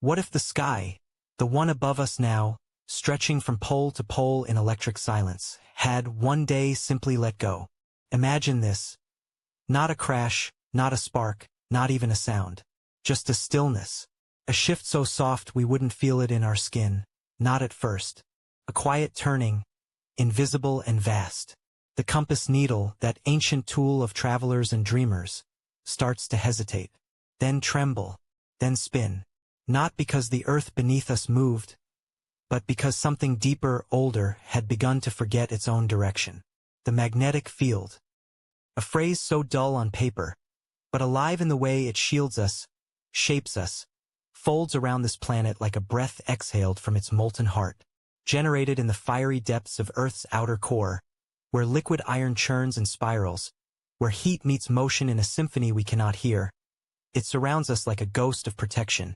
What if the sky, the one above us now, stretching from pole to pole in electric silence, had one day simply let go? Imagine this. Not a crash, not a spark, not even a sound. Just a stillness. A shift so soft we wouldn't feel it in our skin, not at first. A quiet turning, invisible and vast. The compass needle, that ancient tool of travelers and dreamers, starts to hesitate, then tremble, then spin. Not because the earth beneath us moved, but because something deeper, older, had begun to forget its own direction. The magnetic field. A phrase so dull on paper, but alive in the way it shields us, shapes us, folds around this planet like a breath exhaled from its molten heart, generated in the fiery depths of Earth's outer core, where liquid iron churns and spirals, where heat meets motion in a symphony we cannot hear. It surrounds us like a ghost of protection,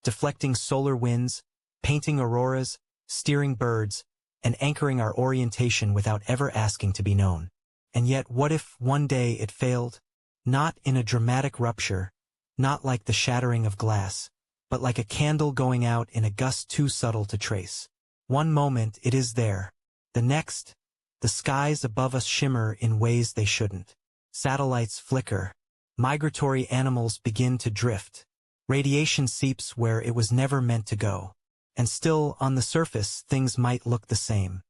deflecting solar winds, painting auroras, steering birds, and anchoring our orientation without ever asking to be known. And yet, what if one day it failed? Not in a dramatic rupture, not like the shattering of glass, but like a candle going out in a gust too subtle to trace. One moment it is there. The next, the skies above us shimmer in ways they shouldn't. Satellites flicker. Migratory animals begin to drift. Radiation seeps where it was never meant to go. And still, on the surface, things might look the same.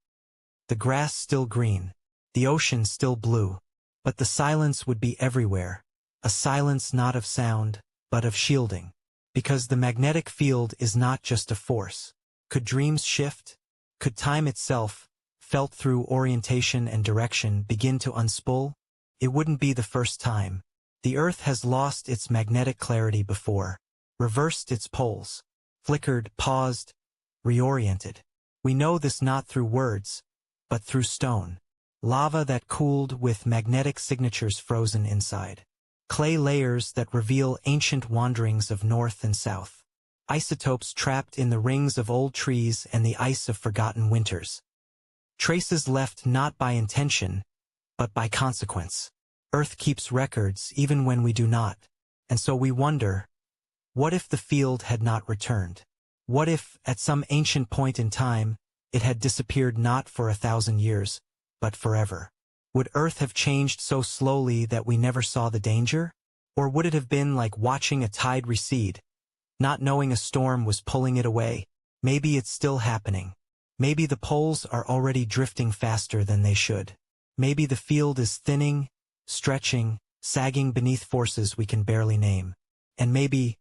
The grass still green. The ocean still blue. But the silence would be everywhere. A silence not of sound, but of shielding. Because the magnetic field is not just a force. Could dreams shift? Could time itself, felt through orientation and direction, begin to unspool? It wouldn't be the first time. The Earth has lost its magnetic clarity before, reversed its poles, flickered, paused, reoriented. We know this not through words, but through stone. Lava that cooled with magnetic signatures frozen inside. Clay layers that reveal ancient wanderings of north and south. Isotopes trapped in the rings of old trees and the ice of forgotten winters. Traces left not by intention, but by consequence. Earth keeps records even when we do not. And so we wonder, what if the field had not returned? What if, at some ancient point in time, it had disappeared not for 1,000 years, but forever? Would Earth have changed so slowly that we never saw the danger? Or would it have been like watching a tide recede, not knowing a storm was pulling it away? Maybe it's still happening. Maybe the poles are already drifting faster than they should. Maybe the field is thinning, stretching, sagging beneath forces we can barely name. And maybe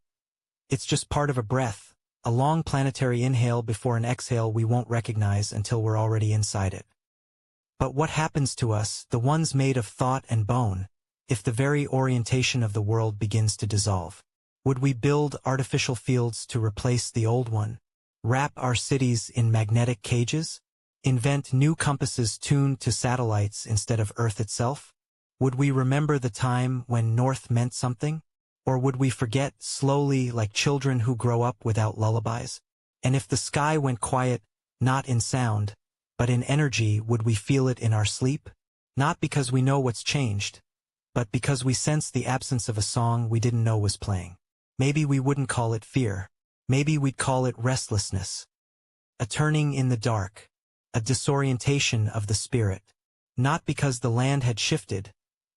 it's just part of a breath, a long planetary inhale before an exhale we won't recognize until we're already inside it. But what happens to us, the ones made of thought and bone, if the very orientation of the world begins to dissolve? Would we build artificial fields to replace the old one? Wrap our cities in magnetic cages? Invent new compasses tuned to satellites instead of Earth itself? Would we remember the time when north meant something? Or would we forget slowly like children who grow up without lullabies? And if the sky went quiet, not in sound, but in energy, would we feel it in our sleep? Not because we know what's changed, but because we sense the absence of a song we didn't know was playing. Maybe we wouldn't call it fear. Maybe we'd call it restlessness. A turning in the dark. A disorientation of the spirit. Not because the land had shifted,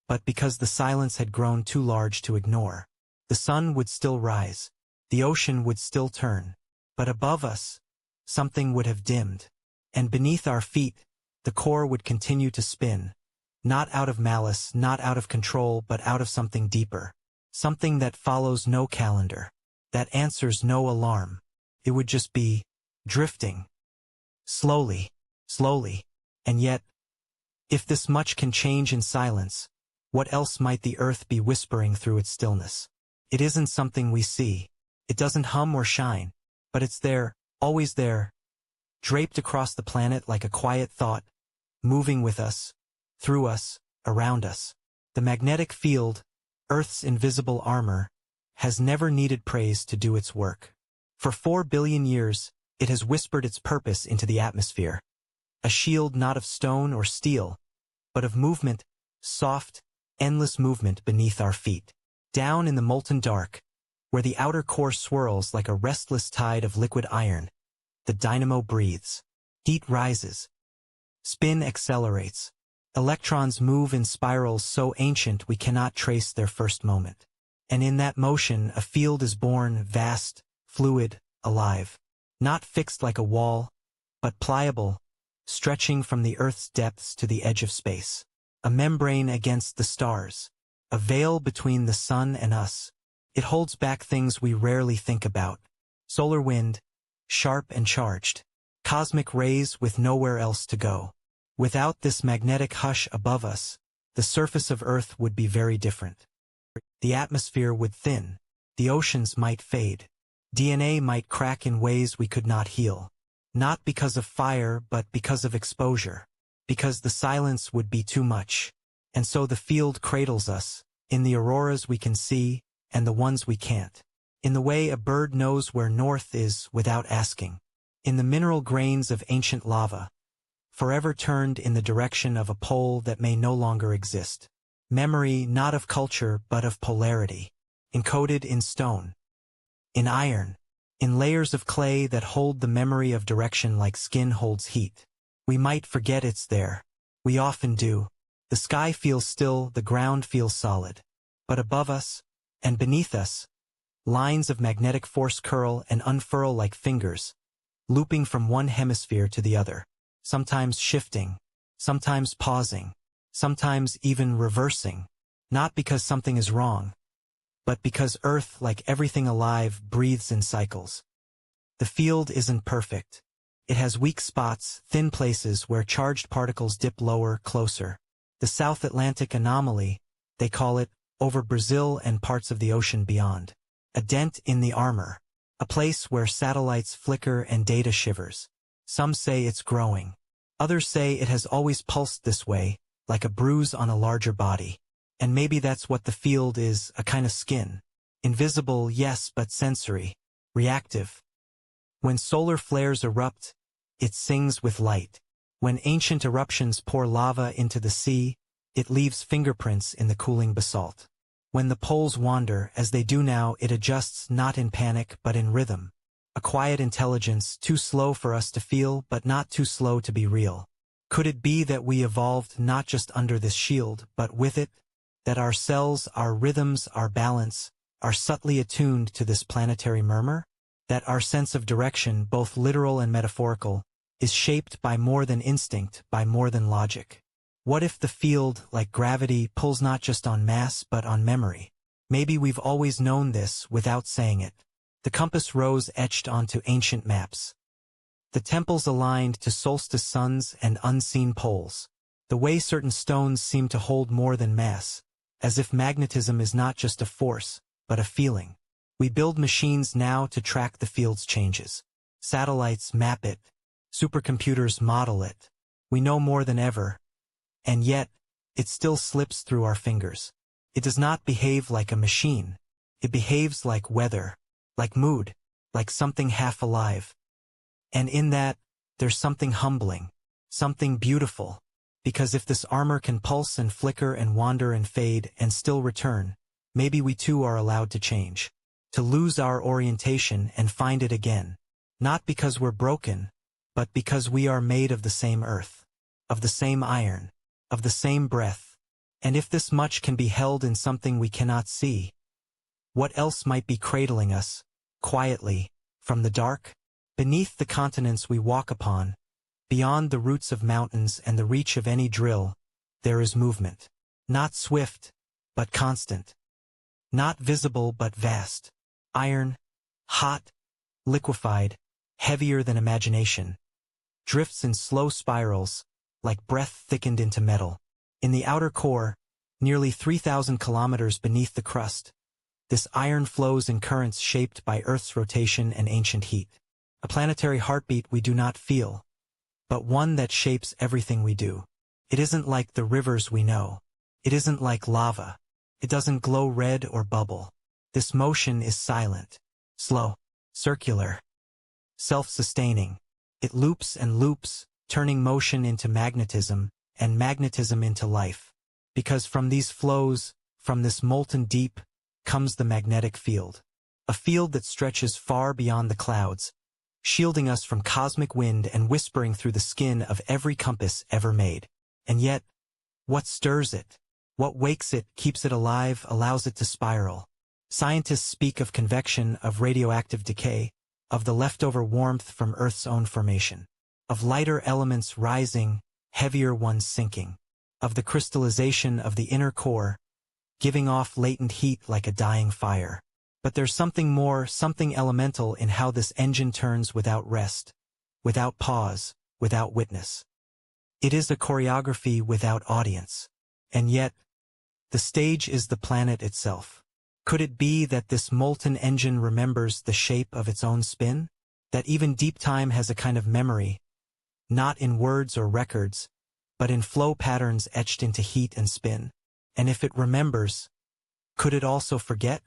but because the silence had grown too large to ignore. The sun would still rise. The ocean would still turn. But above us, something would have dimmed. And beneath our feet, the core would continue to spin. Not out of malice, not out of control, but out of something deeper. Something that follows no calendar. That answers no alarm. It would just be drifting. Slowly, slowly. And yet, if this much can change in silence, what else might the earth be whispering through its stillness? It isn't something we see. It doesn't hum or shine. But it's there, always there, draped across the planet like a quiet thought, moving with us, through us, around us. The magnetic field, Earth's invisible armor, has never needed praise to do its work. For 4 billion years, it has whispered its purpose into the atmosphere. A shield not of stone or steel, but of movement, soft, endless movement beneath our feet. Down in the molten dark, where the outer core swirls like a restless tide of liquid iron. The dynamo breathes. Heat rises. Spin accelerates. Electrons move in spirals so ancient we cannot trace their first moment. And in that motion, a field is born, vast, fluid, alive. Not fixed like a wall, but pliable, stretching from the Earth's depths to the edge of space. A membrane against the stars. A veil between the sun and us. It holds back things we rarely think about. Solar wind, sharp and charged. Cosmic rays with nowhere else to go. Without this magnetic hush above us, the surface of Earth would be very different. The atmosphere would thin. The oceans might fade. DNA might crack in ways we could not heal. Not because of fire, but because of exposure. Because the silence would be too much. And so the field cradles us, in the auroras we can see, and the ones we can't. In the way a bird knows where north is without asking. In the mineral grains of ancient lava, forever turned in the direction of a pole that may no longer exist. Memory not of culture but of polarity. Encoded in stone. In iron. In layers of clay that hold the memory of direction like skin holds heat. We might forget it's there. We often do. The sky feels still, the ground feels solid. But above us, and beneath us, lines of magnetic force curl and unfurl like fingers, looping from one hemisphere to the other, sometimes shifting, sometimes pausing, sometimes even reversing, not because something is wrong, but because Earth, like everything alive, breathes in cycles. The field isn't perfect. It has weak spots, thin places where charged particles dip lower, closer. The South Atlantic anomaly, they call it, over Brazil and parts of the ocean beyond. A dent in the armor. A place where satellites flicker and data shivers. Some say it's growing. Others say it has always pulsed this way, like a bruise on a larger body. And maybe that's what the field is, a kind of skin. Invisible, yes, but sensory. Reactive. When solar flares erupt, it sings with light. When ancient eruptions pour lava into the sea, it leaves fingerprints in the cooling basalt. When the poles wander, as they do now, it adjusts not in panic but in rhythm. A quiet intelligence, too slow for us to feel but not too slow to be real. Could it be that we evolved not just under this shield, but with it? That our cells, our rhythms, our balance, are subtly attuned to this planetary murmur? That our sense of direction, both literal and metaphorical, is shaped by more than instinct, by more than logic? What if the field, like gravity, pulls not just on mass but on memory? Maybe we've always known this without saying it. The compass rose etched onto ancient maps. The temples aligned to solstice suns and unseen poles. The way certain stones seem to hold more than mass, as if magnetism is not just a force, but a feeling. We build machines now to track the field's changes. Satellites map it. Supercomputers model it. We know more than ever. And yet, it still slips through our fingers. It does not behave like a machine. It behaves like weather, like mood, like something half alive. And in that, there's something humbling, something beautiful. Because if this armor can pulse and flicker and wander and fade and still return, maybe we too are allowed to change. To lose our orientation and find it again. Not because we're broken, but because we are made of the same earth, of the same iron, of the same breath. And if this much can be held in something we cannot see, what else might be cradling us, quietly, from the dark? Beneath the continents we walk upon, beyond the roots of mountains and the reach of any drill, there is movement. Not swift, but constant. Not visible but vast. Iron, hot, liquefied, heavier than imagination. Drifts in slow spirals, like breath thickened into metal. In the outer core, nearly 3,000 kilometers beneath the crust, this iron flows in currents shaped by Earth's rotation and ancient heat. A planetary heartbeat we do not feel, but one that shapes everything we do. It isn't like the rivers we know. It isn't like lava. It doesn't glow red or bubble. This motion is silent, slow, circular, self-sustaining. It loops and loops, turning motion into magnetism, and magnetism into life. Because from these flows, from this molten deep, comes the magnetic field. A a field that stretches far beyond the clouds, shielding us from cosmic wind and whispering through the skin of every compass ever made. And yet, what stirs it? What wakes it, keeps it alive, allows it to spiral? Scientists speak of convection, of radioactive decay, of the leftover warmth from Earth's own formation, of lighter elements rising, heavier ones sinking, of the crystallization of the inner core, giving off latent heat like a dying fire. But there's something more, something elemental in how this engine turns without rest, without pause, without witness. It is a choreography without audience. And yet, the stage is the planet itself. Could it be that this molten engine remembers the shape of its own spin? That even deep time has a kind of memory, not in words or records, but in flow patterns etched into heat and spin? And if it remembers, could it also forget?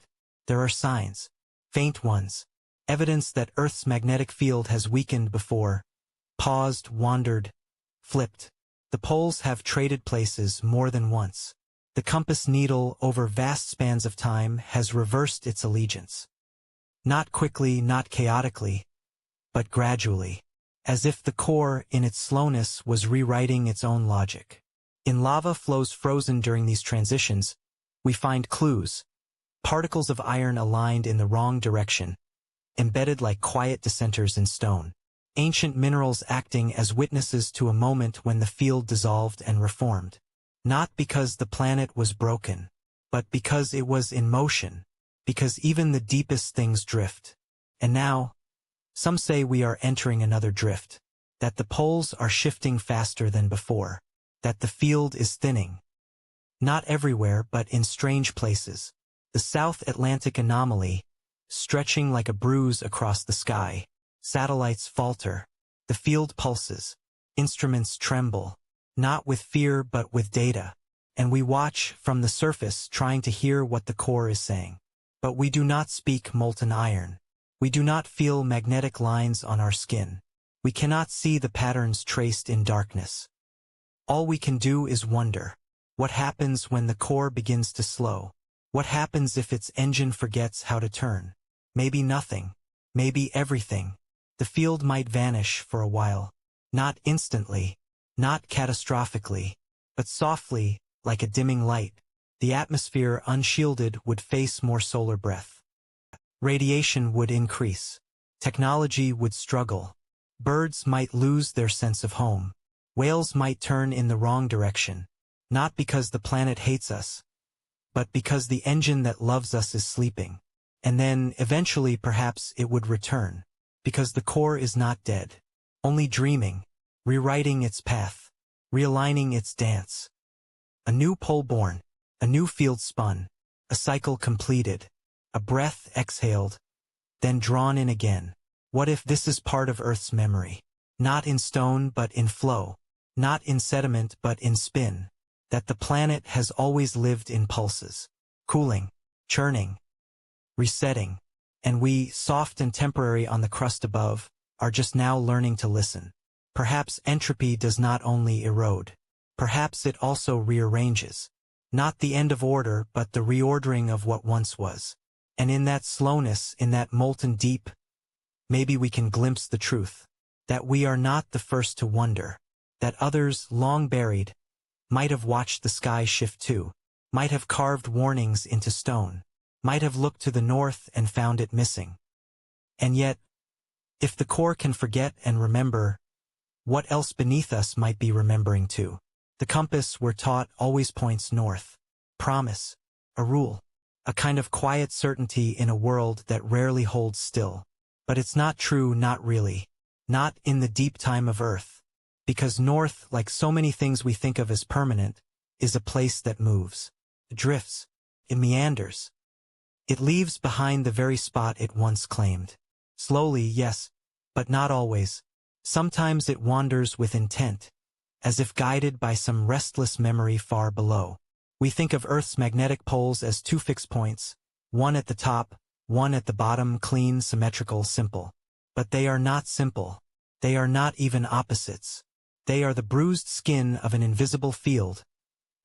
There are signs, faint ones, evidence that Earth's magnetic field has weakened before, paused, wandered, flipped. The poles have traded places more than once. The compass needle, over vast spans of time, has reversed its allegiance. Not quickly, not chaotically, but gradually, as if the core, in its slowness, was rewriting its own logic. In lava flows frozen during these transitions, we find clues, particles of iron aligned in the wrong direction, embedded like quiet dissenters in stone. Ancient minerals acting as witnesses to a moment when the field dissolved and reformed. Not because the planet was broken, but because it was in motion, because even the deepest things drift. And now, some say we are entering another drift, that the poles are shifting faster than before, that the field is thinning. Not everywhere, but in strange places. The South Atlantic anomaly, stretching like a bruise across the sky. Satellites falter. The field pulses. Instruments tremble. Not with fear but with data. And we watch from the surface trying to hear what the core is saying. But we do not speak molten iron. We do not feel magnetic lines on our skin. We cannot see the patterns traced in darkness. All we can do is wonder. What happens when the core begins to slow? What happens if its engine forgets how to turn? Maybe nothing. Maybe everything. The field might vanish for a while. Not instantly. Not catastrophically. But softly, like a dimming light. The atmosphere, unshielded, would face more solar breath. Radiation would increase. Technology would struggle. Birds might lose their sense of home. Whales might turn in the wrong direction. Not because the planet hates us, but because the engine that loves us is sleeping. And then, eventually, perhaps it would return. Because the core is not dead. Only dreaming, rewriting its path, realigning its dance. A new pole born, a new field spun, a cycle completed, a breath exhaled, then drawn in again. What if this is part of Earth's memory? Not in stone but in flow, not in sediment but in spin. That the planet has always lived in pulses, cooling, churning, resetting, and we, soft and temporary on the crust above, are just now learning to listen. Perhaps entropy does not only erode. Perhaps it also rearranges. Not the end of order, but the reordering of what once was. And in that slowness, in that molten deep, maybe we can glimpse the truth. That we are not the first to wonder. That others, long buried, might have watched the sky shift too, might have carved warnings into stone, might have looked to the north and found it missing. And yet, if the core can forget and remember, what else beneath us might be remembering too? The compass, we're taught, always points north. Promise, a rule, a kind of quiet certainty in a world that rarely holds still. But it's not true, not really. Not in the deep time of Earth. Because north, like so many things we think of as permanent, is a place that moves. It drifts. It meanders. It leaves behind the very spot it once claimed. Slowly, yes, but not always. Sometimes it wanders with intent, as if guided by some restless memory far below. We think of Earth's magnetic poles as two fixed points, one at the top, one at the bottom, clean, symmetrical, simple. But they are not simple. They are not even opposites. They are the bruised skin of an invisible field,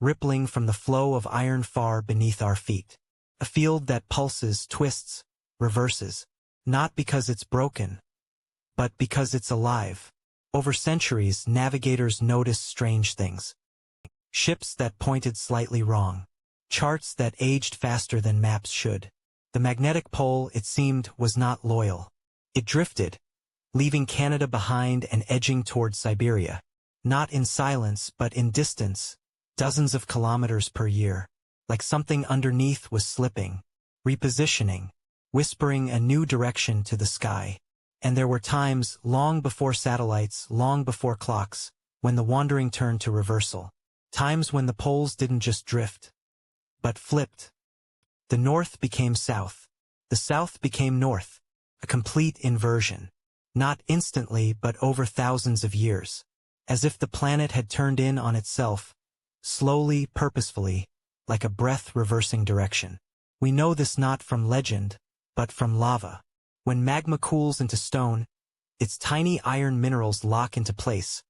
rippling from the flow of iron far beneath our feet. A field that pulses, twists, reverses. Not because it's broken, but because it's alive. Over centuries, navigators noticed strange things. Ships that pointed slightly wrong. Charts that aged faster than maps should. The magnetic pole, it seemed, was not loyal. It drifted, leaving Canada behind and edging toward Siberia. Not in silence, but in distance, dozens of kilometers per year. Like something underneath was slipping, repositioning, whispering a new direction to the sky. And there were times, long before satellites, long before clocks, when the wandering turned to reversal. Times when the poles didn't just drift, but flipped. The north became south. The south became north. A complete inversion. Not instantly, but over thousands of years. As if the planet had turned in on itself, slowly, purposefully, like a breath reversing direction. We know this not from legend, but from lava. When magma cools into stone, its tiny iron minerals lock into place,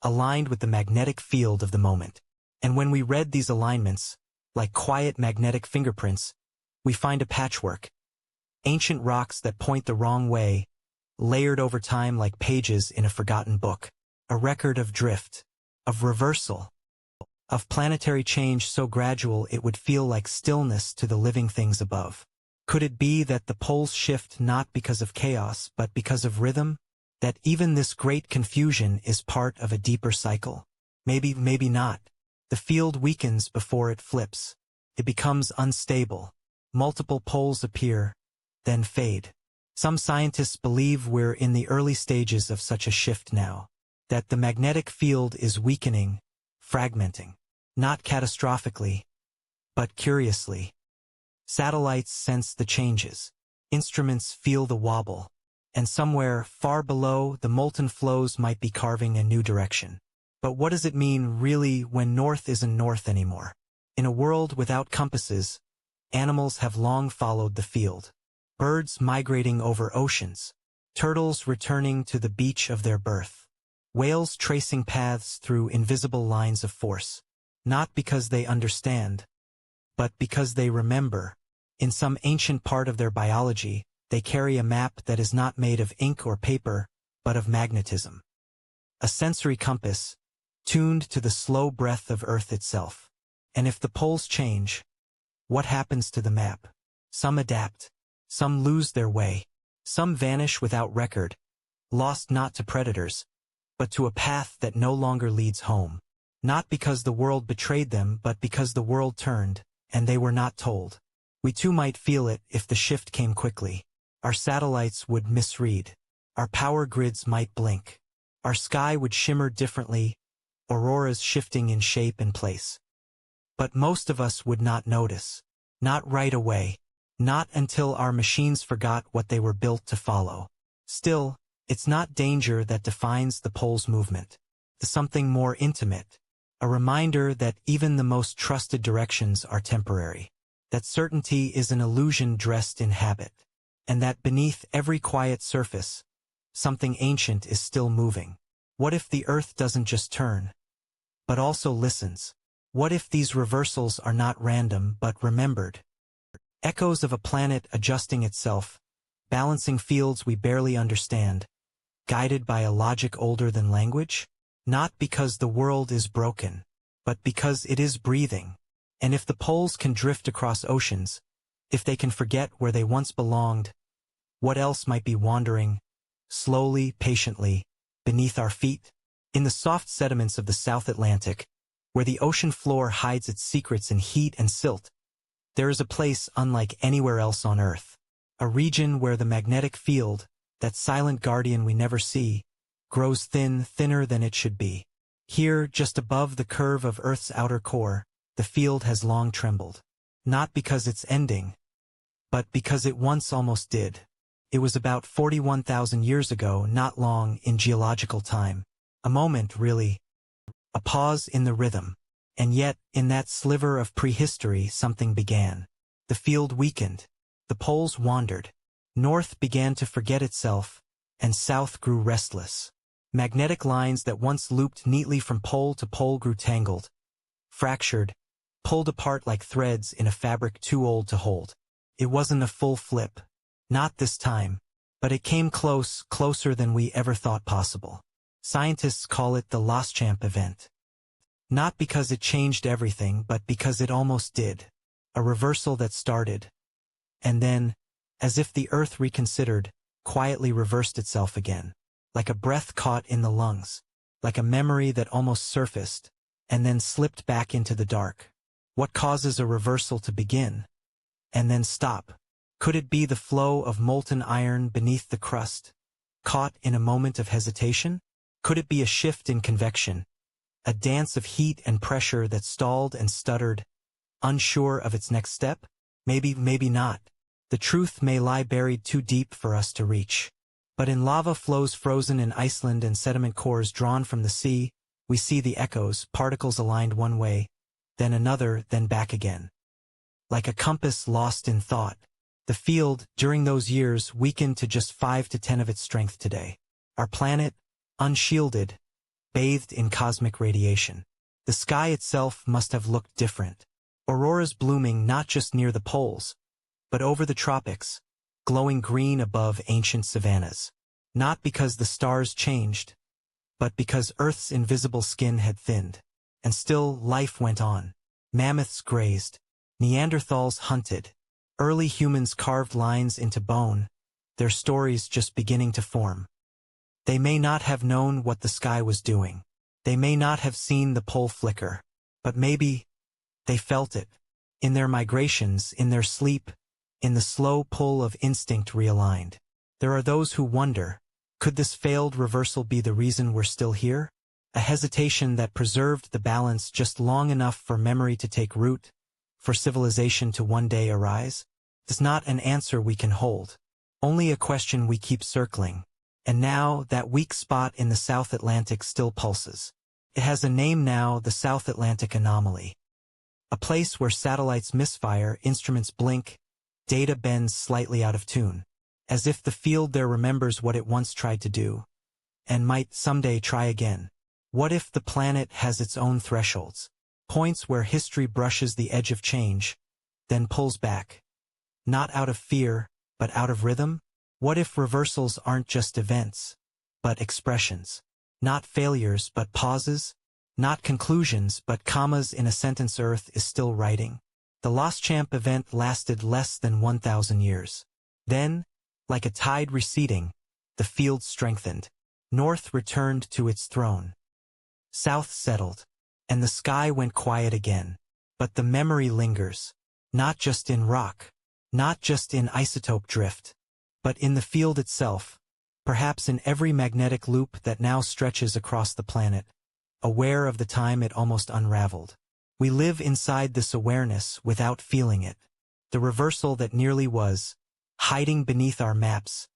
aligned with the magnetic field of the moment. And when we read these alignments, like quiet magnetic fingerprints, we find a patchwork. Ancient rocks that point the wrong way, layered over time like pages in a forgotten book. A record of drift, of reversal, of planetary change so gradual it would feel like stillness to the living things above. Could it be that the poles shift not because of chaos but because of rhythm? That even this great confusion is part of a deeper cycle? Maybe, maybe not. The field weakens before it flips. It becomes unstable. Multiple poles appear, then fade. Some scientists believe we're in the early stages of such a shift now. That the magnetic field is weakening, fragmenting. Not catastrophically, but curiously. Satellites sense the changes. Instruments feel the wobble. And somewhere, far below, the molten flows might be carving a new direction. But what does it mean, really, when north isn't north anymore? In a world without compasses, animals have long followed the field. Birds migrating over oceans. Turtles returning to the beach of their birth. Whales tracing paths through invisible lines of force. Not because they understand, but because they remember. In some ancient part of their biology, they carry a map that is not made of ink or paper, but of magnetism. A sensory compass, tuned to the slow breath of Earth itself. And if the poles change, what happens to the map? Some adapt. Some lose their way. Some vanish without record, lost not to predators, but to a path that no longer leads home. Not because the world betrayed them, but because the world turned, and they were not told. We too might feel it if the shift came quickly. Our satellites would misread. Our power grids might blink. Our sky would shimmer differently, auroras shifting in shape and place. But most of us would not notice. Not right away. Not until our machines forgot what they were built to follow. Still, it's not danger that defines the pole's movement. It's something more intimate. A reminder that even the most trusted directions are temporary. That certainty is an illusion dressed in habit. And that beneath every quiet surface, something ancient is still moving. What if the Earth doesn't just turn, but also listens? What if these reversals are not random but remembered? Echoes of a planet adjusting itself, balancing fields we barely understand, guided by a logic older than language? Not because the world is broken, but because it is breathing. And if the poles can drift across oceans, if they can forget where they once belonged, what else might be wandering, slowly, patiently, beneath our feet? In the soft sediments of the South Atlantic, where the ocean floor hides its secrets in heat and silt, there is a place unlike anywhere else on Earth. A region where the magnetic field, that silent guardian we never see, grows thinner than it should be. Here, just above the curve of Earth's outer core, the field has long trembled. Not because it's ending, but because it once almost did. It was about 41,000 years ago, not long in geological time. A moment, really. A pause in the rhythm. And yet, in that sliver of prehistory, something began. The field weakened. The poles wandered. North began to forget itself, and south grew restless. Magnetic lines that once looped neatly from pole to pole grew tangled, fractured, pulled apart like threads in a fabric too old to hold. It wasn't a full flip, Not this time. But it came close, closer than we ever thought possible. Scientists call it the Loschamp event. Not because it changed everything, but because it almost did. A reversal that started. And then, as if the Earth reconsidered, quietly reversed itself again. Like a breath caught in the lungs. Like a memory that almost surfaced, and then slipped back into the dark. What causes a reversal to begin? And then stop? Could it be the flow of molten iron beneath the crust, caught in a moment of hesitation? Could it be a shift in convection, a dance of heat and pressure that stalled and stuttered, unsure of its next step? Maybe, maybe not. The truth may lie buried too deep for us to reach. But in lava flows frozen in Iceland and sediment cores drawn from the sea, we see the echoes, particles aligned one way, then another, then back again. Like a compass lost in thought. The field, during those years, weakened to just 5 to 10 of its strength today. Our planet, unshielded, bathed in cosmic radiation. The sky itself must have looked different. Auroras blooming not just near the poles, but over the tropics, glowing green above ancient savannas. Not because the stars changed, but because Earth's invisible skin had thinned. And still, life went on. Mammoths grazed. Neanderthals hunted. Early humans carved lines into bone, their stories just beginning to form. They may not have known what the sky was doing. They may not have seen the pole flicker. But maybe they felt it. In their migrations, in their sleep, in the slow pull of instinct realigned. There are those who wonder, could this failed reversal be the reason we're still here? A hesitation that preserved the balance just long enough for memory to take root, for civilization to one day arise? Is not an answer we can hold. Only a question we keep circling. And now, that weak spot in the South Atlantic still pulses. It has a name now, the South Atlantic Anomaly. A place where satellites misfire, instruments blink, data bends slightly out of tune. As if the field there remembers what it once tried to do, and might someday try again. What if the planet has its own thresholds? Points where history brushes the edge of change, then pulls back. Not out of fear, but out of rhythm? What if reversals aren't just events, but expressions? Not failures, but pauses? Not conclusions, but commas in a sentence Earth is still writing? The Loschamp event lasted less than 1,000 years. Then, like a tide receding, the field strengthened. North returned to its throne. South settled. And the sky went quiet again. But the memory lingers. Not just in rock. Not just in isotope drift. But in the field itself. Perhaps in every magnetic loop that now stretches across the planet. Aware of the time it almost unraveled. We live inside this awareness without feeling it. The reversal that nearly was. Hiding beneath our maps.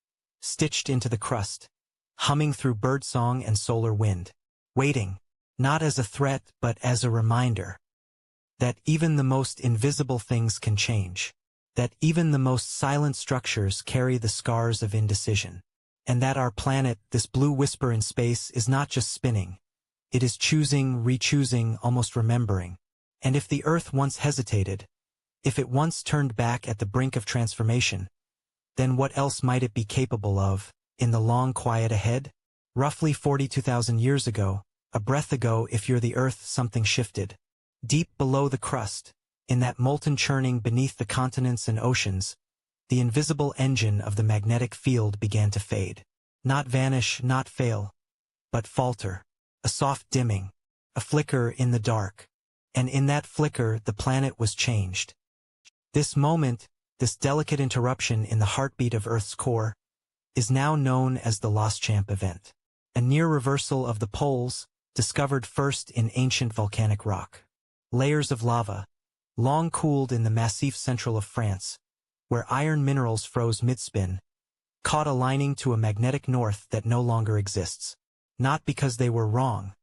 Stitched into the crust. Humming through birdsong and solar wind. Waiting. Not as a threat, but as a reminder. That even the most invisible things can change. That even the most silent structures carry the scars of indecision. And that our planet, this blue whisper in space, is not just spinning. It is choosing, re-choosing, almost remembering. And if the Earth once hesitated, if it once turned back at the brink of transformation, then what else might it be capable of, in the long quiet ahead? Roughly 42,000 years ago, a breath ago if you're the Earth, something shifted. Deep below the crust, in that molten churning beneath the continents and oceans, the invisible engine of the magnetic field began to fade. Not vanish, not fail, but falter. A soft dimming, a flicker in the dark. And in that flicker, the planet was changed. This moment, this delicate interruption in the heartbeat of Earth's core, is now known as the Loschamp event. A near reversal of the poles, discovered first in ancient volcanic rock. Layers of lava, long cooled in the Massif Central of France, where iron minerals froze mid-spin, caught aligning to a magnetic north that no longer exists. Not because they were wrong,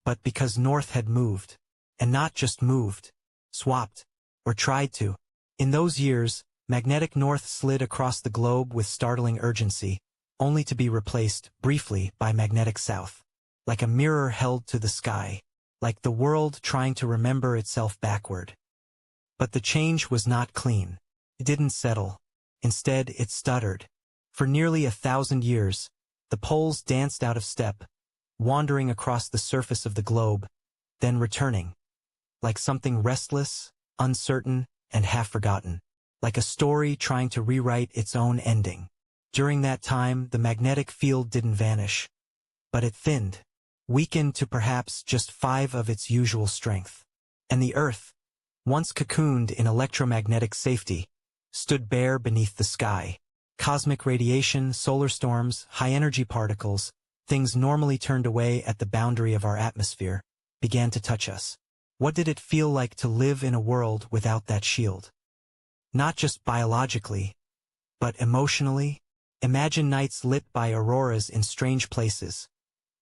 but because north had moved. And not just moved, swapped, or tried to. In those years, magnetic north slid across the globe with startling urgency, only to be replaced, briefly, by magnetic south. Like a mirror held to the sky, like the world trying to remember itself backward. But the change was not clean. It didn't settle. Instead, it stuttered. For nearly 1,000 years, the poles danced out of step, wandering across the surface of the globe, then returning, like something restless, uncertain, and half-forgotten, like a story trying to rewrite its own ending. During that time, the magnetic field didn't vanish, but it thinned, weakened to perhaps just 5 of its usual strength. And the Earth, once cocooned in electromagnetic safety, stood bare beneath the sky. Cosmic radiation, solar storms, high-energy particles, things normally turned away at the boundary of our atmosphere, began to touch us. What did it feel like to live in a world without that shield? Not just biologically, but emotionally. Imagine nights lit by auroras in strange places,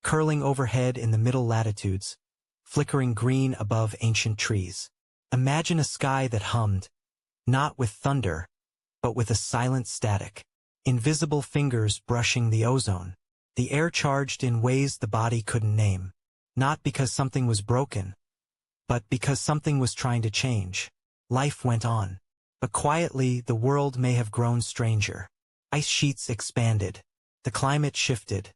curling overhead in the middle latitudes, flickering green above ancient trees. Imagine a sky that hummed, not with thunder, but with a silent static. Invisible fingers brushing the ozone. The air charged in ways the body couldn't name. Not because something was broken, but because something was trying to change. Life went on. But quietly, the world may have grown stranger. Ice sheets expanded. The climate shifted.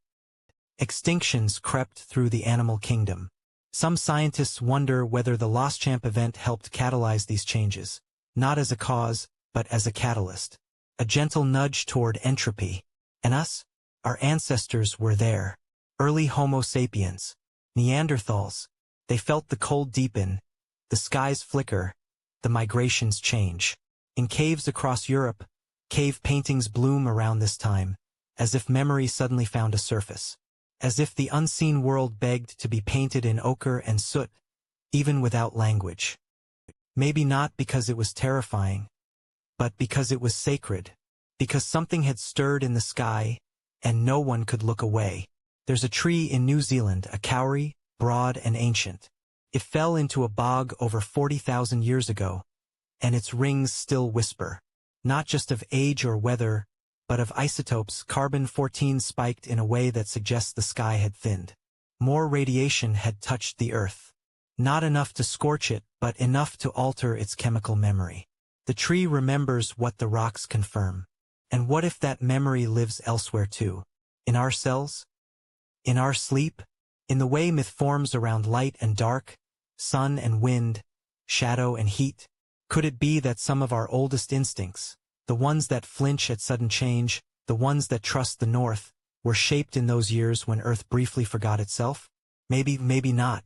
Extinctions crept through the animal kingdom. Some scientists wonder whether the Lost Champ event helped catalyze these changes, not as a cause, but as a catalyst. A gentle nudge toward entropy. And us? Our ancestors were there. Early Homo sapiens. Neanderthals. They felt the cold deepen, the skies flicker, the migrations change. In caves across Europe, cave paintings bloom around this time, as if memory suddenly found a surface. As if the unseen world begged to be painted in ochre and soot, even without language. Maybe not because it was terrifying, but because it was sacred. Because something had stirred in the sky, and no one could look away. There's a tree in New Zealand, a kauri, broad and ancient. It fell into a bog over 40,000 years ago, and its rings still whisper, not just of age or weather, but of isotopes. Carbon-14 spiked in a way that suggests the sky had thinned. More radiation had touched the Earth. Not enough to scorch it, but enough to alter its chemical memory. The tree remembers what the rocks confirm. And what if that memory lives elsewhere too? In our cells? In our sleep? In the way myth forms around light and dark, sun and wind, shadow and heat? Could it be that some of our oldest instincts, the ones that flinch at sudden change, the ones that trust the north, were shaped in those years when Earth briefly forgot itself? Maybe, maybe not.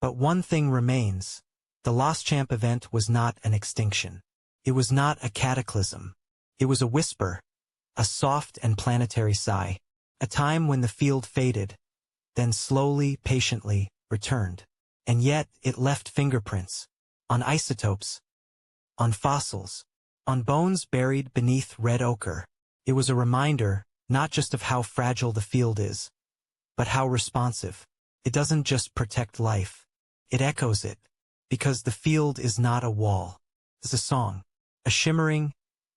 But one thing remains. The Lost Champ event was not an extinction. It was not a cataclysm. It was a whisper, a soft and planetary sigh. A time when the field faded, then slowly, patiently, returned. And yet, it left fingerprints. On isotopes. On fossils. On bones buried beneath red ochre. It was a reminder, not just of how fragile the field is, but how responsive. It doesn't just protect life. It echoes it. Because the field is not a wall. It's a song. A shimmering,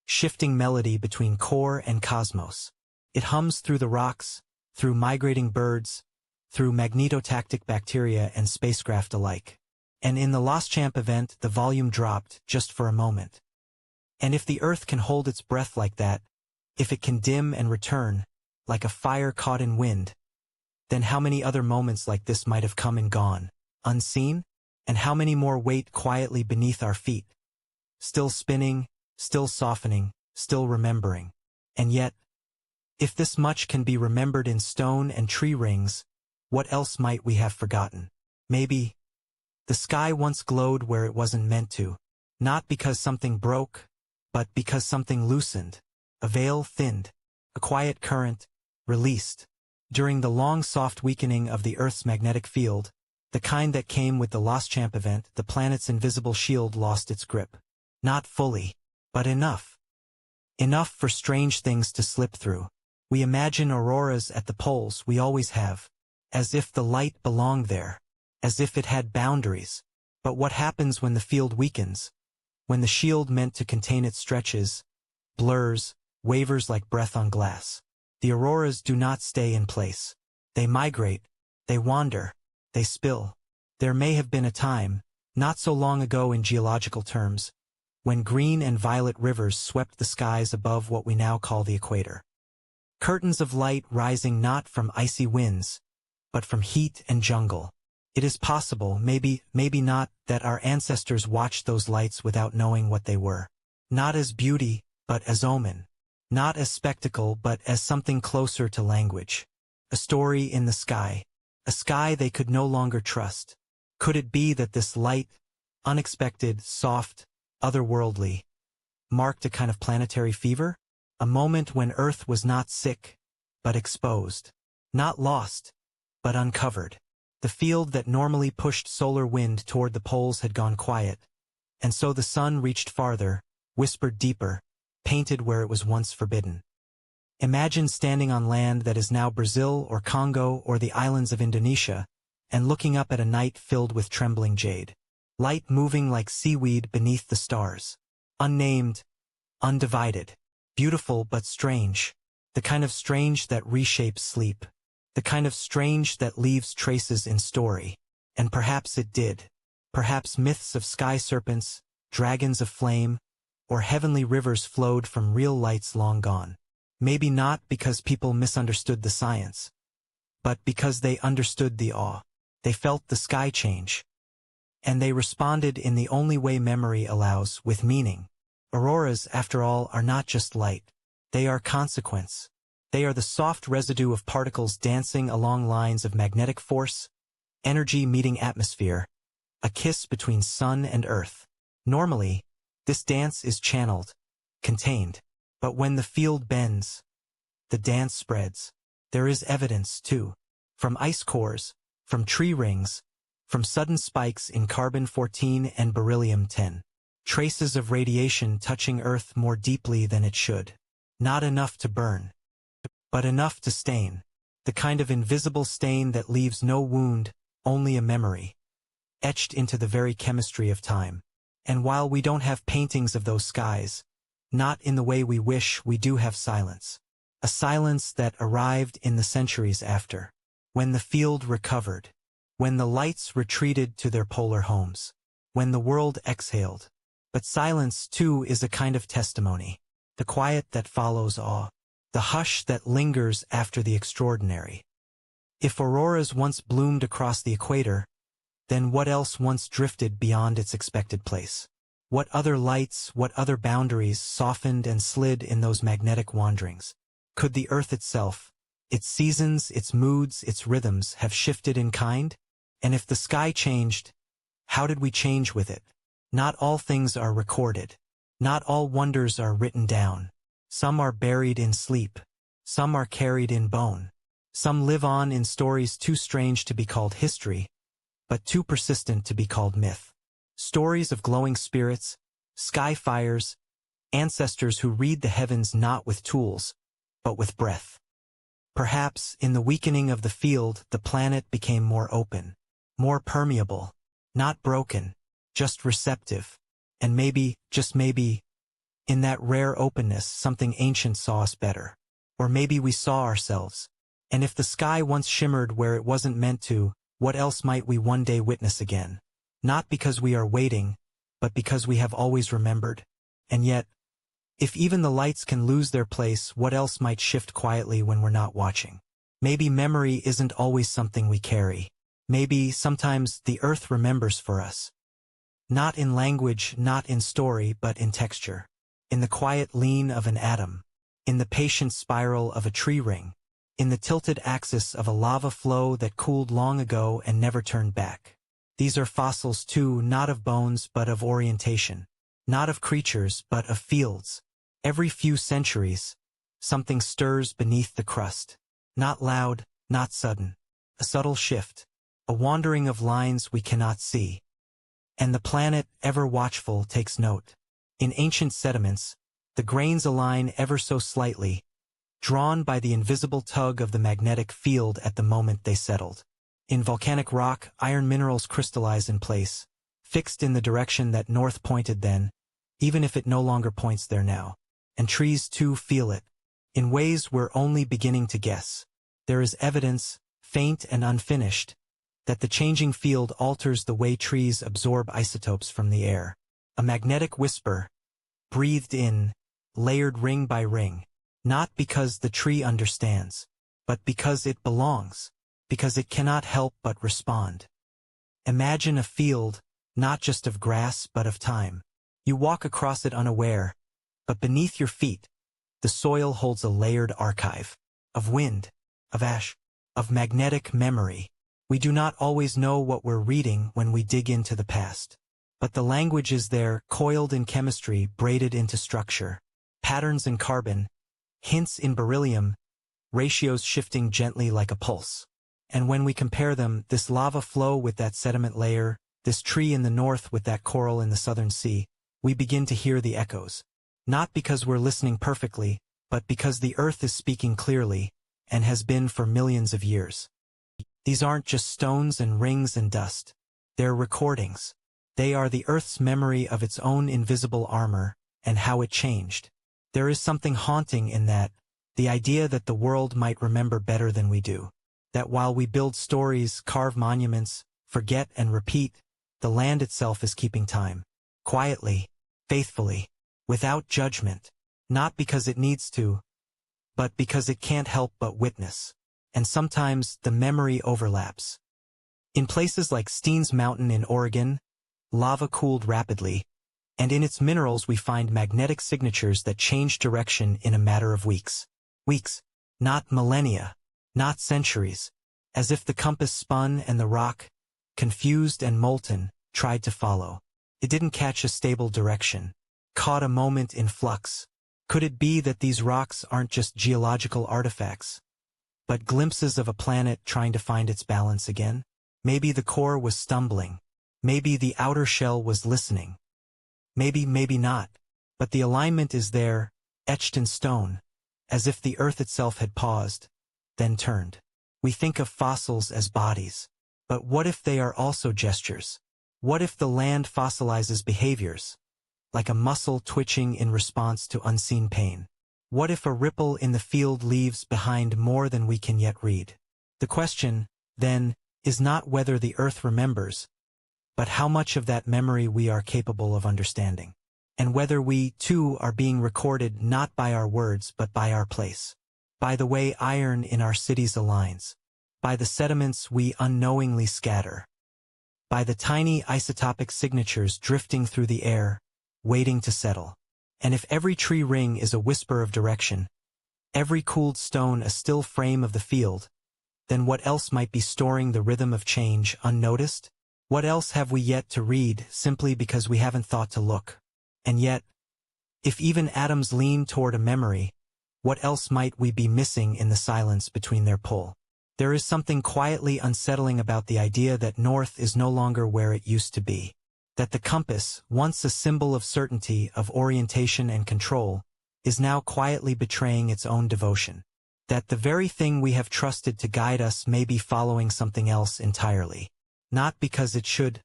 shifting melody between core and cosmos. It hums through the rocks, through migrating birds, through magnetotactic bacteria and spacecraft alike. And in the Lost Champ event, the volume dropped just for a moment. And if the Earth can hold its breath like that, if it can dim and return, like a fire caught in wind, then how many other moments like this might have come and gone, unseen? And how many more wait quietly beneath our feet? Still spinning, still softening, still remembering. And yet, if this much can be remembered in stone and tree rings, what else might we have forgotten? Maybe the sky once glowed where it wasn't meant to, not because something broke, but because something loosened, a veil thinned, a quiet current released. During the long soft weakening of the Earth's magnetic field, the kind that came with the Lost Champ event, the planet's invisible shield lost its grip. Not fully, but enough. Enough for strange things to slip through. We imagine auroras at the poles, we always have, as if the light belonged there, as if it had boundaries. But what happens when the field weakens? When the shield meant to contain it stretches, blurs, wavers like breath on glass? The auroras do not stay in place. They migrate, they wander, they spill. There may have been a time, not so long ago in geological terms, when green and violet rivers swept the skies above what we now call the equator. Curtains of light rising not from icy winds, but from heat and jungle. It is possible, maybe not, that our ancestors watched those lights without knowing what they were. Not as beauty, but as omen. Not as spectacle, but as something closer to language. A story in the sky. A sky they could no longer trust. Could it be that this light, unexpected, soft, otherworldly, marked a kind of planetary fever? A moment when Earth was not sick, but exposed. Not lost, but uncovered. The field that normally pushed solar wind toward the poles had gone quiet, and so the sun reached farther, whispered deeper, painted where it was once forbidden. Imagine standing on land that is now Brazil or Congo or the islands of Indonesia, and looking up at a night filled with trembling jade. Light moving like seaweed beneath the stars. Unnamed, undivided. Beautiful but strange. The kind of strange that reshapes sleep. The kind of strange that leaves traces in story. And perhaps it did. Perhaps myths of sky serpents, dragons of flame, or heavenly rivers flowed from real lights long gone. Maybe not because people misunderstood the science, but because they understood the awe. They felt the sky change. And they responded in the only way memory allows, with meaning. Auroras, after all, are not just light. They are consequence. They are the soft residue of particles dancing along lines of magnetic force, energy meeting atmosphere, a kiss between sun and earth. Normally, this dance is channeled, contained. But when the field bends, the dance spreads. There is evidence, too. From ice cores, from tree rings, from sudden spikes in carbon-14 and beryllium-10. Traces of radiation touching Earth more deeply than it should. Not enough to burn, but enough to stain. The kind of invisible stain that leaves no wound, only a memory. Etched into the very chemistry of time. And while we don't have paintings of those skies, not in the way we wish, we do have silence. A silence that arrived in the centuries after. When the field recovered. When the lights retreated to their polar homes. When the world exhaled. But silence, too, is a kind of testimony. The quiet that follows awe. The hush that lingers after the extraordinary. If auroras once bloomed across the equator, then what else once drifted beyond its expected place? What other lights, what other boundaries softened and slid in those magnetic wanderings? Could the Earth itself, its seasons, its moods, its rhythms have shifted in kind? And if the sky changed, how did we change with it? Not all things are recorded. Not all wonders are written down. Some are buried in sleep. Some are carried in bone. Some live on in stories too strange to be called history, but too persistent to be called myth. Stories of glowing spirits, sky fires, ancestors who read the heavens not with tools, but with breath. Perhaps, in the weakening of the field, the planet became more open, more permeable, not broken, just receptive. And maybe, just maybe, in that rare openness, something ancient saw us better. Or maybe we saw ourselves. And if the sky once shimmered where it wasn't meant to, what else might we one day witness again? Not because we are waiting, but because we have always remembered. And yet, if even the lights can lose their place, what else might shift quietly when we're not watching? Maybe memory isn't always something we carry. Maybe, sometimes, the Earth remembers for us. Not in language, not in story, but in texture. In the quiet lean of an atom. In the patient spiral of a tree ring. In the tilted axis of a lava flow that cooled long ago and never turned back. These are fossils too, not of bones but of orientation. Not of creatures but of fields. Every few centuries, something stirs beneath the crust. Not loud, not sudden. A subtle shift. A wandering of lines we cannot see. And the planet, ever watchful, takes note. In ancient sediments, the grains align ever so slightly, drawn by the invisible tug of the magnetic field at the moment they settled. In volcanic rock, iron minerals crystallize in place, fixed in the direction that north pointed then, even if it no longer points there now. And trees too feel it, in ways we're only beginning to guess. There is evidence, faint and unfinished, that the changing field alters the way trees absorb isotopes from the air. A magnetic whisper, breathed in, layered ring by ring, not because the tree understands, but because it belongs, because it cannot help but respond. Imagine a field, not just of grass but of time. You walk across it unaware, but beneath your feet, the soil holds a layered archive of wind, of ash, of magnetic memory. We do not always know what we're reading when we dig into the past. But the language is there, coiled in chemistry, braided into structure. Patterns in carbon, hints in beryllium, ratios shifting gently like a pulse. And when we compare them, this lava flow with that sediment layer, this tree in the north with that coral in the southern sea, we begin to hear the echoes. Not because we're listening perfectly, but because the earth is speaking clearly, and has been for millions of years. These aren't just stones and rings and dust. They're recordings. They are the earth's memory of its own invisible armor, and how it changed. There is something haunting in that, the idea that the world might remember better than we do. That while we build stories, carve monuments, forget and repeat, the land itself is keeping time. Quietly, faithfully, without judgment. Not because it needs to, but because it can't help but witness. And sometimes the memory overlaps. In places like Steen's Mountain in Oregon, lava cooled rapidly, and in its minerals we find magnetic signatures that change direction in a matter of weeks. Weeks, not millennia, not centuries, as if the compass spun and the rock, confused and molten, tried to follow. It didn't catch a stable direction, caught a moment in flux. Could it be that these rocks aren't just geological artifacts, but glimpses of a planet trying to find its balance again? Maybe the core was stumbling. Maybe the outer shell was listening. Maybe not. But the alignment is there, etched in stone, as if the earth itself had paused, then turned. We think of fossils as bodies. But what if they are also gestures? What if the land fossilizes behaviors, like a muscle twitching in response to unseen pain? What if a ripple in the field leaves behind more than we can yet read? The question, then, is not whether the earth remembers, but how much of that memory we are capable of understanding. And whether we, too, are being recorded not by our words but by our place. By the way iron in our cities aligns. By the sediments we unknowingly scatter. By the tiny isotopic signatures drifting through the air, waiting to settle. And if every tree ring is a whisper of direction, every cooled stone a still frame of the field, then what else might be storing the rhythm of change unnoticed? What else have we yet to read simply because we haven't thought to look? And yet, if even atoms lean toward a memory, what else might we be missing in the silence between their pull? There is something quietly unsettling about the idea that north is no longer where it used to be. That the compass, once a symbol of certainty, of orientation and control, is now quietly betraying its own devotion. That the very thing we have trusted to guide us may be following something else entirely. Not because it should,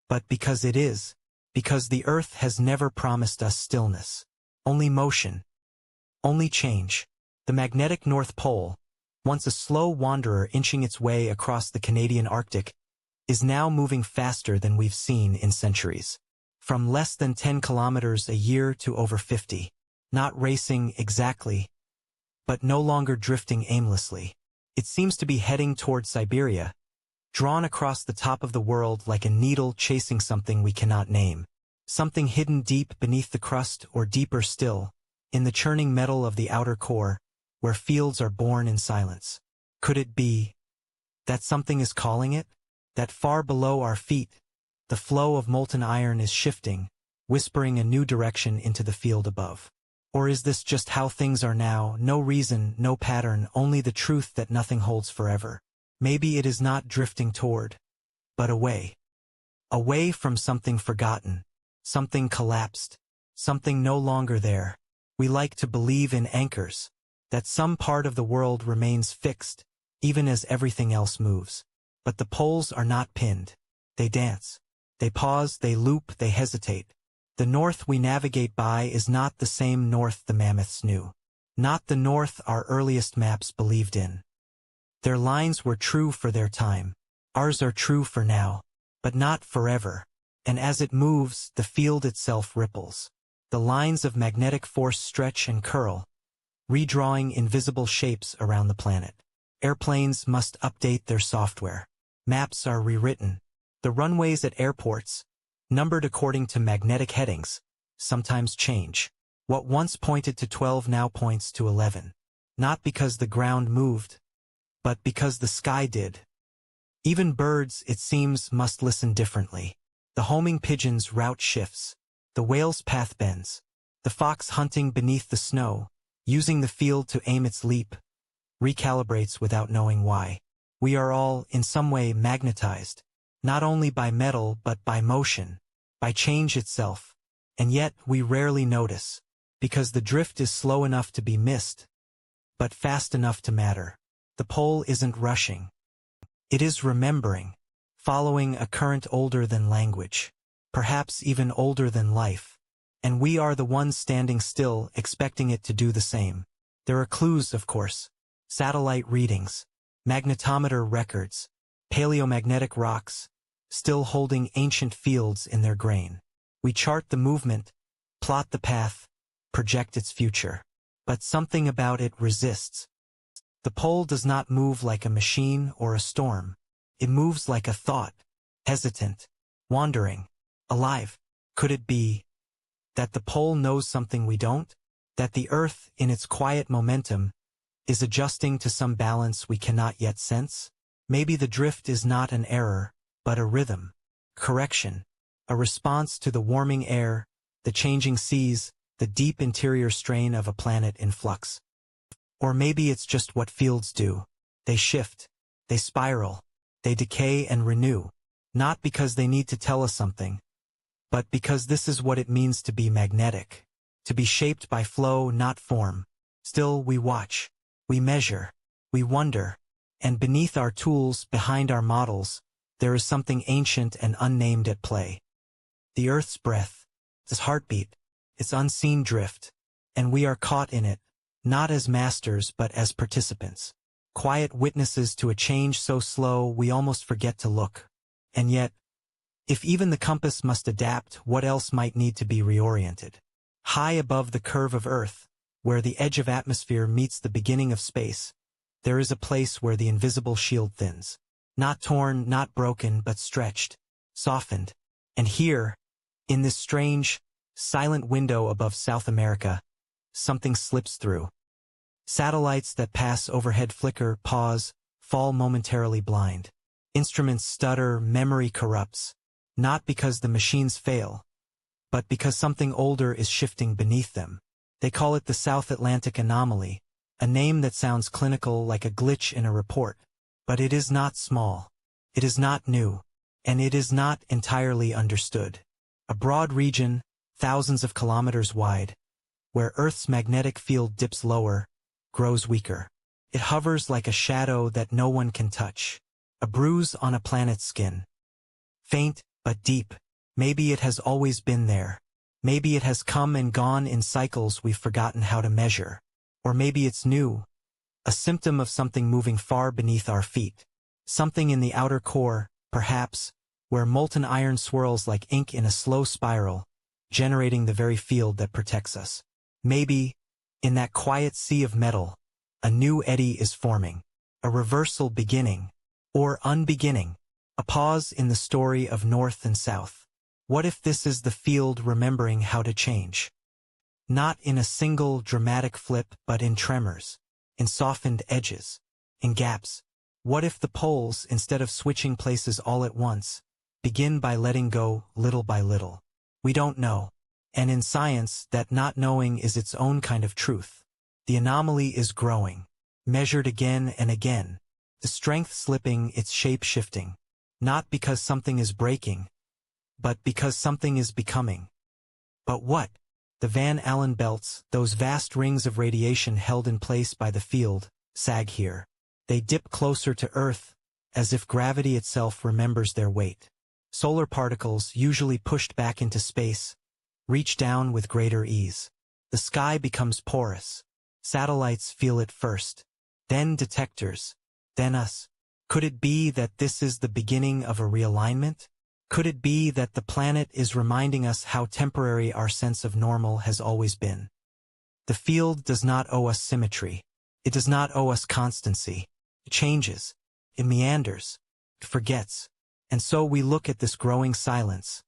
but because it is. Because the earth has never promised us stillness. Only motion. Only change. The magnetic North Pole, once a slow wanderer inching its way across the Canadian Arctic, is now moving faster than we've seen in centuries. From less than 10 kilometers a year to over 50. Not racing exactly, but no longer drifting aimlessly. It seems to be heading toward Siberia, drawn across the top of the world like a needle chasing something we cannot name. Something hidden deep beneath the crust, or deeper still, in the churning metal of the outer core, where fields are born in silence. Could it be that something is calling it? That far below our feet, the flow of molten iron is shifting, whispering a new direction into the field above. Or is this just how things are now, no reason, no pattern, only the truth that nothing holds forever? Maybe it is not drifting toward, but away. Away from something forgotten, something collapsed, something no longer there. We like to believe in anchors, that some part of the world remains fixed, even as everything else moves. But the poles are not pinned. They dance. They pause, they loop, they hesitate. The north we navigate by is not the same north the mammoths knew. Not the north our earliest maps believed in. Their lines were true for their time. Ours are true for now, but not forever. And as it moves, the field itself ripples. The lines of magnetic force stretch and curl, redrawing invisible shapes around the planet. Airplanes must update their software. Maps are rewritten. The runways at airports, numbered according to magnetic headings, sometimes change. What once pointed to 12 now points to 11. Not because the ground moved, but because the sky did. Even birds, it seems, must listen differently. The homing pigeon's route shifts. The whale's path bends. The fox hunting beneath the snow, using the field to aim its leap, recalibrates without knowing why. We are all, in some way, magnetized, not only by metal but by motion, by change itself. And yet we rarely notice, because the drift is slow enough to be missed, but fast enough to matter. The pole isn't rushing. It is remembering, following a current older than language, perhaps even older than life. And we are the ones standing still, expecting it to do the same. There are clues, of course. Satellite readings, magnetometer records, paleomagnetic rocks, still holding ancient fields in their grain. We chart the movement, plot the path, project its future. But something about it resists. The pole does not move like a machine or a storm. It moves like a thought, hesitant, wandering, alive. Could it be that the pole knows something we don't? That the Earth, in its quiet momentum, is adjusting to some balance we cannot yet sense? Maybe the drift is not an error, but a rhythm, correction, a response to the warming air, the changing seas, the deep interior strain of a planet in flux. Or maybe it's just what fields do. They shift, they spiral, they decay and renew, not because they need to tell us something, but because this is what it means to be magnetic, to be shaped by flow, not form. Still, we watch, we measure, we wonder, and beneath our tools, behind our models, there is something ancient and unnamed at play. The Earth's breath, its heartbeat, its unseen drift, and we are caught in it, not as masters but as participants. Quiet witnesses to a change so slow we almost forget to look. And yet, if even the compass must adapt, what else might need to be reoriented? High above the curve of Earth, where the edge of atmosphere meets the beginning of space, there is a place where the invisible shield thins. Not torn, not broken, but stretched, softened. And here, in this strange, silent window above South America, something slips through. Satellites that pass overhead flicker, pause, fall momentarily blind. Instruments stutter, memory corrupts. Not because the machines fail, but because something older is shifting beneath them. They call it the South Atlantic Anomaly, a name that sounds clinical, like a glitch in a report. But it is not small. It is not new. And it is not entirely understood. A broad region, thousands of kilometers wide, where Earth's magnetic field dips lower, grows weaker. It hovers like a shadow that no one can touch. A bruise on a planet's skin. Faint, but deep. Maybe it has always been there. Maybe it has come and gone in cycles we've forgotten how to measure. Or maybe it's new. A symptom of something moving far beneath our feet. Something in the outer core, perhaps, where molten iron swirls like ink in a slow spiral, generating the very field that protects us. Maybe, in that quiet sea of metal, a new eddy is forming. A reversal beginning. Or unbeginning. A pause in the story of North and South. What if this is the field remembering how to change? Not in a single dramatic flip, but in tremors, in softened edges, in gaps. What if the poles, instead of switching places all at once, begin by letting go little by little? We don't know. And in science, that not knowing is its own kind of truth. The anomaly is growing, measured again and again. The strength slipping, its shape shifting. Not because something is breaking, but because something is becoming. But what? The Van Allen belts, those vast rings of radiation held in place by the field, sag here. They dip closer to Earth, as if gravity itself remembers their weight. Solar particles, usually pushed back into space, reach down with greater ease. The sky becomes porous. Satellites feel it first. Then detectors. Then us. Could it be that this is the beginning of a realignment? Could it be that the planet is reminding us how temporary our sense of normal has always been? The field does not owe us symmetry. It does not owe us constancy. It changes. It meanders. It forgets. And so we look at this growing silence,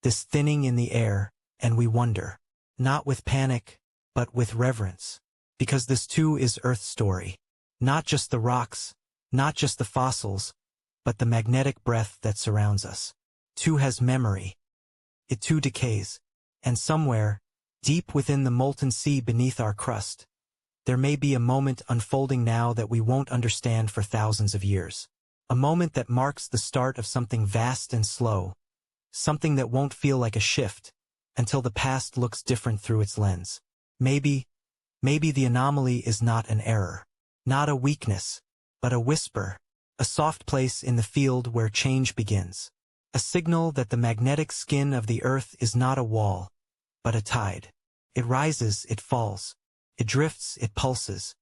this thinning in the air, and we wonder, not with panic, but with reverence. Because this too is Earth's story. Not just the rocks, not just the fossils, but the magnetic breath that surrounds us. Too has memory. It too decays. And somewhere, deep within the molten sea beneath our crust, there may be a moment unfolding now that we won't understand for thousands of years. A moment that marks the start of something vast and slow, something that won't feel like a shift, until the past looks different through its lens. Maybe the anomaly is not an error, not a weakness, but a whisper, a soft place in the field where change begins. A signal that the magnetic skin of the earth is not a wall, but a tide. It rises, it falls, it drifts, it pulses.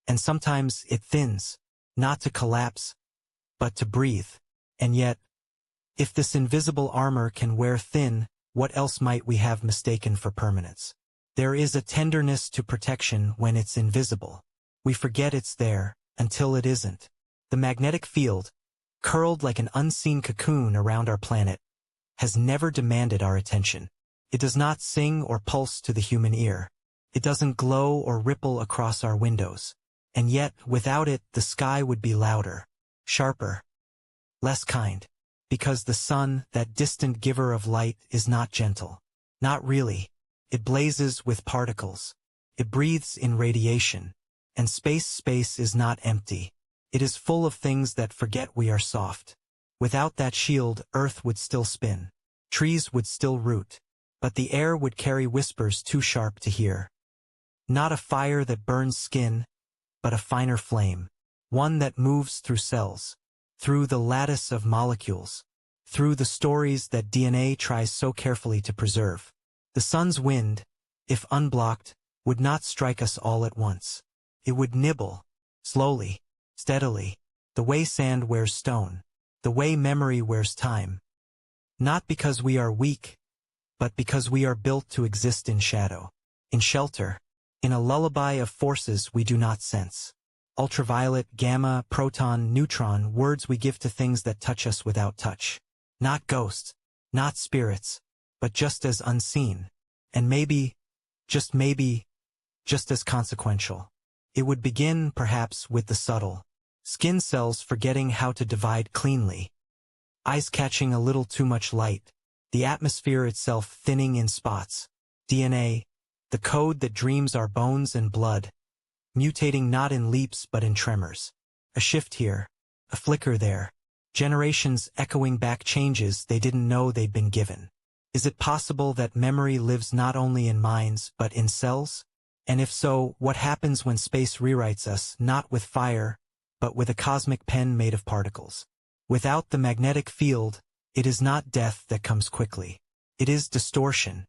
And sometimes it thins, not to collapse, but to breathe. And yet, if this invisible armor can wear thin, what else might we have mistaken for permanence? There is a tenderness to protection when it's invisible. We forget it's there, until it isn't. The magnetic field, curled like an unseen cocoon around our planet, has never demanded our attention. It does not sing or pulse to the human ear. It doesn't glow or ripple across our windows. And yet, without it, the sky would be louder, sharper, less kind. Because the sun, that distant giver of light, is not gentle. Not really. It blazes with particles. It breathes in radiation. And space is not empty. It is full of things that forget we are soft. Without that shield, Earth would still spin. Trees would still root. But the air would carry whispers too sharp to hear. Not a fire that burns skin, but a finer flame. One that moves through cells, through the lattice of molecules, through the stories that DNA tries so carefully to preserve. The sun's wind, if unblocked, would not strike us all at once. It would nibble, slowly, steadily, the way sand wears stone, the way memory wears time. Not because we are weak, but because we are built to exist in shadow, in shelter, in a lullaby of forces we do not sense. Ultraviolet, gamma, proton, neutron, words we give to things that touch us without touch. Not ghosts, not spirits, but just as unseen. And maybe, just as consequential. It would begin, perhaps, with the subtle. Skin cells forgetting how to divide cleanly. Eyes catching a little too much light. The atmosphere itself thinning in spots. DNA, the code that dreams our bones and blood, mutating not in leaps but in tremors. A shift here, a flicker there. Generations echoing back changes they didn't know they'd been given. Is it possible that memory lives not only in minds but in cells? And if so, what happens when space rewrites us, not with fire, but with a cosmic pen made of particles? Without the magnetic field, it is not death that comes quickly. It is distortion.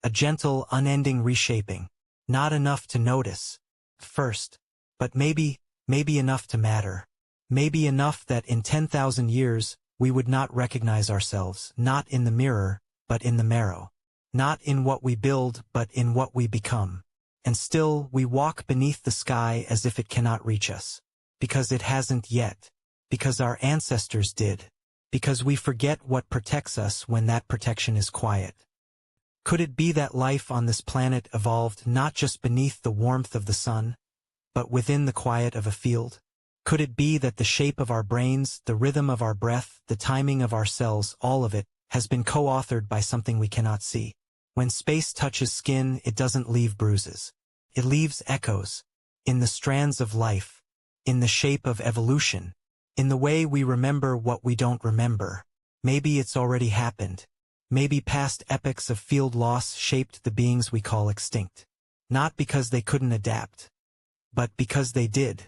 A gentle, unending reshaping. Not enough to notice first, but maybe enough to matter. Maybe enough that in 10,000 years, we would not recognize ourselves, not in the mirror, but in the marrow. Not in what we build, but in what we become. And still, we walk beneath the sky as if it cannot reach us. Because it hasn't yet. Because our ancestors did. Because we forget what protects us when that protection is quiet. Could it be that life on this planet evolved not just beneath the warmth of the sun, but within the quiet of a field? Could it be that the shape of our brains, the rhythm of our breath, the timing of our cells, all of it, has been co-authored by something we cannot see? When space touches skin, it doesn't leave bruises. It leaves echoes. In the strands of life. In the shape of evolution. In the way we remember what we don't remember. Maybe it's already happened. Maybe past epochs of field loss shaped the beings we call extinct. Not because they couldn't adapt, but because they did.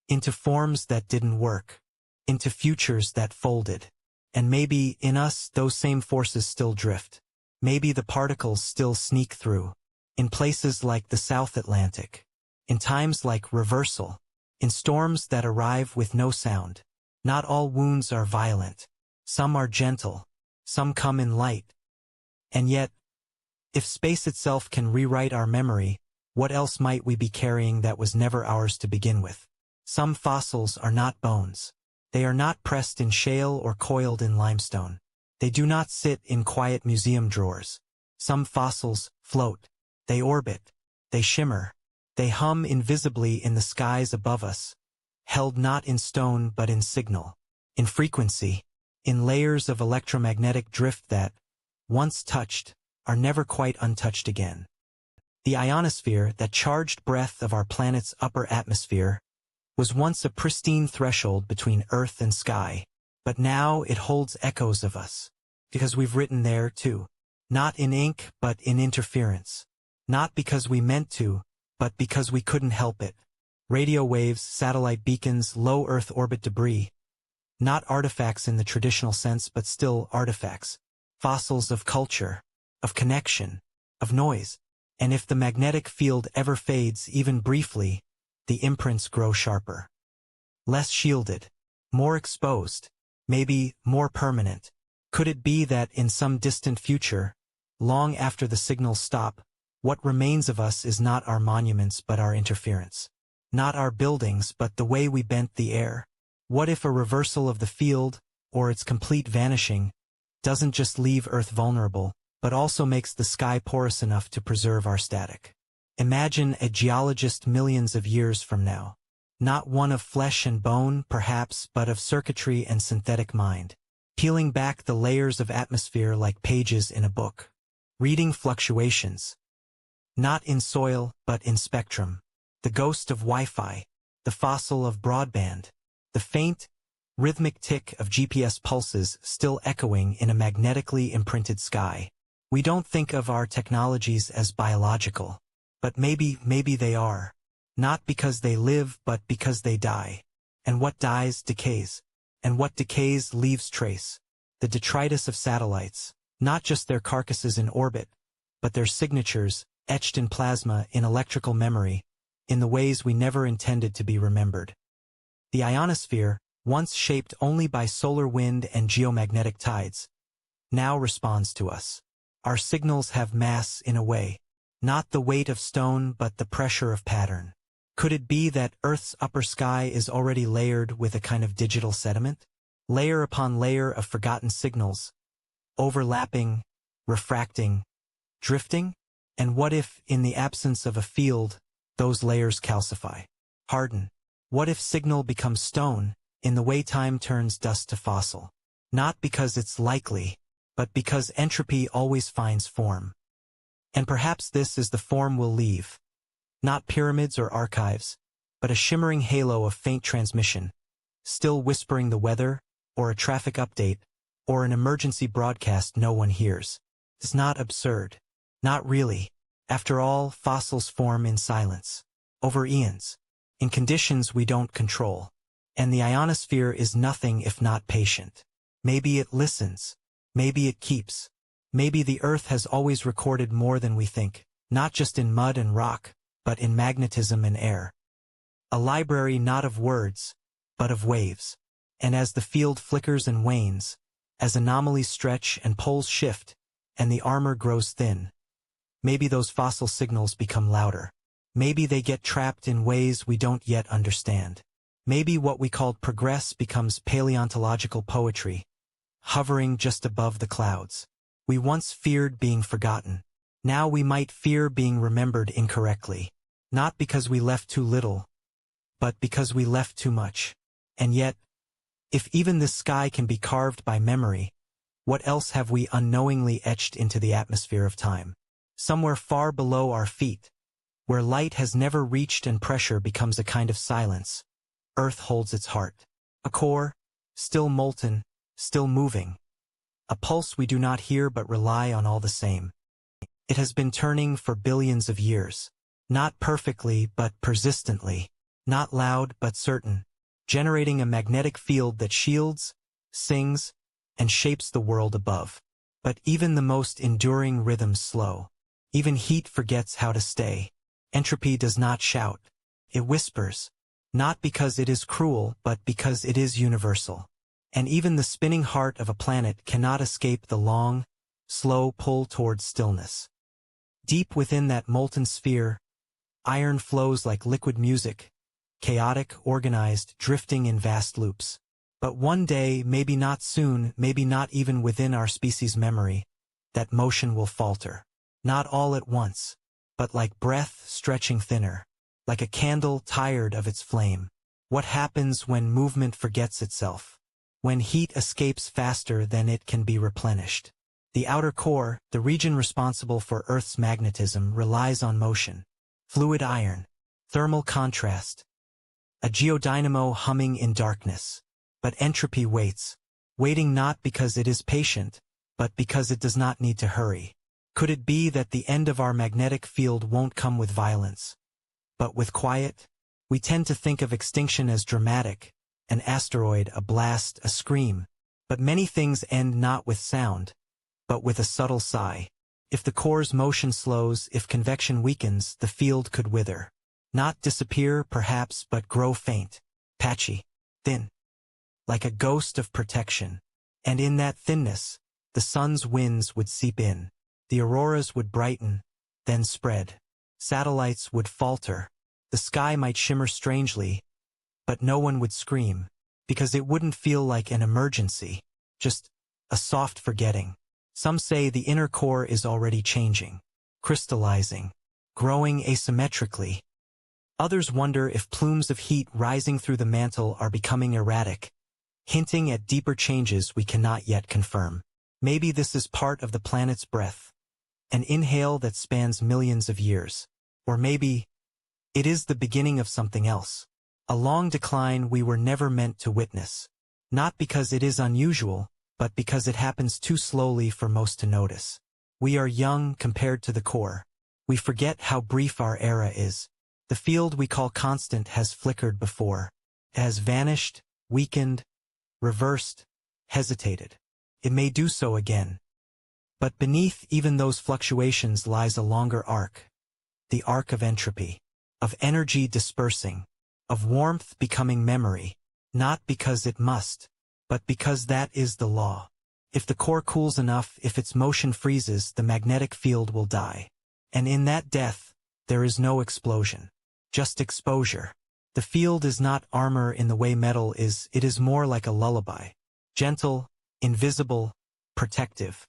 Into forms that didn't work. Into futures that folded. And maybe, in us, those same forces still drift. Maybe the particles still sneak through. In places like the South Atlantic. In times like reversal. In storms that arrive with no sound. Not all wounds are violent. Some are gentle. Some come in light. And yet, if space itself can rewrite our memory, what else might we be carrying that was never ours to begin with? Some fossils are not bones. They are not pressed in shale or coiled in limestone. They do not sit in quiet museum drawers. Some fossils float. They orbit. They shimmer. They hum invisibly in the skies above us, held not in stone but in signal, in frequency, in layers of electromagnetic drift that, once touched, are never quite untouched again. The ionosphere, that charged breath of our planet's upper atmosphere, was once a pristine threshold between earth and sky, but now it holds echoes of us, because we've written there too, not in ink but in interference, not because we meant to, but because we couldn't help it. Radio waves, satellite beacons, low Earth orbit debris, not artifacts in the traditional sense but still artifacts, fossils of culture, of connection, of noise. And if the magnetic field ever fades even briefly, the imprints grow sharper. Less shielded, more exposed, maybe more permanent. Could it be that in some distant future, long after the signals stop, what remains of us is not our monuments but our interference? Not our buildings but the way we bent the air? What if a reversal of the field, or its complete vanishing, doesn't just leave Earth vulnerable, but also makes the sky porous enough to preserve our static? Imagine a geologist millions of years from now. Not one of flesh and bone, perhaps, but of circuitry and synthetic mind. Peeling back the layers of atmosphere like pages in a book. Reading fluctuations. Not in soil, but in spectrum. The ghost of Wi-Fi. The fossil of broadband. The faint, rhythmic tick of GPS pulses still echoing in a magnetically imprinted sky. We don't think of our technologies as biological. But maybe they are. Not because they live, but because they die. And what dies decays. And what decays leaves trace. The detritus of satellites, not just their carcasses in orbit, but their signatures, etched in plasma, in electrical memory, in the ways we never intended to be remembered. The ionosphere, once shaped only by solar wind and geomagnetic tides, now responds to us. Our signals have mass in a way. Not the weight of stone but the pressure of pattern. Could it be that Earth's upper sky is already layered with a kind of digital sediment? Layer upon layer of forgotten signals, overlapping, refracting, drifting? And what if, in the absence of a field, those layers calcify, harden? What if signal becomes stone, in the way time turns dust to fossil? Not because it's likely, but because entropy always finds form. And perhaps this is the form we'll leave. Not pyramids or archives, but a shimmering halo of faint transmission, still whispering the weather, or a traffic update, or an emergency broadcast no one hears. It's not absurd. Not really. After all, fossils form in silence, over eons, in conditions we don't control. And the ionosphere is nothing if not patient. Maybe it listens. Maybe it keeps. Maybe the Earth has always recorded more than we think, not just in mud and rock, but in magnetism and air. A library not of words, but of waves. And as the field flickers and wanes, as anomalies stretch and poles shift, and the armor grows thin, maybe those fossil signals become louder. Maybe they get trapped in ways we don't yet understand. Maybe what we called progress becomes paleontological poetry, hovering just above the clouds. We once feared being forgotten. Now we might fear being remembered incorrectly. Not because we left too little, but because we left too much. And yet, if even this sky can be carved by memory, what else have we unknowingly etched into the atmosphere of time? Somewhere far below our feet, where light has never reached and pressure becomes a kind of silence, Earth holds its heart. A core, still molten, still moving. A pulse we do not hear but rely on all the same. It has been turning for billions of years. Not perfectly but persistently. Not loud but certain. Generating a magnetic field that shields, sings, and shapes the world above. But even the most enduring rhythms slow. Even heat forgets how to stay. Entropy does not shout. It whispers. Not because it is cruel but because it is universal. And even the spinning heart of a planet cannot escape the long, slow pull towards stillness. Deep within that molten sphere, iron flows like liquid music, chaotic, organized, drifting in vast loops. But one day, maybe not soon, maybe not even within our species' memory, that motion will falter. Not all at once, but like breath stretching thinner, like a candle tired of its flame. What happens when movement forgets itself? When heat escapes faster than it can be replenished? The outer core, the region responsible for Earth's magnetism, relies on motion. Fluid iron, thermal contrast, a geodynamo humming in darkness. But entropy waits, waiting not because it is patient, but because it does not need to hurry. Could it be that the end of our magnetic field won't come with violence, but with quiet? We tend to think of extinction as dramatic, an asteroid, a blast, a scream. But many things end not with sound, but with a subtle sigh. If the core's motion slows, if convection weakens, the field could wither. Not disappear, perhaps, but grow faint, patchy, thin, like a ghost of protection. And in that thinness, the sun's winds would seep in. The auroras would brighten, then spread. Satellites would falter. The sky might shimmer strangely, but no one would scream, because it wouldn't feel like an emergency, just a soft forgetting. Some say the inner core is already changing, crystallizing, growing asymmetrically. Others wonder if plumes of heat rising through the mantle are becoming erratic, hinting at deeper changes we cannot yet confirm. Maybe this is part of the planet's breath, an inhale that spans millions of years. Or maybe it is the beginning of something else, a long decline we were never meant to witness. Not because it is unusual, but because it happens too slowly for most to notice. We are young compared to the core. We forget how brief our era is. The field we call constant has flickered before. It has vanished, weakened, reversed, hesitated. It may do so again. But beneath even those fluctuations lies a longer arc. The arc of entropy, of energy dispersing, of warmth becoming memory, not because it must, but because that is the law. If the core cools enough, if its motion freezes, the magnetic field will die. And in that death, there is no explosion, just exposure. The field is not armor in the way metal is, it is more like a lullaby. Gentle, invisible, protective.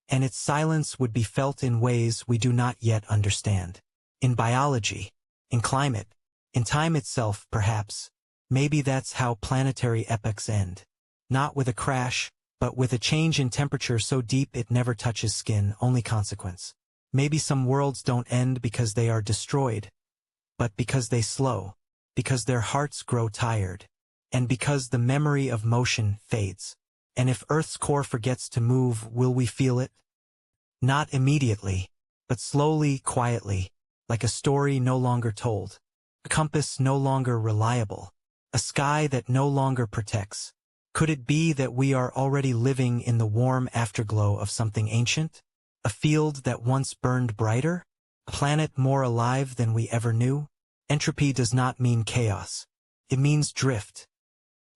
And its silence would be felt in ways we do not yet understand. In biology, in climate, in time itself, perhaps. Maybe that's how planetary epochs end. Not with a crash, but with a change in temperature so deep it never touches skin, only consequence. Maybe some worlds don't end because they are destroyed, but because they slow, because their hearts grow tired, and because the memory of motion fades. And if Earth's core forgets to move, will we feel it? Not immediately, but slowly, quietly, like a story no longer told, a compass no longer reliable, a sky that no longer protects. Could it be that we are already living in the warm afterglow of something ancient? A field that once burned brighter? A planet more alive than we ever knew? Entropy does not mean chaos. It means drift.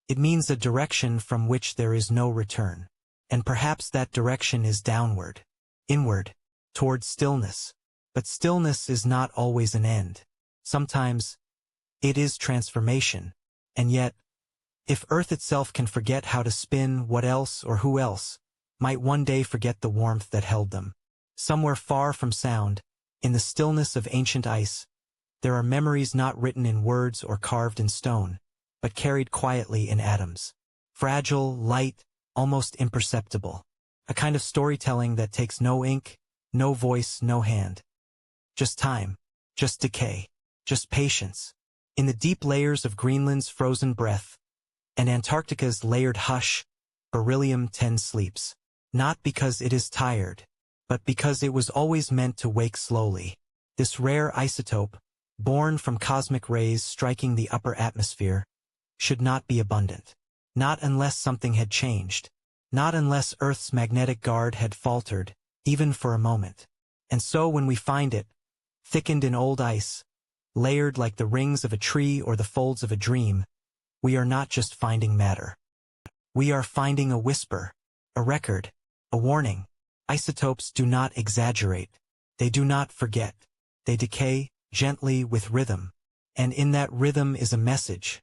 It means a direction from which there is no return. And perhaps that direction is downward, inward, toward stillness. But stillness is not always an end. Sometimes it is transformation. And yet, if Earth itself can forget how to spin, what else or who else might one day forget the warmth that held them? Somewhere far from sound, in the stillness of ancient ice, there are memories not written in words or carved in stone, but carried quietly in atoms. Fragile, light, almost imperceptible. A kind of storytelling that takes no ink, no voice, no hand. Just time, just decay, just patience. In the deep layers of Greenland's frozen breath, and Antarctica's layered hush, beryllium-10 sleeps. Not because it is tired, but because it was always meant to wake slowly. This rare isotope, born from cosmic rays striking the upper atmosphere, should not be abundant. Not unless something had changed. Not unless Earth's magnetic guard had faltered, even for a moment. And so when we find it, thickened in old ice, layered like the rings of a tree or the folds of a dream, we are not just finding matter. We are finding a whisper, a record, a warning. Isotopes do not exaggerate. They do not forget. They decay, gently with rhythm. And in that rhythm is a message.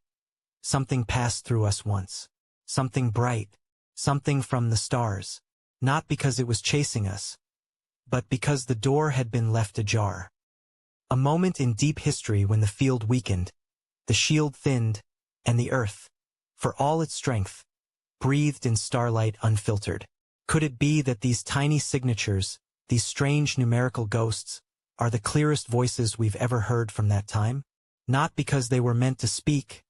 Something passed through us once. Something bright. Something from the stars. Not because it was chasing us, but because the door had been left ajar. A moment in deep history when the field weakened, the shield thinned, and the earth, for all its strength, breathed in starlight unfiltered. Could it be that these tiny signatures, these strange numerical ghosts, are the clearest voices we've ever heard from that time? Not because they were meant to speak,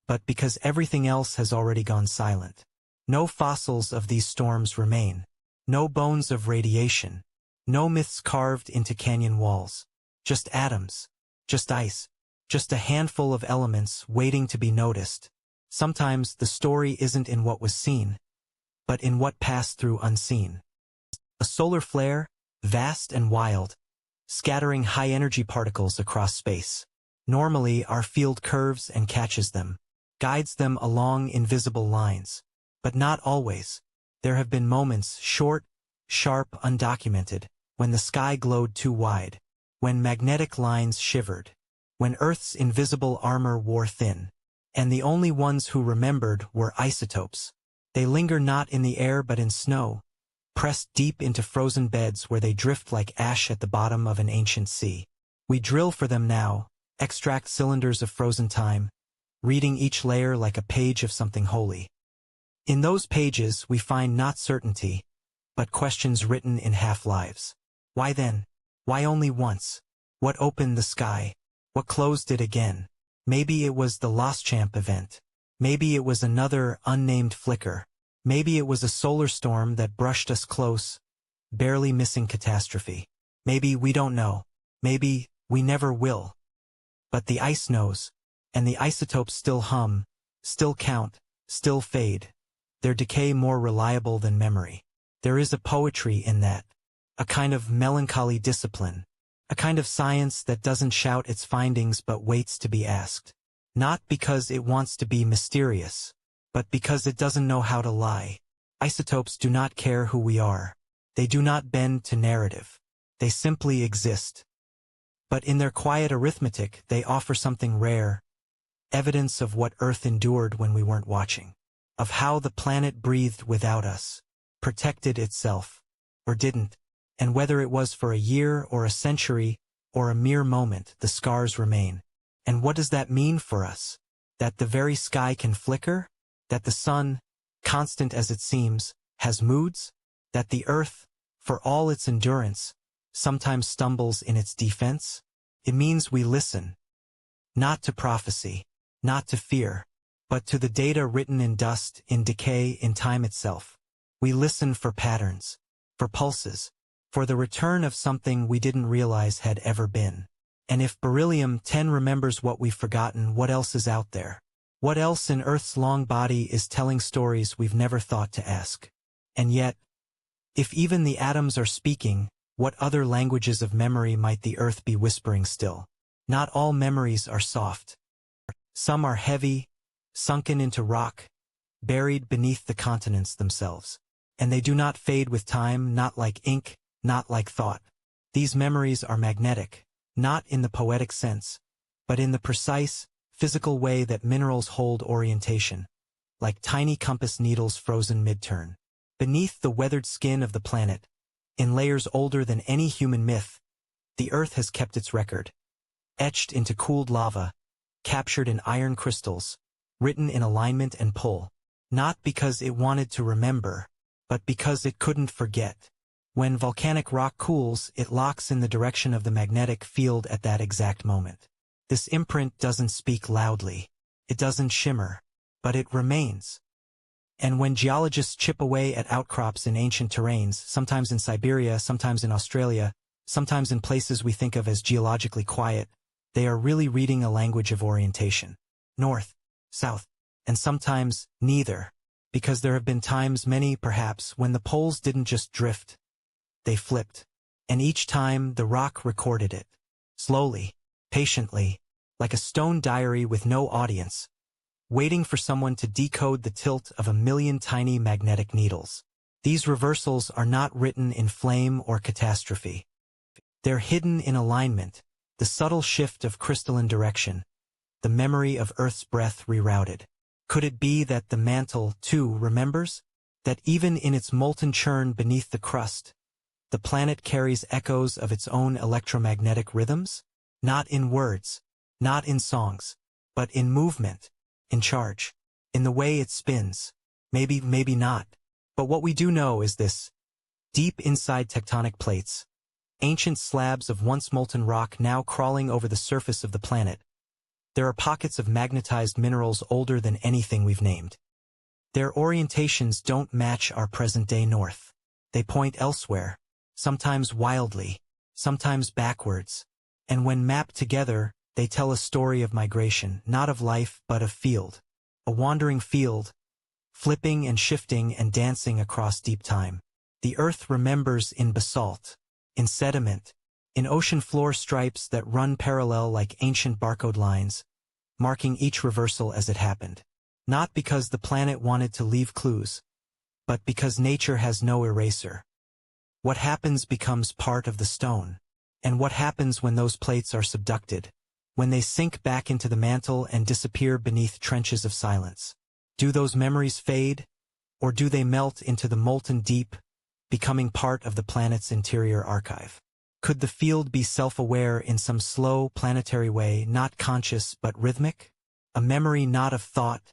but because everything else has already gone silent. No fossils of these storms remain. No bones of radiation. No myths carved into canyon walls. Just atoms. Just ice. Just a handful of elements waiting to be noticed. Sometimes the story isn't in what was seen, but in what passed through unseen. A solar flare, vast and wild, scattering high-energy particles across space. Normally, our field curves and catches them, guides them along invisible lines. But not always. There have been moments, short, sharp, undocumented, when the sky glowed too wide, when magnetic lines shivered, when Earth's invisible armor wore thin. And the only ones who remembered were isotopes. They linger not in the air but in snow, pressed deep into frozen beds where they drift like ash at the bottom of an ancient sea. We drill for them now, extract cylinders of frozen time, reading each layer like a page of something holy. In those pages we find not certainty, but questions written in half-lives. Why then? Why only once? What opened the sky? What closed it again? Maybe it was the Lost Champ event. Maybe it was another unnamed flicker. Maybe it was a solar storm that brushed us close, barely missing catastrophe. Maybe we don't know. Maybe we never will. But the ice knows, and the isotopes still hum, still count, still fade. Their decay more reliable than memory. There is a poetry in that, a kind of melancholy discipline, a kind of science that doesn't shout its findings but waits to be asked. Not because it wants to be mysterious, but because it doesn't know how to lie. Isotopes do not care who we are. They do not bend to narrative. They simply exist. But in their quiet arithmetic, they offer something rare, evidence of what Earth endured when we weren't watching. Of how the planet breathed without us, protected itself, or didn't, and whether it was for a year or a century or a mere moment, the scars remain. And what does that mean for us? That the very sky can flicker? That the sun, constant as it seems, has moods? That the earth, for all its endurance, sometimes stumbles in its defense? It means we listen. Not to prophecy, not to fear, but to the data written in dust, in decay, in time itself. We listen for patterns, for pulses, for the return of something we didn't realize had ever been. And if beryllium-10 remembers what we've forgotten, what else is out there? What else in Earth's long body is telling stories we've never thought to ask? And yet, if even the atoms are speaking, what other languages of memory might the Earth be whispering still? Not all memories are soft. Some are heavy, sunken into rock, buried beneath the continents themselves. And they do not fade with time, not like ink, not like thought. These memories are magnetic, not in the poetic sense, but in the precise, physical way that minerals hold orientation, like tiny compass needles frozen mid-turn. Beneath the weathered skin of the planet, in layers older than any human myth, the Earth has kept its record. Etched into cooled lava, captured in iron crystals, written in alignment and pull, not because it wanted to remember, but because it couldn't forget. When volcanic rock cools, it locks in the direction of the magnetic field at that exact moment. This imprint doesn't speak loudly. It doesn't shimmer, but it remains. And when geologists chip away at outcrops in ancient terrains, sometimes in Siberia, sometimes in Australia, sometimes in places we think of as geologically quiet, they are really reading a language of orientation. North, south, and sometimes neither, because there have been times, many perhaps, when the poles didn't just drift, they flipped. And each time the rock recorded it. Slowly, patiently, like a stone diary with no audience. waiting for someone to decode the tilt of a million tiny magnetic needles. These reversals are not written in flame or catastrophe. They're hidden in alignment, the subtle shift of crystalline direction, the memory of Earth's breath rerouted. Could it be that the mantle, too, remembers? That even in its molten churn beneath the crust, the planet carries echoes of its own electromagnetic rhythms? Not in words, not in songs, but in movement, in charge, in the way it spins. Maybe not. But what we do know is this. Deep inside tectonic plates, ancient slabs of once molten rock now crawling over the surface of the planet, there are pockets of magnetized minerals older than anything we've named. Their orientations don't match our present-day north. They point elsewhere, sometimes wildly, sometimes backwards, and when mapped together, they tell a story of migration, not of life but of field. A wandering field, flipping and shifting and dancing across deep time. The Earth remembers in basalt, in sediment, in ocean floor stripes that run parallel like ancient barcode lines, marking each reversal as it happened. Not because the planet wanted to leave clues, but because nature has no eraser. What happens becomes part of the stone. And what happens when those plates are subducted? When they sink back into the mantle and disappear beneath trenches of silence? Do those memories fade? Or do they melt into the molten deep, becoming part of the planet's interior archive? Could the field be self-aware in some slow, planetary way, not conscious but rhythmic? A memory not of thought,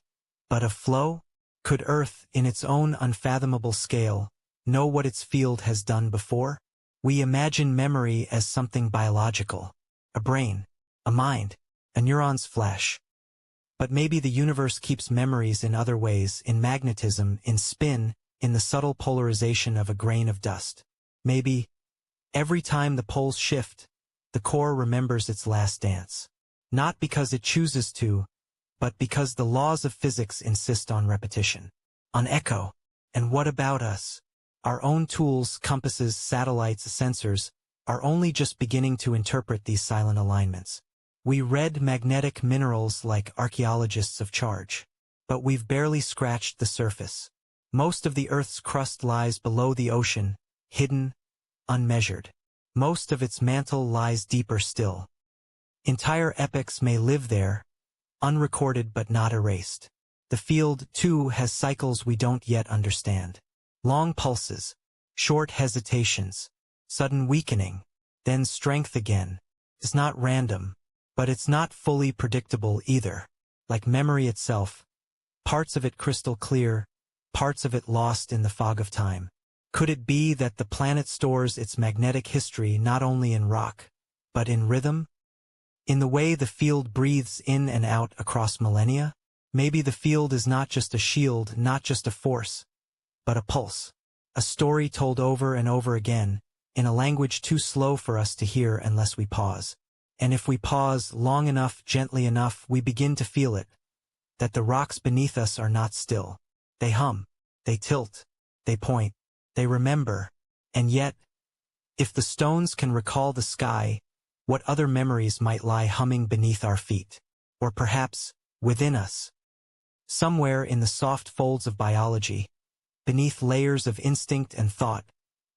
but of flow? Could Earth, in its own unfathomable scale, know what its field has done before? We imagine memory as something biological, a brain, a mind, a neuron's flash. But maybe the universe keeps memories in other ways, in magnetism, in spin, in the subtle polarization of a grain of dust. Maybe, every time the poles shift, the core remembers its last dance. Not because it chooses to, but because the laws of physics insist on repetition, on echo. And what about us? Our own tools, compasses, satellites, sensors, are only just beginning to interpret these silent alignments. We read magnetic minerals like archaeologists of charge, but we've barely scratched the surface. Most of the Earth's crust lies below the ocean, hidden, unmeasured. Most of its mantle lies deeper still. Entire epochs may live there, unrecorded but not erased. The field, too, has cycles we don't yet understand. Long pulses, short hesitations, sudden weakening, then strength again. It's not random, but it's not fully predictable either. Like memory itself, parts of it crystal clear, parts of it lost in the fog of time. Could it be that the planet stores its magnetic history not only in rock, but in rhythm? In the way the field breathes in and out across millennia? Maybe the field is not just a shield, not just a force, but a pulse. A story told over and over again, in a language too slow for us to hear unless we pause. And if we pause long enough, gently enough, we begin to feel it. That the rocks beneath us are not still. They hum, they tilt, they point, they remember. And yet, if the stones can recall the sky, what other memories might lie humming beneath our feet? Or perhaps, within us? Somewhere in the soft folds of biology, beneath layers of instinct and thought,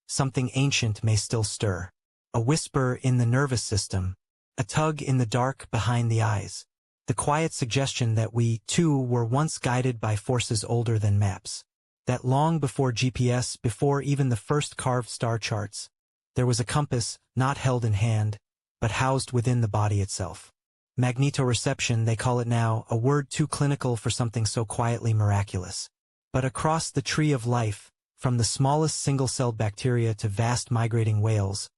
something ancient may still stir. A whisper in the nervous system, a tug in the dark behind the eyes. The quiet suggestion that we, too, were once guided by forces older than maps. That long before GPS, before even the first carved star charts, there was a compass, not held in hand, but housed within the body itself. Magnetoreception, they call it now, a word too clinical for something so quietly miraculous. But across the tree of life, from the smallest single-celled bacteria to vast migrating whales,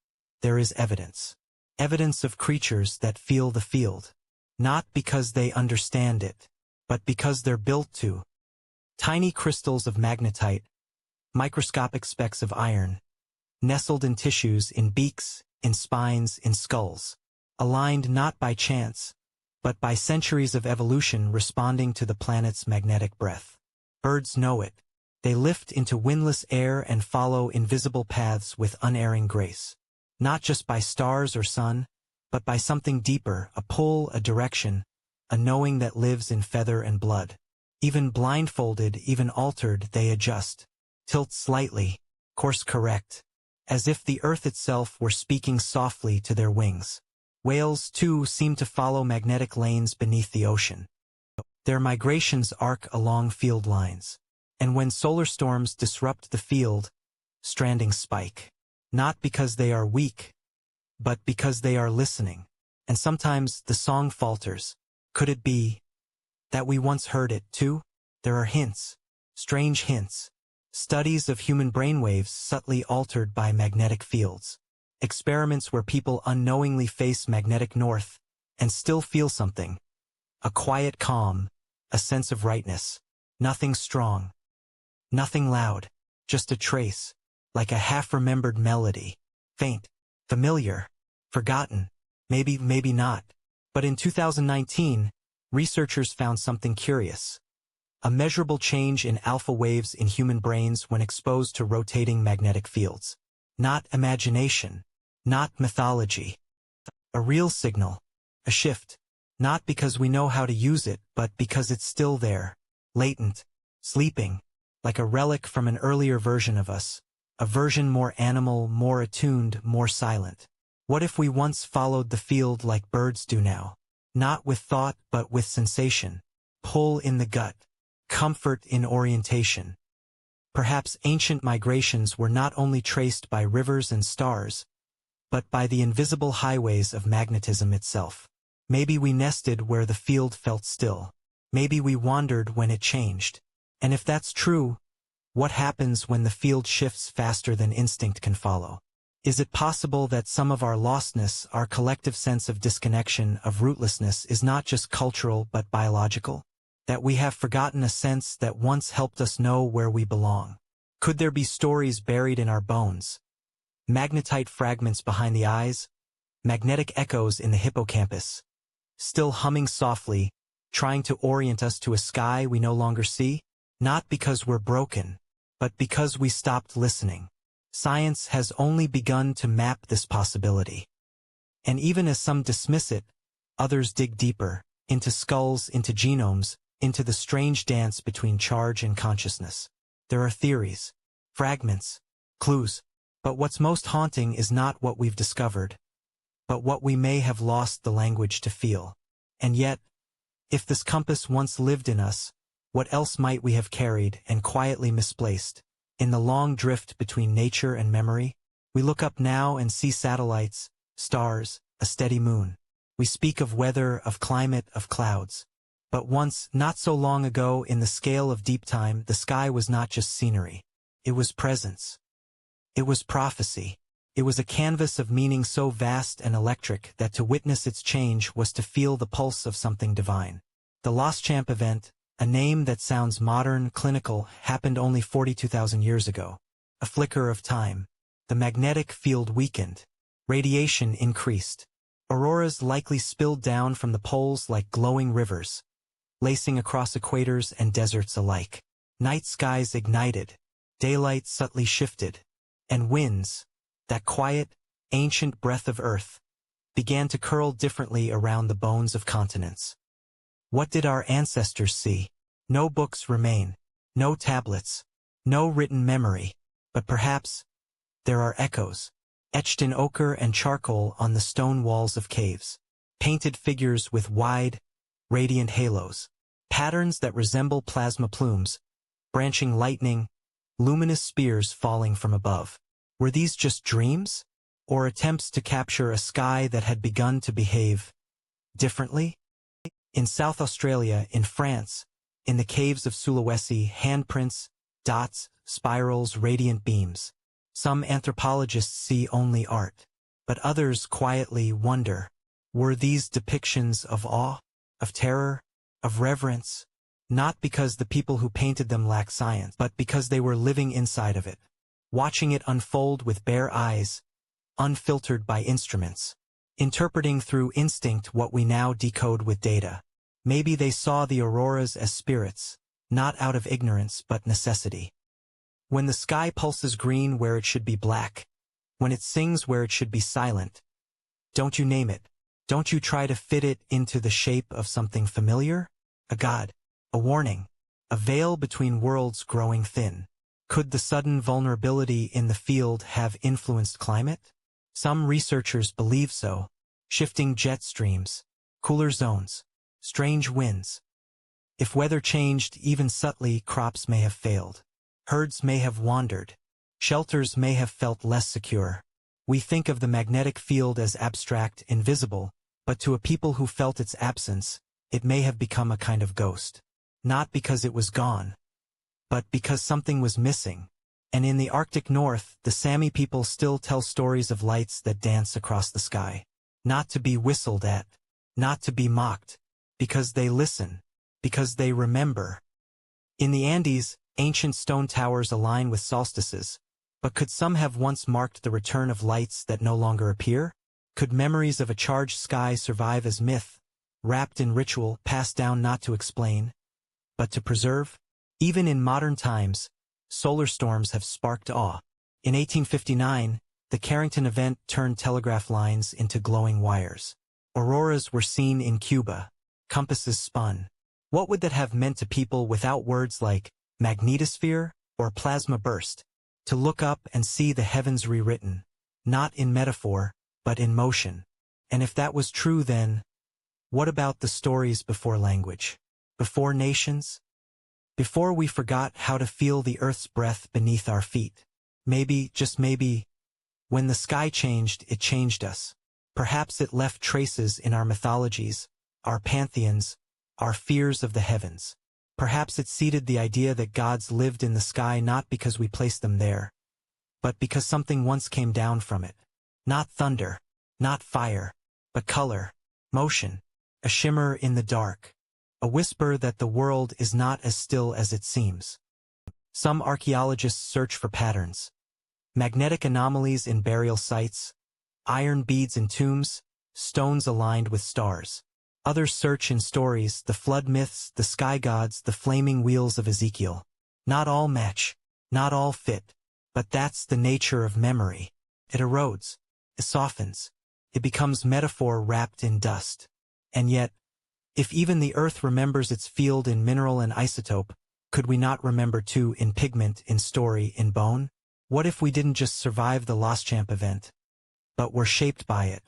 there is evidence. Evidence of creatures that feel the field. Not because they understand it, but because they're built to. Tiny crystals of magnetite, microscopic specks of iron, nestled in tissues, in beaks, in spines, in skulls, aligned not by chance, but by centuries of evolution responding to the planet's magnetic breath. Birds know it. They lift into windless air and follow invisible paths with unerring grace. Not just by stars or sun, but by something deeper, a pull, a direction, a knowing that lives in feather and blood. Even blindfolded, even altered, they adjust. Tilt slightly, course correct, as if the earth itself were speaking softly to their wings. Whales, too, seem to follow magnetic lanes beneath the ocean. Their migrations arc along field lines. And when solar storms disrupt the field, strandings spike. Not because they are weak, but because they are listening. And sometimes the song falters. Could it be that we once heard it, too? There are hints, strange hints. Studies of human brainwaves subtly altered by magnetic fields. Experiments where people unknowingly face magnetic north and still feel something. A quiet calm, a sense of rightness. Nothing strong. Nothing loud. Just a trace, like a half-remembered melody. Faint, familiar, forgotten. Maybe not. But in 2019, researchers found something curious. A measurable change in alpha waves in human brains when exposed to rotating magnetic fields. Not imagination. Not mythology. A real signal. A shift. Not because we know how to use it, but because it's still there. Latent. Sleeping. Like a relic from an earlier version of us. A version more animal, more attuned, more silent. What if we once followed the field like birds do now? Not with thought, but with sensation. Pull in the gut. Comfort in orientation. Perhaps ancient migrations were not only traced by rivers and stars, but by the invisible highways of magnetism itself. Maybe we nested where the field felt still. Maybe we wandered when it changed. And if that's true, what happens when the field shifts faster than instinct can follow? Is it possible that some of our lostness, our collective sense of disconnection, of rootlessness, is not just cultural but biological? That we have forgotten a sense that once helped us know where we belong? Could there be stories buried in our bones? Magnetite fragments behind the eyes? Magnetic echoes in the hippocampus? Still humming softly, trying to orient us to a sky we no longer see? Not because we're broken, but because we stopped listening. Science has only begun to map this possibility. And even as some dismiss it, others dig deeper, into skulls, into genomes, into the strange dance between charge and consciousness. There are theories, fragments, clues, but what's most haunting is not what we've discovered, but what we may have lost the language to feel. And yet, if this compass once lived in us, what else might we have carried and quietly misplaced? In the long drift between nature and memory, we look up now and see satellites, stars, a steady moon. We speak of weather, of climate, of clouds. But once, not so long ago, in the scale of deep time, the sky was not just scenery. It was presence. It was prophecy. It was a canvas of meaning so vast and electric that to witness its change was to feel the pulse of something divine. The Loschamp event, a name that sounds modern, clinical, happened only 42,000 years ago. A flicker of time. The magnetic field weakened. Radiation increased. Auroras likely spilled down from the poles like glowing rivers, lacing across equators and deserts alike. Night skies ignited. Daylight subtly shifted. And winds, that quiet, ancient breath of earth, began to curl differently around the bones of continents. What did our ancestors see? No books remain. No tablets. No written memory. But perhaps there are echoes, etched in ochre and charcoal on the stone walls of caves. Painted figures with wide, radiant halos. Patterns that resemble plasma plumes, branching lightning, luminous spears falling from above. Were these just dreams? Or attempts to capture a sky that had begun to behave differently? In South Australia, in France, in the caves of Sulawesi, handprints, dots, spirals, radiant beams. Some anthropologists see only art, but others quietly wonder, were these depictions of awe, of terror, of reverence? Not because the people who painted them lacked science, but because they were living inside of it, watching it unfold with bare eyes, unfiltered by instruments, interpreting through instinct what we now decode with data. Maybe they saw the auroras as spirits, not out of ignorance but necessity. When the sky pulses green where it should be black, when it sings where it should be silent, don't you name it, Don't you try to fit it into the shape of something familiar? A god, a warning, a veil between worlds growing thin. Could the sudden vulnerability in the field have influenced climate? Some researchers believe so. Shifting jet streams, cooler zones, strange winds. If weather changed even subtly, crops may have failed. Herds may have wandered. Shelters may have felt less secure. We think of the magnetic field as abstract, invisible, but to a people who felt its absence, it may have become a kind of ghost. Not because it was gone, but because something was missing. And in the Arctic North, the Sami people still tell stories of lights that dance across the sky. Not to be whistled at, not to be mocked, because they listen, because they remember. In the Andes, ancient stone towers align with solstices, but could some have once marked the return of lights that no longer appear? Could memories of a charged sky survive as myth, wrapped in ritual, passed down not to explain, but to preserve? Even in modern times, solar storms have sparked awe. In 1859, the Carrington event turned telegraph lines into glowing wires. Auroras were seen in Cuba. Compasses spun. What would that have meant to people without words like magnetosphere or plasma burst? To look up and see the heavens rewritten, not in metaphor, but in motion. And if that was true, then what about the stories before language? Before nations? Before we forgot how to feel the earth's breath beneath our feet? Maybe, just maybe, when the sky changed, it changed us. Perhaps it left traces in our mythologies, our pantheons, our fears of the heavens. Perhaps it seeded the idea that gods lived in the sky not because we placed them there, but because something once came down from it. Not thunder, not fire, but color, motion, a shimmer in the dark, a whisper that the world is not as still as it seems. Some archaeologists search for patterns. Magnetic anomalies in burial sites, iron beads in tombs, stones aligned with stars. Others search in stories, the flood myths, the sky gods, the flaming wheels of Ezekiel. Not all match, not all fit, but that's the nature of memory. It erodes, it softens, it becomes metaphor wrapped in dust. And yet, if even the earth remembers its field in mineral and isotope, could we not remember too in pigment, in story, in bone? What if we didn't just survive the Lost Champ event, but were shaped by it?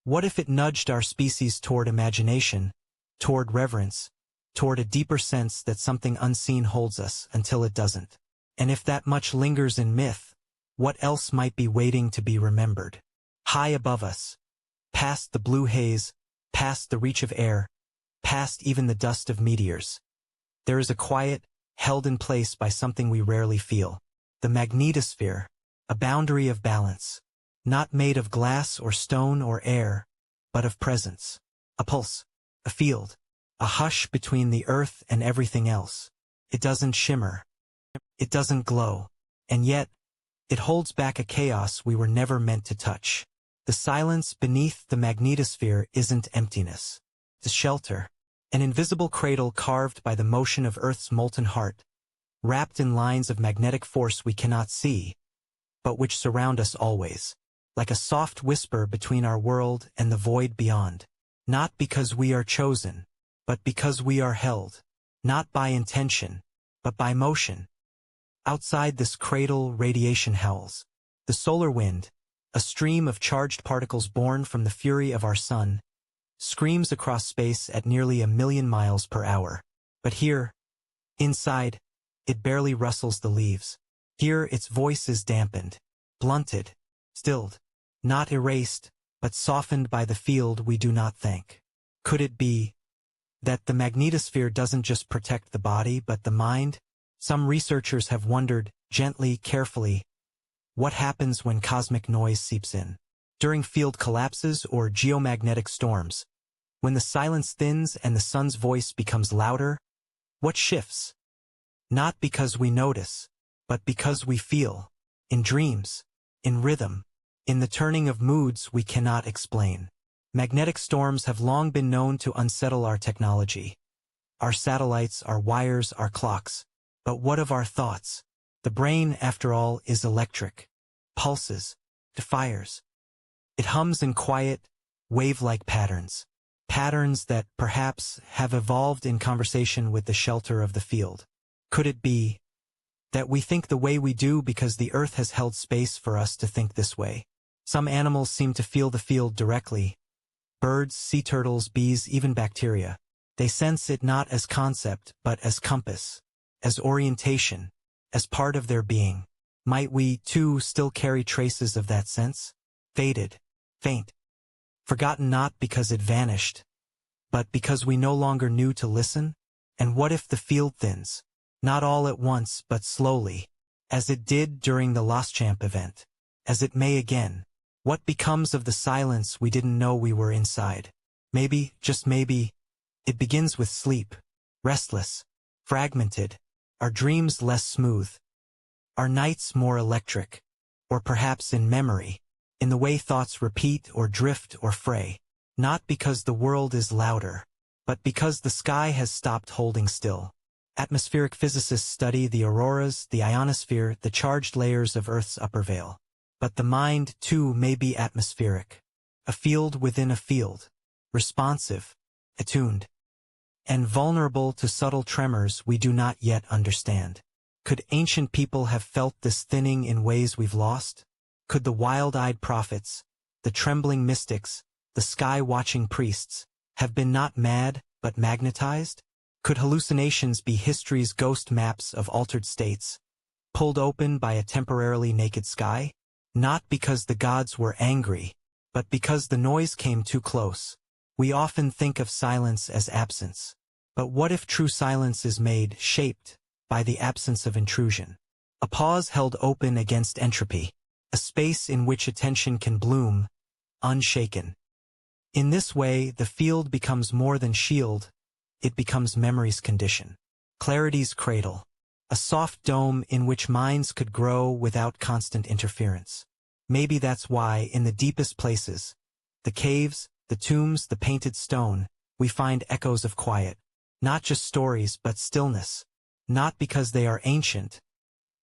What if it nudged our species toward imagination, toward reverence, toward a deeper sense that something unseen holds us until it doesn't? And if that much lingers in myth, what else might be waiting to be remembered? High above us, past the blue haze, past the reach of air, past even the dust of meteors, there is a quiet, held in place by something we rarely feel. The magnetosphere, a boundary of balance. Not made of glass or stone or air, but of presence. A pulse, a field, a hush between the earth and everything else. It doesn't shimmer. It doesn't glow. And yet, it holds back a chaos we were never meant to touch. The silence beneath the magnetosphere isn't emptiness. It's shelter. An invisible cradle carved by the motion of Earth's molten heart, wrapped in lines of magnetic force we cannot see, but which surround us always. Like a soft whisper between our world and the void beyond. Not because we are chosen, but because we are held. Not by intention, but by motion. Outside this cradle, radiation howls. The solar wind, a stream of charged particles born from the fury of our sun, screams across space at nearly 1,000,000 miles per hour. But here, inside, it barely rustles the leaves. Here its voice is dampened, blunted, stilled. Not erased, but softened by the field we do not thank. Could it be that the magnetosphere doesn't just protect the body but the mind? Some researchers have wondered, gently, carefully, what happens when cosmic noise seeps in. During field collapses or geomagnetic storms, when the silence thins and the sun's voice becomes louder, what shifts? Not because we notice, but because we feel. In dreams, in rhythm, in the turning of moods we cannot explain. Magnetic storms have long been known to unsettle our technology. Our satellites, our wires, our clocks. But what of our thoughts? The brain, after all, is electric. Pulses. It fires. It hums in quiet, wave-like patterns. Patterns that, perhaps, have evolved in conversation with the shelter of the field. Could it be that we think the way we do because the earth has held space for us to think this way? Some animals seem to feel the field directly. Birds, sea turtles, bees, even bacteria. They sense it not as concept, but as compass, as orientation, as part of their being. Might we, too, still carry traces of that sense? Faded, faint, forgotten not because it vanished, but because we no longer knew to listen? And what if the field thins? Not all at once, but slowly, as it did during the Loschamp event, as it may again. What becomes of the silence we didn't know we were inside? Maybe, just maybe, it begins with sleep, restless, fragmented, our dreams less smooth, our nights more electric, or perhaps in memory, in the way thoughts repeat or drift or fray, not because the world is louder, but because the sky has stopped holding still. Atmospheric physicists study the auroras, the ionosphere, the charged layers of Earth's upper veil. But the mind, too, may be atmospheric, a field within a field, responsive, attuned, and vulnerable to subtle tremors we do not yet understand. Could ancient people have felt this thinning in ways we've lost? Could the wild-eyed prophets, the trembling mystics, the sky-watching priests, have been not mad, but magnetized? Could hallucinations be history's ghost maps of altered states, pulled open by a temporarily naked sky? Not because the gods were angry, but because the noise came too close. We often think of silence as absence. But what if true silence is made, shaped, by the absence of intrusion? A pause held open against entropy, a space in which attention can bloom, unshaken. In this way, the field becomes more than shield, it becomes memory's condition. Clarity's cradle. A soft dome in which minds could grow without constant interference. Maybe that's why, in the deepest places, the caves, the tombs, the painted stone, we find echoes of quiet. Not just stories, but stillness. Not because they are ancient,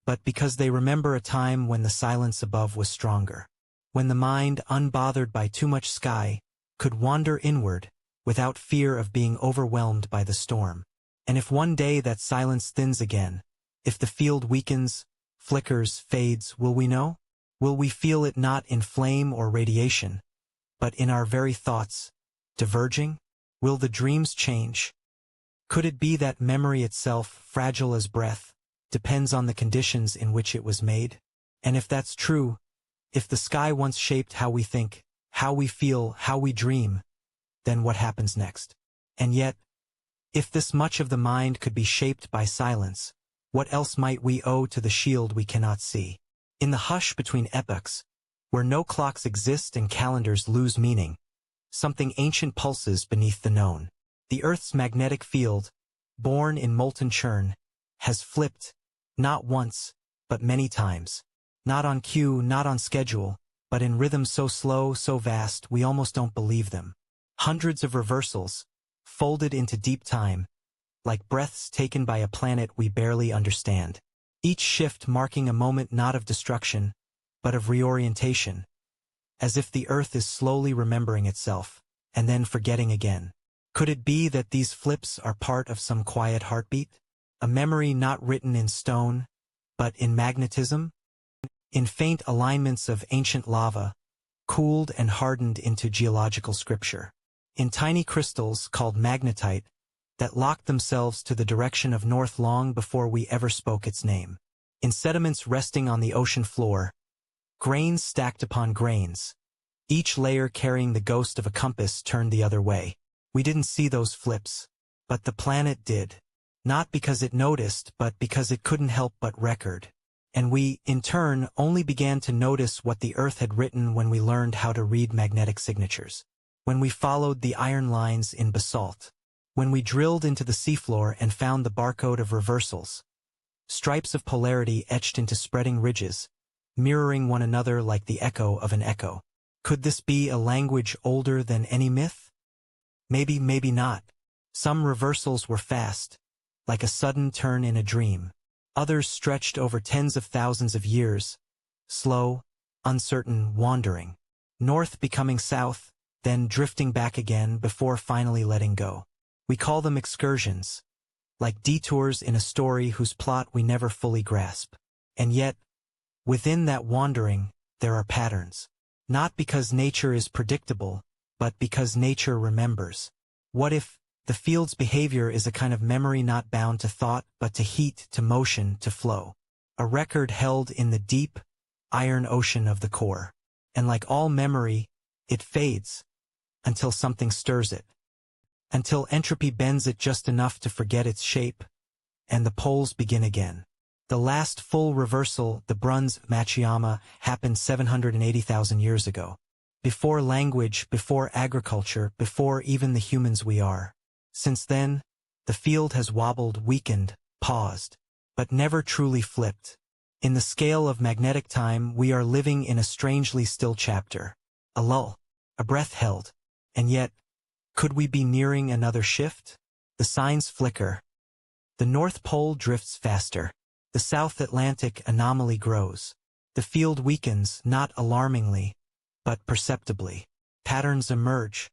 but because they remember a time when the silence above was stronger. When the mind, unbothered by too much sky, could wander inward, without fear of being overwhelmed by the storm. And if one day that silence thins again, if the field weakens, flickers, fades, will we know? Will we feel it not in flame or radiation, but in our very thoughts, diverging? Will the dreams change? Could it be that memory itself, fragile as breath, depends on the conditions in which it was made? And if that's true, if the sky once shaped how we think, how we feel, how we dream, then what happens next? And yet, if this much of the mind could be shaped by silence, what else might we owe to the shield we cannot see? In the hush between epochs, where no clocks exist and calendars lose meaning, something ancient pulses beneath the known. The Earth's magnetic field, born in molten churn, has flipped, not once, but many times. Not on cue, not on schedule, but in rhythms so slow, so vast, we almost don't believe them. Hundreds of reversals, folded into deep time, like breaths taken by a planet we barely understand. Each shift marking a moment not of destruction, but of reorientation, as if the Earth is slowly remembering itself, and then forgetting again. Could it be that these flips are part of some quiet heartbeat? A memory not written in stone, but in magnetism? In faint alignments of ancient lava, cooled and hardened into geological scripture. In tiny crystals called magnetite, that locked themselves to the direction of north long before we ever spoke its name. In sediments resting on the ocean floor, grains stacked upon grains, each layer carrying the ghost of a compass turned the other way. We didn't see those flips, but the planet did. Not because it noticed, but because it couldn't help but record. And we, in turn, only began to notice what the Earth had written when we learned how to read magnetic signatures. When we followed the iron lines in basalt. When we drilled into the seafloor and found the barcode of reversals. Stripes of polarity etched into spreading ridges, mirroring one another like the echo of an echo. Could this be a language older than any myth? Maybe, maybe not. Some reversals were fast, like a sudden turn in a dream. Others stretched over tens of thousands of years, slow, uncertain, wandering. North becoming south, then drifting back again before finally letting go. We call them excursions, like detours in a story whose plot we never fully grasp. And yet, within that wandering, there are patterns. Not because nature is predictable, but because nature remembers. What if the field's behavior is a kind of memory not bound to thought, but to heat, to motion, to flow? A record held in the deep, iron ocean of the core. And like all memory, it fades, until something stirs it. Until entropy bends it just enough to forget its shape, and the poles begin again. The last full reversal, the Bruns Machiyama, happened 780,000 years ago. Before language, before agriculture, before even the humans we are. Since then, the field has wobbled, weakened, paused, but never truly flipped. In the scale of magnetic time, we are living in a strangely still chapter. A lull, a breath held, and yet, could we be nearing another shift? The signs flicker. The North Pole drifts faster. The South Atlantic anomaly grows. The field weakens, not alarmingly, but perceptibly. Patterns emerge,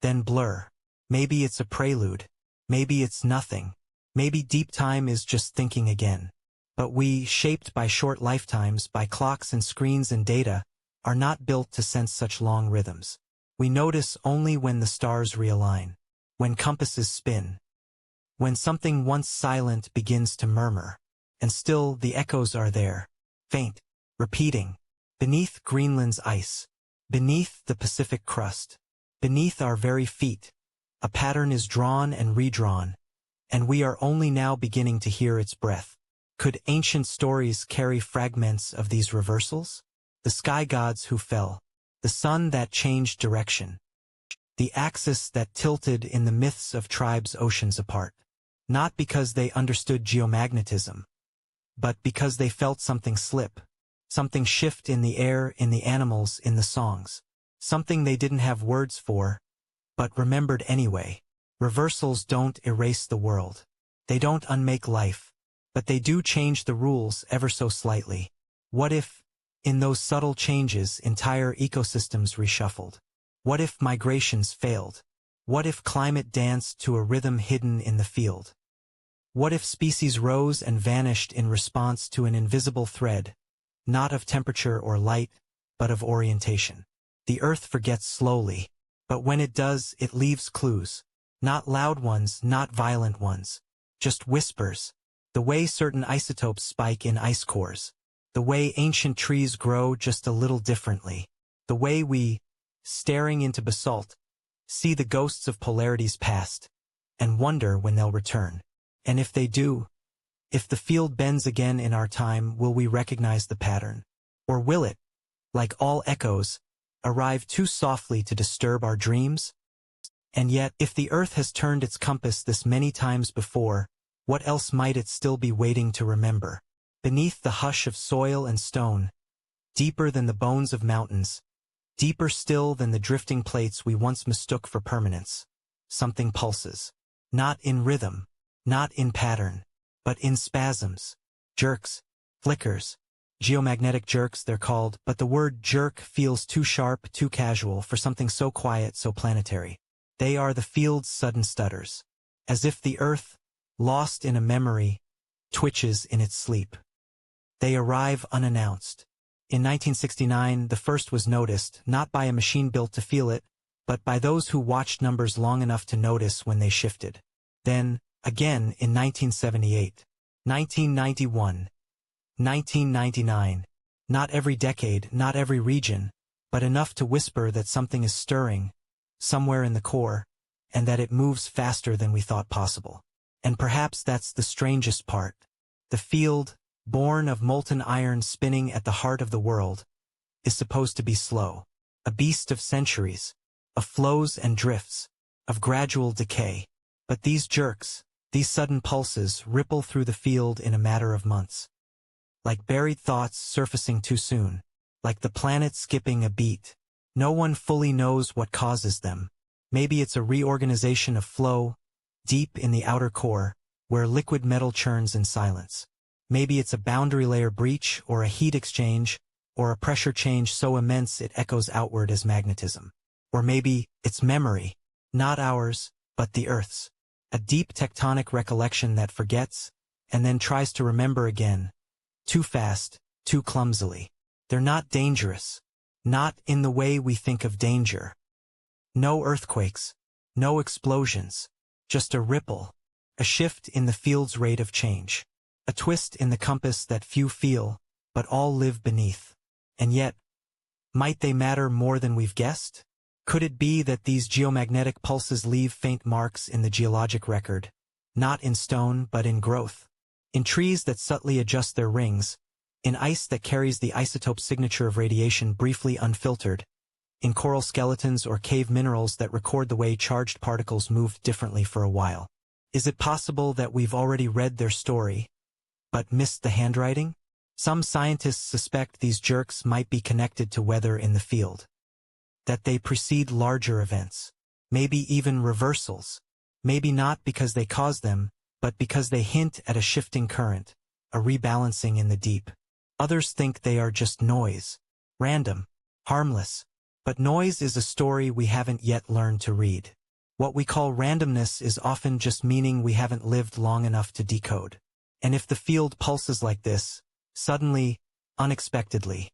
then blur. Maybe it's a prelude. Maybe it's nothing. Maybe deep time is just thinking again. But we, shaped by short lifetimes, by clocks and screens and data, are not built to sense such long rhythms. We notice only when the stars realign, when compasses spin, when something once silent begins to murmur. And still the echoes are there, faint, repeating, beneath Greenland's ice, beneath the Pacific crust, beneath our very feet. A pattern is drawn and redrawn, and we are only now beginning to hear its breath. Could ancient stories carry fragments of these reversals? The sky gods who fell, the sun that changed direction, the axis that tilted in the myths of tribes oceans apart. Not because they understood geomagnetism, but because they felt something slip, something shift in the air, in the animals, in the songs. Something they didn't have words for, but remembered anyway. Reversals don't erase the world. They don't unmake life, but they do change the rules ever so slightly. What if, in those subtle changes, entire ecosystems reshuffled? What if migrations failed? What if climate danced to a rhythm hidden in the field? What if species rose and vanished in response to an invisible thread, not of temperature or light, but of orientation? The Earth forgets slowly, but when it does, it leaves clues. Not loud ones, not violent ones. Just whispers. The way certain isotopes spike in ice cores. The way ancient trees grow just a little differently. The way we, staring into basalt, see the ghosts of polarities past, and wonder when they'll return. And if they do, if the field bends again in our time, will we recognize the pattern? Or will it, like all echoes, arrive too softly to disturb our dreams? And yet, if the Earth has turned its compass this many times before, what else might it still be waiting to remember? Beneath the hush of soil and stone, deeper than the bones of mountains, deeper still than the drifting plates we once mistook for permanence, something pulses. Not in rhythm, not in pattern, but in spasms, jerks, flickers, geomagnetic jerks they're called, but the word jerk feels too sharp, too casual for something so quiet, so planetary. They are the field's sudden stutters, as if the Earth, lost in a memory, twitches in its sleep. They arrive unannounced. In 1969, the first was noticed, not by a machine built to feel it, but by those who watched numbers long enough to notice when they shifted. Then, again in 1978, 1991, 1999. Not every decade, not every region, but enough to whisper that something is stirring, somewhere in the core, and that it moves faster than we thought possible. And perhaps that's the strangest part. The field, born of molten iron spinning at the heart of the world, is supposed to be slow, a beast of centuries, of flows and drifts, of gradual decay. But these jerks, these sudden pulses, ripple through the field in a matter of months. Like buried thoughts surfacing too soon, like the planet skipping a beat. No one fully knows what causes them. Maybe it's a reorganization of flow, deep in the outer core, where liquid metal churns in silence. Maybe it's a boundary layer breach, or a heat exchange, or a pressure change so immense it echoes outward as magnetism. Or maybe it's memory, not ours, but the Earth's. A deep tectonic recollection that forgets, and then tries to remember again. Too fast, too clumsily. They're not dangerous. Not in the way we think of danger. No earthquakes, no explosions. Just a ripple, a shift in the field's rate of change. A twist in the compass that few feel, but all live beneath. And yet, might they matter more than we've guessed? Could it be that these geomagnetic pulses leave faint marks in the geologic record, not in stone but in growth? In trees that subtly adjust their rings, in ice that carries the isotope signature of radiation briefly unfiltered, in coral skeletons or cave minerals that record the way charged particles moved differently for a while. Is it possible that we've already read their story, but missed the handwriting? Some scientists suspect these jerks might be connected to weather in the field. That they precede larger events. Maybe even reversals. Maybe not because they cause them, but because they hint at a shifting current, a rebalancing in the deep. Others think they are just noise. Random. Harmless. But noise is a story we haven't yet learned to read. What we call randomness is often just meaning we haven't lived long enough to decode. And if the field pulses like this, suddenly, unexpectedly,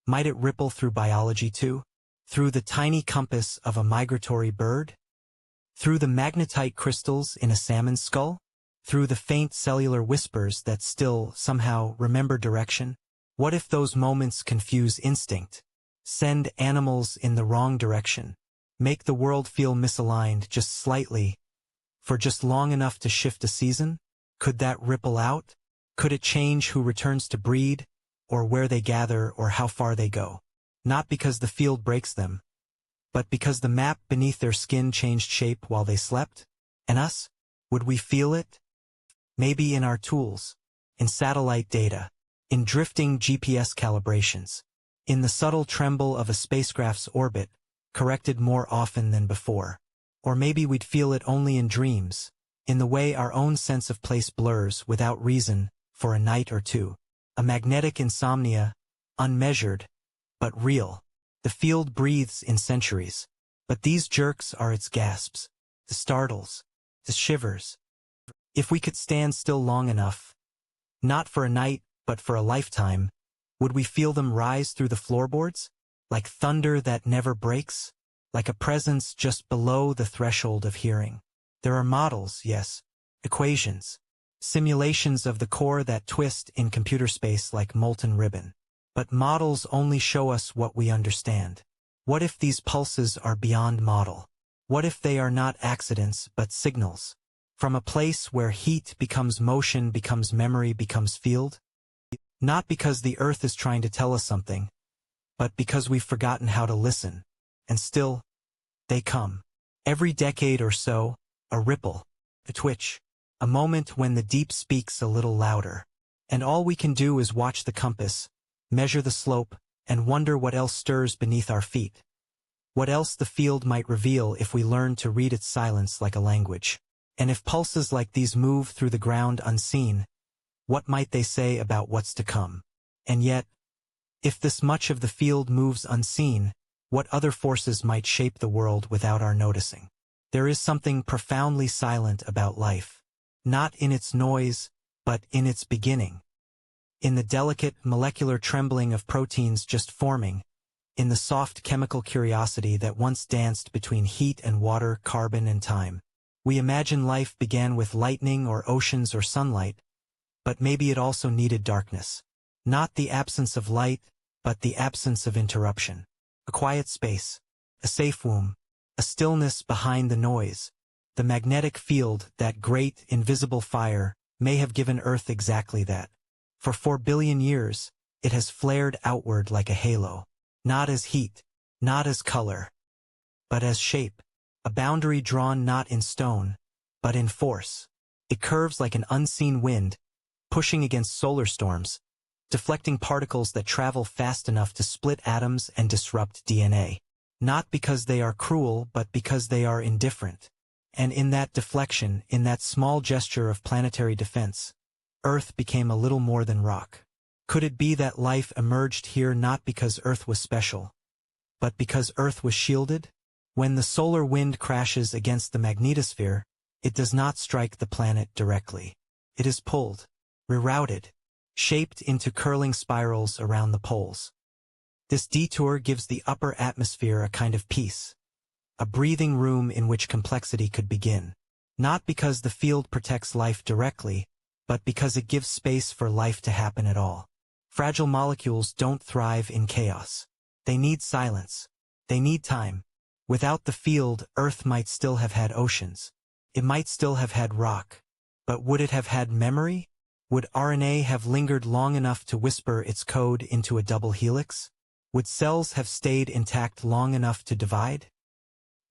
might it ripple through biology too? Through the tiny compass of a migratory bird? Through the magnetite crystals in a salmon's skull? Through the faint cellular whispers that still, somehow, remember direction? What if those moments confuse instinct? Send animals in the wrong direction? Make the world feel misaligned just slightly, for just long enough to shift a season? Could that ripple out? Could it change who returns to breed, or where they gather, or how far they go? Not because the field breaks them, but because the map beneath their skin changed shape while they slept? And us? Would we feel it? Maybe in our tools, in satellite data, in drifting GPS calibrations, in the subtle tremble of a spacecraft's orbit, corrected more often than before. Or maybe we'd feel it only in dreams, in the way our own sense of place blurs without reason for a night or two. A magnetic insomnia, unmeasured, but real. The field breathes in centuries, but these jerks are its gasps, the startles, the shivers. If we could stand still long enough, not for a night, but for a lifetime, would we feel them rise through the floorboards? Like thunder that never breaks? Like a presence just below the threshold of hearing? There are models, yes, equations, simulations of the core that twist in computer space like molten ribbon. But models only show us what we understand. What if these pulses are beyond model? What if they are not accidents but signals? From a place where heat becomes motion, becomes memory, becomes field? Not because the Earth is trying to tell us something, but because we've forgotten how to listen. And still, they come. Every decade or so, a ripple, a twitch, a moment when the deep speaks a little louder. And all we can do is watch the compass, measure the slope, and wonder what else stirs beneath our feet. What else the field might reveal if we learn to read its silence like a language. And if pulses like these move through the ground unseen, what might they say about what's to come? And yet, if this much of the field moves unseen, what other forces might shape the world without our noticing? There is something profoundly silent about life. Not in its noise, but in its beginning. In the delicate molecular trembling of proteins just forming, in the soft chemical curiosity that once danced between heat and water, carbon and time. We imagine life began with lightning or oceans or sunlight, but maybe it also needed darkness. Not the absence of light, but the absence of interruption. A quiet space, a safe womb, a stillness behind the noise. The magnetic field, that great, invisible fire, may have given Earth exactly that. For 4 billion years, it has flared outward like a halo. Not as heat, not as color, but as shape. A boundary drawn not in stone, but in force. It curves like an unseen wind, pushing against solar storms, deflecting particles that travel fast enough to split atoms and disrupt DNA. Not because they are cruel, but because they are indifferent. And in that deflection, in that small gesture of planetary defense, Earth became a little more than rock. Could it be that life emerged here not because Earth was special, but because Earth was shielded? When the solar wind crashes against the magnetosphere, it does not strike the planet directly. It is pulled, rerouted, shaped into curling spirals around the poles. This detour gives the upper atmosphere a kind of peace, a breathing room in which complexity could begin. Not because the field protects life directly, but because it gives space for life to happen at all. Fragile molecules don't thrive in chaos. They need silence. They need time. Without the field, Earth might still have had oceans. It might still have had rock. But would it have had memory? Would RNA have lingered long enough to whisper its code into a double helix? Would cells have stayed intact long enough to divide?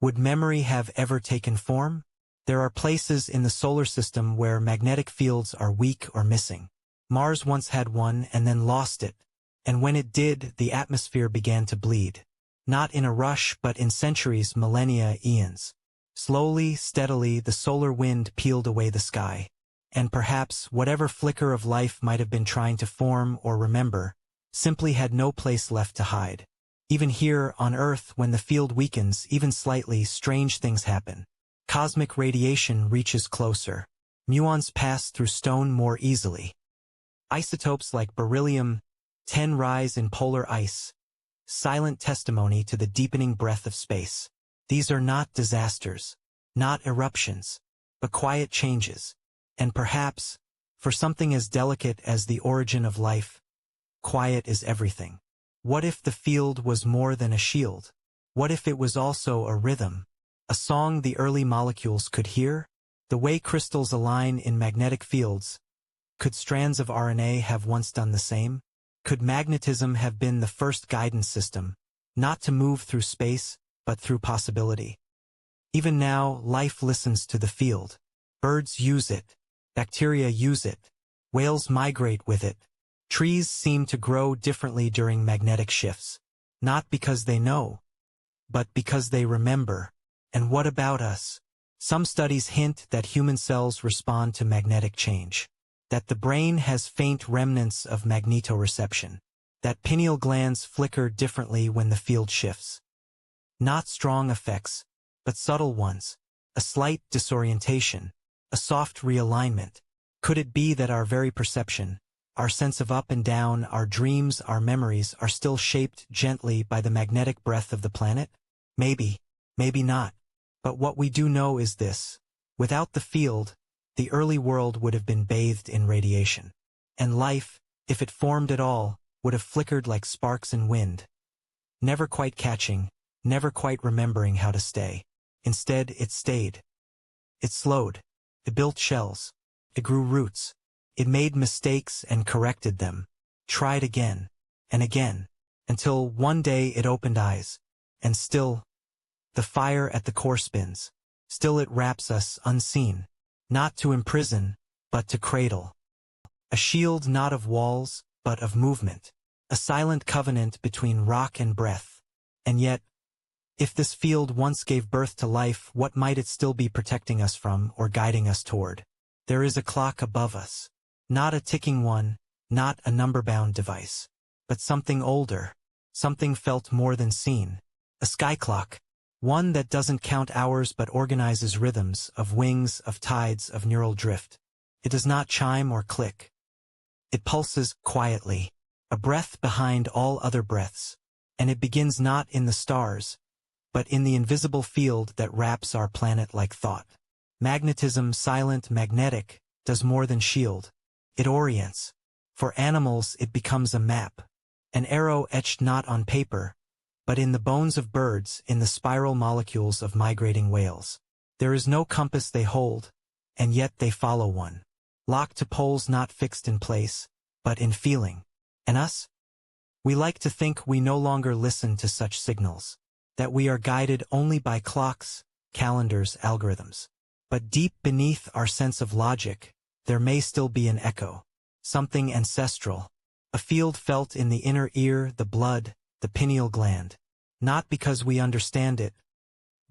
Would memory have ever taken form? There are places in the solar system where magnetic fields are weak or missing. Mars once had one and then lost it, and when it did, the atmosphere began to bleed. Not in a rush, but in centuries, millennia, eons. Slowly, steadily, the solar wind peeled away the sky. And perhaps whatever flicker of life might have been trying to form or remember, simply had no place left to hide. Even here, on Earth, when the field weakens, even slightly, strange things happen. Cosmic radiation reaches closer. Muons pass through stone more easily. Isotopes like beryllium-10 rise in polar ice. Silent testimony to the deepening breadth of space. These are not disasters, not eruptions, but quiet changes. And perhaps, for something as delicate as the origin of life, quiet is everything. What if the field was more than a shield? What if it was also a rhythm? A song the early molecules could hear? The way crystals align in magnetic fields. Could strands of RNA have once done the same? Could magnetism have been the first guidance system, not to move through space, but through possibility? Even now, life listens to the field. Birds use it. Bacteria use it. Whales migrate with it. Trees seem to grow differently during magnetic shifts. Not because they know, but because they remember. And what about us? Some studies hint that human cells respond to magnetic change. That the brain has faint remnants of magnetoreception. That pineal glands flicker differently when the field shifts. Not strong effects, but subtle ones. A slight disorientation. A soft realignment. Could it be that our very perception, our sense of up and down, our dreams, our memories are still shaped gently by the magnetic breath of the planet? Maybe, maybe not. But what we do know is this. Without the field, the early world would have been bathed in radiation. And life, if it formed at all, would have flickered like sparks in wind. Never quite catching, never quite remembering how to stay. Instead, it stayed. It slowed. It built shells. It grew roots. It made mistakes and corrected them. Tried again, and again, until one day it opened eyes. And still, the fire at the core spins. Still it wraps us unseen. Not to imprison, but to cradle. A shield not of walls, but of movement. A silent covenant between rock and breath. And yet, if this field once gave birth to life, what might it still be protecting us from or guiding us toward? There is a clock above us. Not a ticking one, not a number-bound device. But something older. Something felt more than seen. A sky clock. One that doesn't count hours but organizes rhythms of wings, of tides, of neural drift. It does not chime or click. It pulses quietly, a breath behind all other breaths. And it begins not in the stars, but in the invisible field that wraps our planet like thought. Magnetism, silent, magnetic, does more than shield. It orients. For animals it becomes a map. An arrow etched not on paper, but in the bones of birds, in the spiral molecules of migrating whales. There is no compass they hold, and yet they follow one. Locked to poles not fixed in place, but in feeling. And us? We like to think we no longer listen to such signals. That we are guided only by clocks, calendars, algorithms. But deep beneath our sense of logic, there may still be an echo. Something ancestral. A field felt in the inner ear, the blood, the pineal gland. Not because we understand it,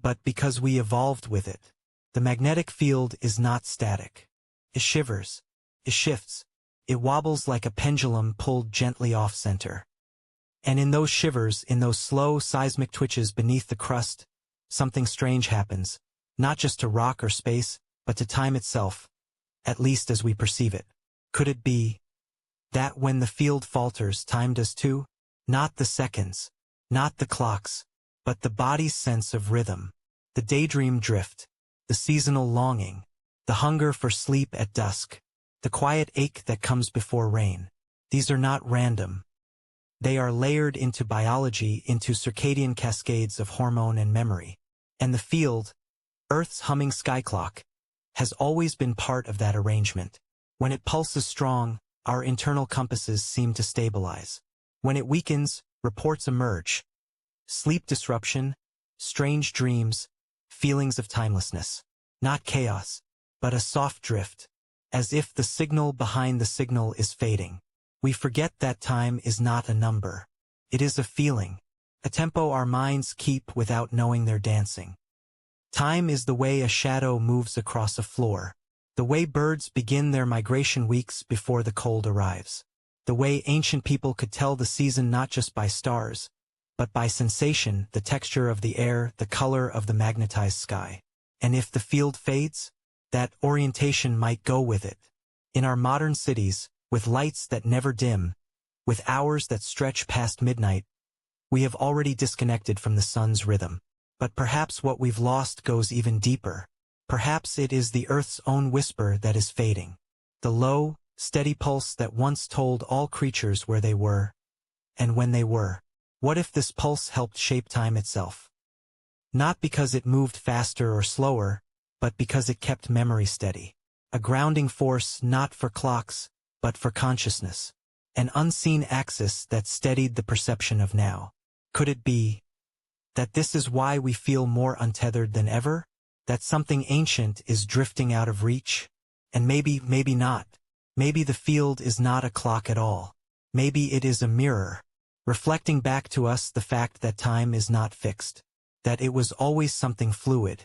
but because we evolved with it. The magnetic field is not static. It shivers. It shifts. It wobbles like a pendulum pulled gently off-center. And in those shivers, in those slow seismic twitches beneath the crust, something strange happens, not just to rock or space, but to time itself, at least as we perceive it. Could it be that when the field falters, time does too? Not the seconds, not the clocks, but the body's sense of rhythm, the daydream drift, the seasonal longing, the hunger for sleep at dusk, the quiet ache that comes before rain. These are not random. They are layered into biology, into circadian cascades of hormone and memory. And the field, Earth's humming sky clock, has always been part of that arrangement. When it pulses strong, our internal compasses seem to stabilize. When it weakens, reports emerge. Sleep disruption, strange dreams, feelings of timelessness. Not chaos, but a soft drift, as if the signal behind the signal is fading. We forget that time is not a number. It is a feeling, a tempo our minds keep without knowing they're dancing. Time is the way a shadow moves across a floor, the way birds begin their migration weeks before the cold arrives, the way ancient people could tell the season not just by stars, but by sensation, the texture of the air, the color of the magnetized sky. And if the field fades, that orientation might go with it. In our modern cities, with lights that never dim, with hours that stretch past midnight, we have already disconnected from the sun's rhythm. But perhaps what we've lost goes even deeper. Perhaps it is the Earth's own whisper that is fading. The low, steady pulse that once told all creatures where they were, and when they were. What if this pulse helped shape time itself? Not because it moved faster or slower, but because it kept memory steady. A grounding force not for clocks, but for consciousness. An unseen axis that steadied the perception of now. Could it be that this is why we feel more untethered than ever? That something ancient is drifting out of reach? And maybe not. Maybe the field is not a clock at all. Maybe it is a mirror, reflecting back to us the fact that time is not fixed. That it was always something fluid.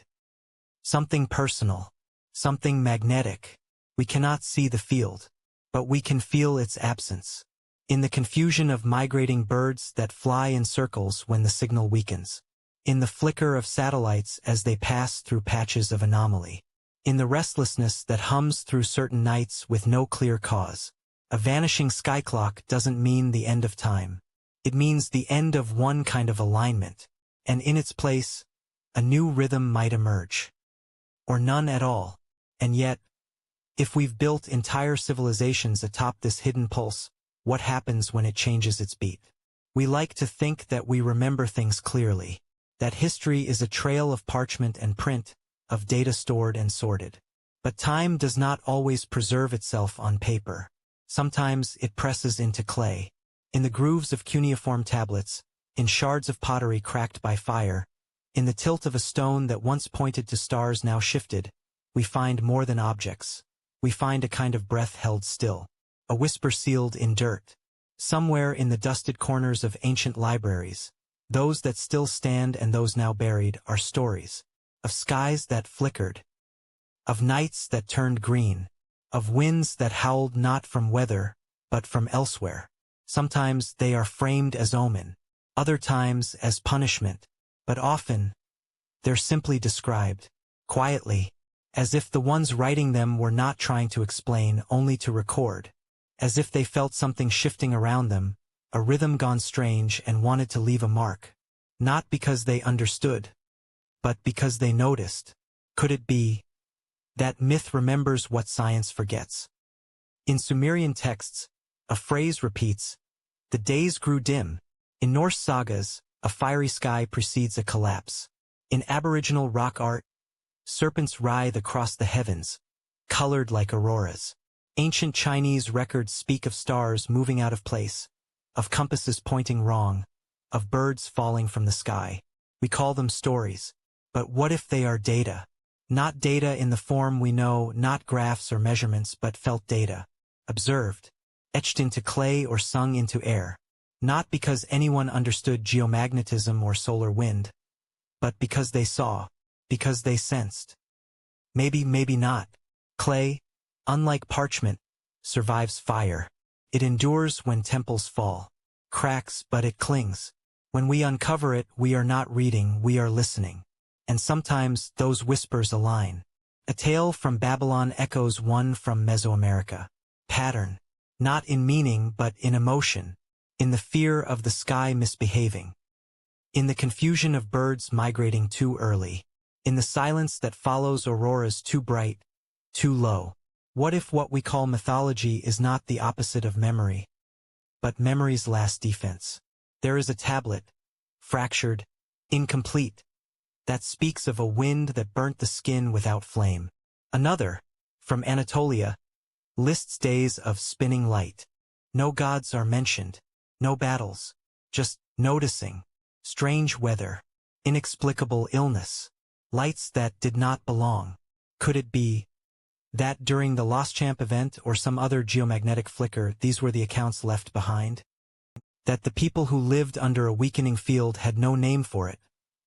Something personal. Something magnetic. We cannot see the field, but we can feel its absence. In the confusion of migrating birds that fly in circles when the signal weakens. In the flicker of satellites as they pass through patches of anomaly. In the restlessness that hums through certain nights with no clear cause. A vanishing sky clock doesn't mean the end of time. It means the end of one kind of alignment. And in its place, a new rhythm might emerge. Or none at all. And yet, if we've built entire civilizations atop this hidden pulse, what happens when it changes its beat? We like to think that we remember things clearly, that history is a trail of parchment and print, of data stored and sorted. But time does not always preserve itself on paper. Sometimes it presses into clay, in the grooves of cuneiform tablets, in shards of pottery cracked by fire, in the tilt of a stone that once pointed to stars now shifted. We find more than objects. We find a kind of breath held still, a whisper sealed in dirt. Somewhere in the dusted corners of ancient libraries, those that still stand and those now buried, are stories of skies that flickered, of nights that turned green, of winds that howled not from weather, but from elsewhere. Sometimes they are framed as omen, other times as punishment, but often they're simply described, quietly, as if the ones writing them were not trying to explain, only to record, as if they felt something shifting around them, a rhythm gone strange and wanted to leave a mark, not because they understood, but because they noticed. Could it be that myth remembers what science forgets? In Sumerian texts, a phrase repeats, "The days grew dim." In Norse sagas, a fiery sky precedes a collapse. In Aboriginal rock art, serpents writhe across the heavens, colored like auroras. Ancient Chinese records speak of stars moving out of place, of compasses pointing wrong, of birds falling from the sky. We call them stories. But what if they are data? Not data in the form we know, not graphs or measurements, but felt data. Observed, etched into clay or sung into air. Not because anyone understood geomagnetism or solar wind, but because they saw, because they sensed. Maybe not. Clay, unlike parchment, survives fire. It endures when temples fall, cracks, but it clings. When we uncover it, we are not reading, we are listening. and sometimes those whispers align. A tale from Babylon echoes one from Mesoamerica. Pattern. Not in meaning but in emotion. In the fear of the sky misbehaving. In the confusion of birds migrating too early. In the silence that follows auroras too bright, too low. What if what we call mythology is not the opposite of memory, but memory's last defense? There is a tablet, fractured, incomplete, that speaks of a wind that burnt the skin without flame. Another, from Anatolia, lists days of spinning light. No gods are mentioned, no battles, just noticing, strange weather, inexplicable illness, lights that did not belong. Could it be that during the Lost Champ event or some other geomagnetic flicker these were the accounts left behind? That the people who lived under a weakening field had no name for it,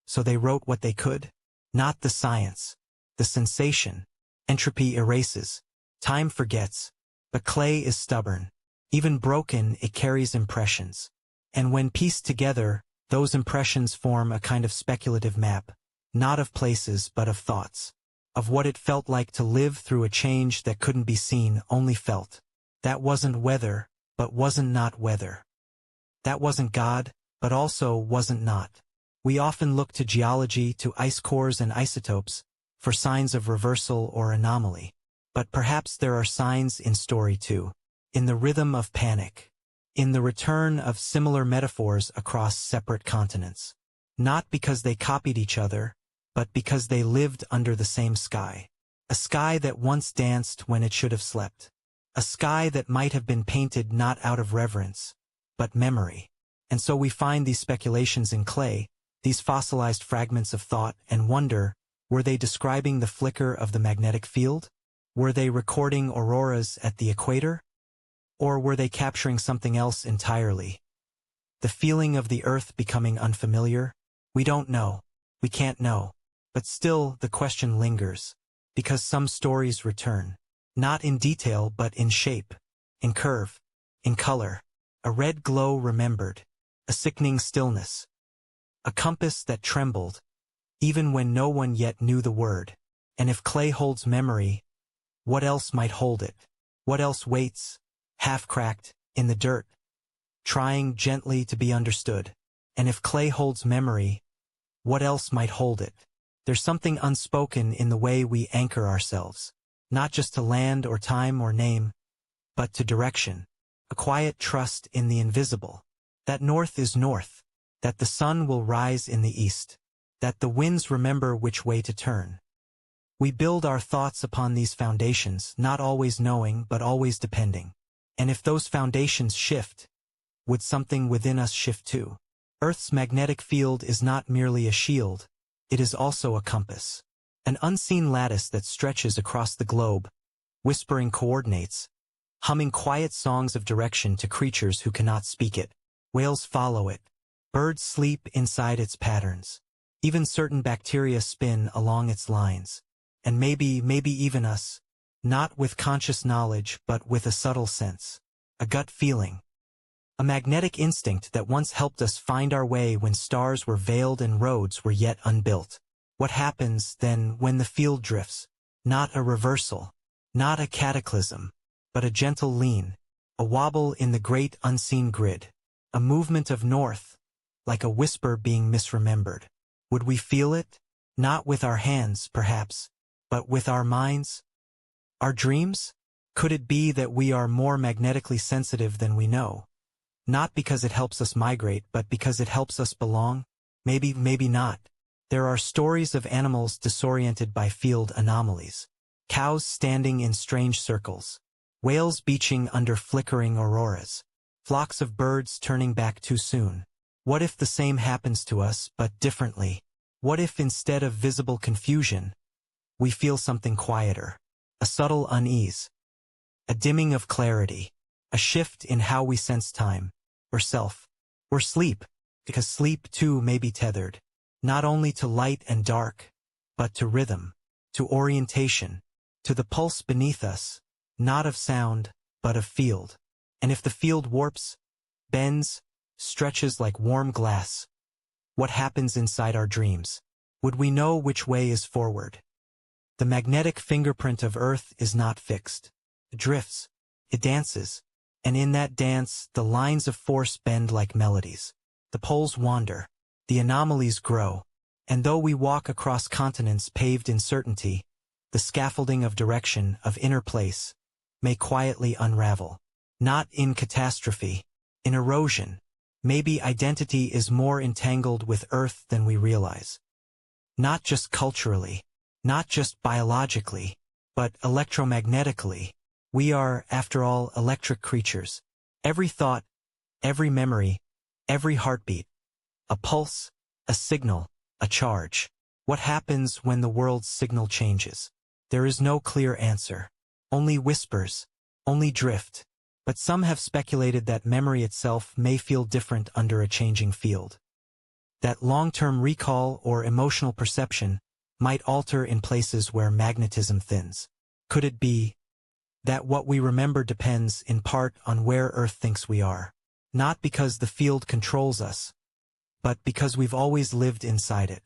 so they wrote what they could? Not the science, the sensation. Entropy erases, time forgets, but clay is stubborn. Even broken, it carries impressions. And when pieced together, those impressions form a kind of speculative map, not of places but of thoughts, of what it felt like to live through a change that couldn't be seen, only felt. That wasn't weather, but wasn't not weather. That wasn't God, but also wasn't not. We often look to geology, to ice cores and isotopes, for signs of reversal or anomaly. But perhaps there are signs in story too. In the rhythm of panic. In the return of similar metaphors across separate continents. Not because they copied each other, but because they lived under the same sky. A sky that once danced when it should have slept. A sky that might have been painted not out of reverence, but memory. And so we find these speculations in clay, these fossilized fragments of thought, and wonder, were they describing the flicker of the magnetic field? Were they recording auroras at the equator? Or were they capturing something else entirely? The feeling of the Earth becoming unfamiliar? We don't know. We can't know. But still, the question lingers. Because some stories return. Not in detail but in shape, in curve, in color. A red glow remembered. A sickening stillness. A compass that trembled, even when no one yet knew the word. And if clay holds memory, what else might hold it? What else waits, half-cracked, in the dirt, trying gently to be understood? And if clay holds memory, what else might hold it? There's something unspoken in the way we anchor ourselves, not just to land or time or name, but to direction. A quiet trust in the invisible. That north is north. That the sun will rise in the east. That the winds remember which way to turn. We build our thoughts upon these foundations, not always knowing but always depending. And if those foundations shift, would something within us shift too? Earth's magnetic field is not merely a shield, it is also a compass. An unseen lattice that stretches across the globe, whispering coordinates, humming quiet songs of direction to creatures who cannot speak it. Whales follow it. Birds sleep inside its patterns. Even certain bacteria spin along its lines. And maybe even us, not with conscious knowledge but with a subtle sense, a gut feeling. A magnetic instinct that once helped us find our way when stars were veiled and roads were yet unbuilt. What happens then when the field drifts? Not a reversal, not a cataclysm, but a gentle lean, a wobble in the great unseen grid, a movement of north, like a whisper being misremembered. Would we feel it? Not with our hands, perhaps, but with our minds? Our dreams? Could it be that we are more magnetically sensitive than we know? Not because it helps us migrate, but because it helps us belong? Maybe not. There are stories of animals disoriented by field anomalies. Cows standing in strange circles. Whales beaching under flickering auroras. Flocks of birds turning back too soon. What if the same happens to us, but differently? What if instead of visible confusion, we feel something quieter? A subtle unease. A dimming of clarity. A shift in how we sense time, or self, or sleep, because sleep too may be tethered, not only to light and dark, but to rhythm, to orientation, to the pulse beneath us, not of sound, but of field. And if the field warps, bends, stretches like warm glass, what happens inside our dreams? Would we know which way is forward? The magnetic fingerprint of Earth is not fixed. It drifts. It dances. And in that dance, the lines of force bend like melodies. The poles wander. The anomalies grow. And though we walk across continents paved in certainty, the scaffolding of direction, of inner place, may quietly unravel. Not in catastrophe, in erosion. Maybe identity is more entangled with Earth than we realize. Not just culturally, not just biologically, but electromagnetically. We are, after all, electric creatures. Every thought, every memory, every heartbeat, a pulse, a signal, a charge. What happens when the world's signal changes? There is no clear answer. Only whispers, only drift. But some have speculated that memory itself may feel different under a changing field. That long-term recall or emotional perception might alter in places where magnetism thins. Could it be that what we remember depends in part on where Earth thinks we are? Not because the field controls us, but because we've always lived inside it.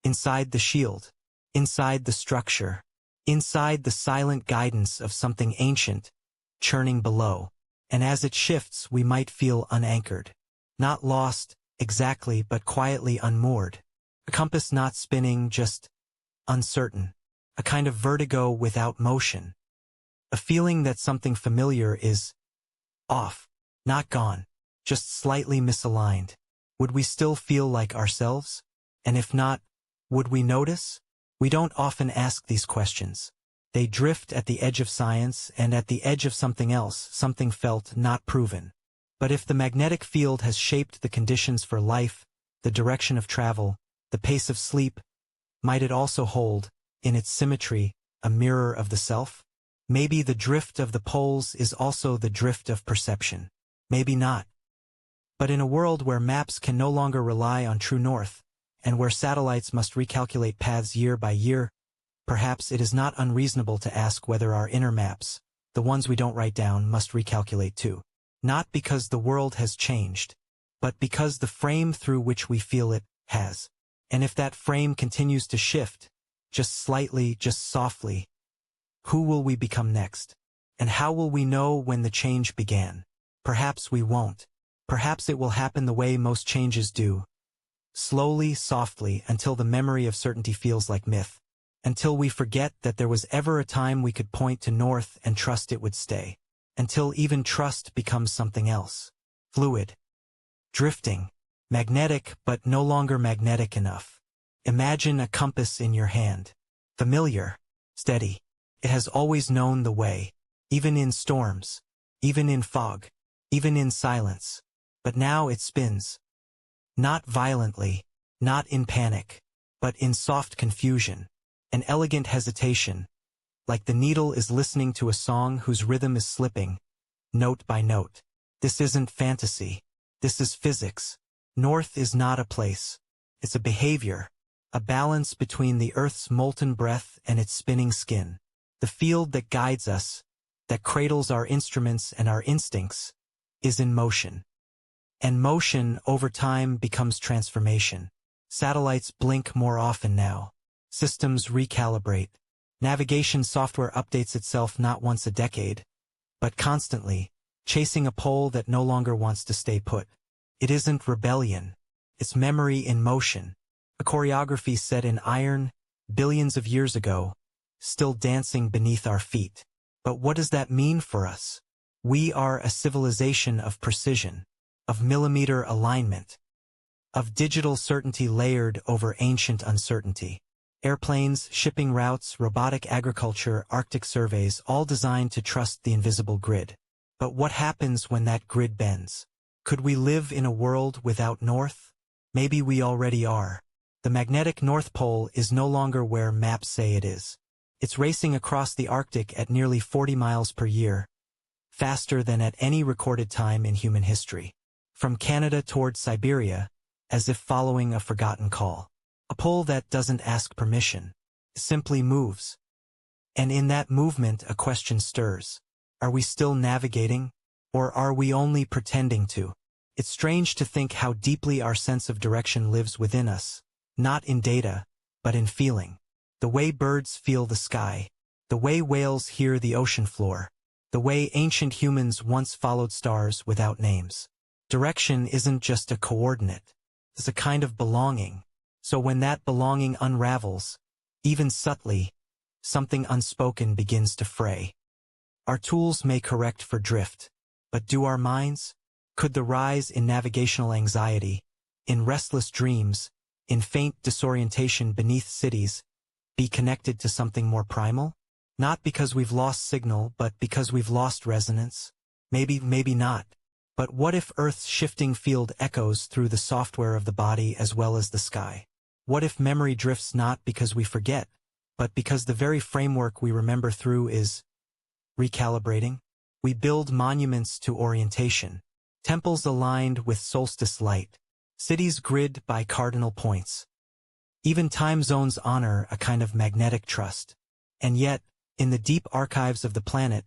Inside the shield, inside the structure, inside the silent guidance of something ancient, churning below. And as it shifts, we might feel unanchored. Not lost, exactly, but quietly unmoored. A compass not spinning, just uncertain. A kind of vertigo without motion. A feeling that something familiar is off, not gone, just slightly misaligned. Would we still feel like ourselves? And if not, would we notice? We don't often ask these questions. They drift at the edge of science and at the edge of something else, something felt, not proven. But if the magnetic field has shaped the conditions for life, the direction of travel, the pace of sleep, might it also hold, in its symmetry, a mirror of the self? Maybe the drift of the poles is also the drift of perception. Maybe not. But in a world where maps can no longer rely on true north, and where satellites must recalculate paths year by year, perhaps it is not unreasonable to ask whether our inner maps, the ones we don't write down, must recalculate too. Not because the world has changed, but because the frame through which we feel it has. And if that frame continues to shift, just slightly, just softly, who will we become next? And how will we know when the change began? Perhaps we won't. Perhaps it will happen the way most changes do. Slowly, softly, until the memory of certainty feels like myth. Until we forget that there was ever a time we could point to north and trust it would stay. Until even trust becomes something else. Fluid. Drifting. Magnetic, but no longer magnetic enough. Imagine a compass in your hand. Familiar. Steady. It has always known the way. Even in storms. Even in fog. Even in silence. But now it spins. Not violently. Not in panic. But in soft confusion. An elegant hesitation. Like the needle is listening to a song whose rhythm is slipping, note by note. This isn't fantasy. This is physics. North is not a place. It's a behavior, a balance between the Earth's molten breath and its spinning skin. The field that guides us, that cradles our instruments and our instincts, is in motion. And motion, over time, becomes transformation. Satellites blink more often now. Systems recalibrate. Navigation software updates itself not once a decade, but constantly, chasing a pole that no longer wants to stay put. It isn't rebellion. It's memory in motion. A choreography set in iron, billions of years ago, still dancing beneath our feet. But what does that mean for us? We are a civilization of precision, of millimeter alignment, of digital certainty layered over ancient uncertainty. Airplanes, shipping routes, robotic agriculture, Arctic surveys, all designed to trust the invisible grid. But what happens when that grid bends? Could we live in a world without north? Maybe we already are. The magnetic North Pole is no longer where maps say it is. It's racing across the Arctic at nearly 40 miles per year, faster than at any recorded time in human history. From Canada toward Siberia, as if following a forgotten call. A pole that doesn't ask permission, simply moves. And in that movement a question stirs. Are we still navigating? Or are we only pretending to? It's strange to think how deeply our sense of direction lives within us, not in data, but in feeling. The way birds feel the sky. The way whales hear the ocean floor. The way ancient humans once followed stars without names. Direction isn't just a coordinate. It's a kind of belonging. So when that belonging unravels, even subtly, something unspoken begins to fray. Our tools may correct for drift, but do our minds? Could the rise in navigational anxiety, in restless dreams, in faint disorientation beneath cities, be connected to something more primal? Not because we've lost signal, but because we've lost resonance? Maybe, maybe not. But what if Earth's shifting field echoes through the software of the body as well as the sky? What if memory drifts not because we forget, but because the very framework we remember through is recalibrating? We build monuments to orientation, temples aligned with solstice light, cities grid by cardinal points. Even time zones honor a kind of magnetic trust. And yet, in the deep archives of the planet,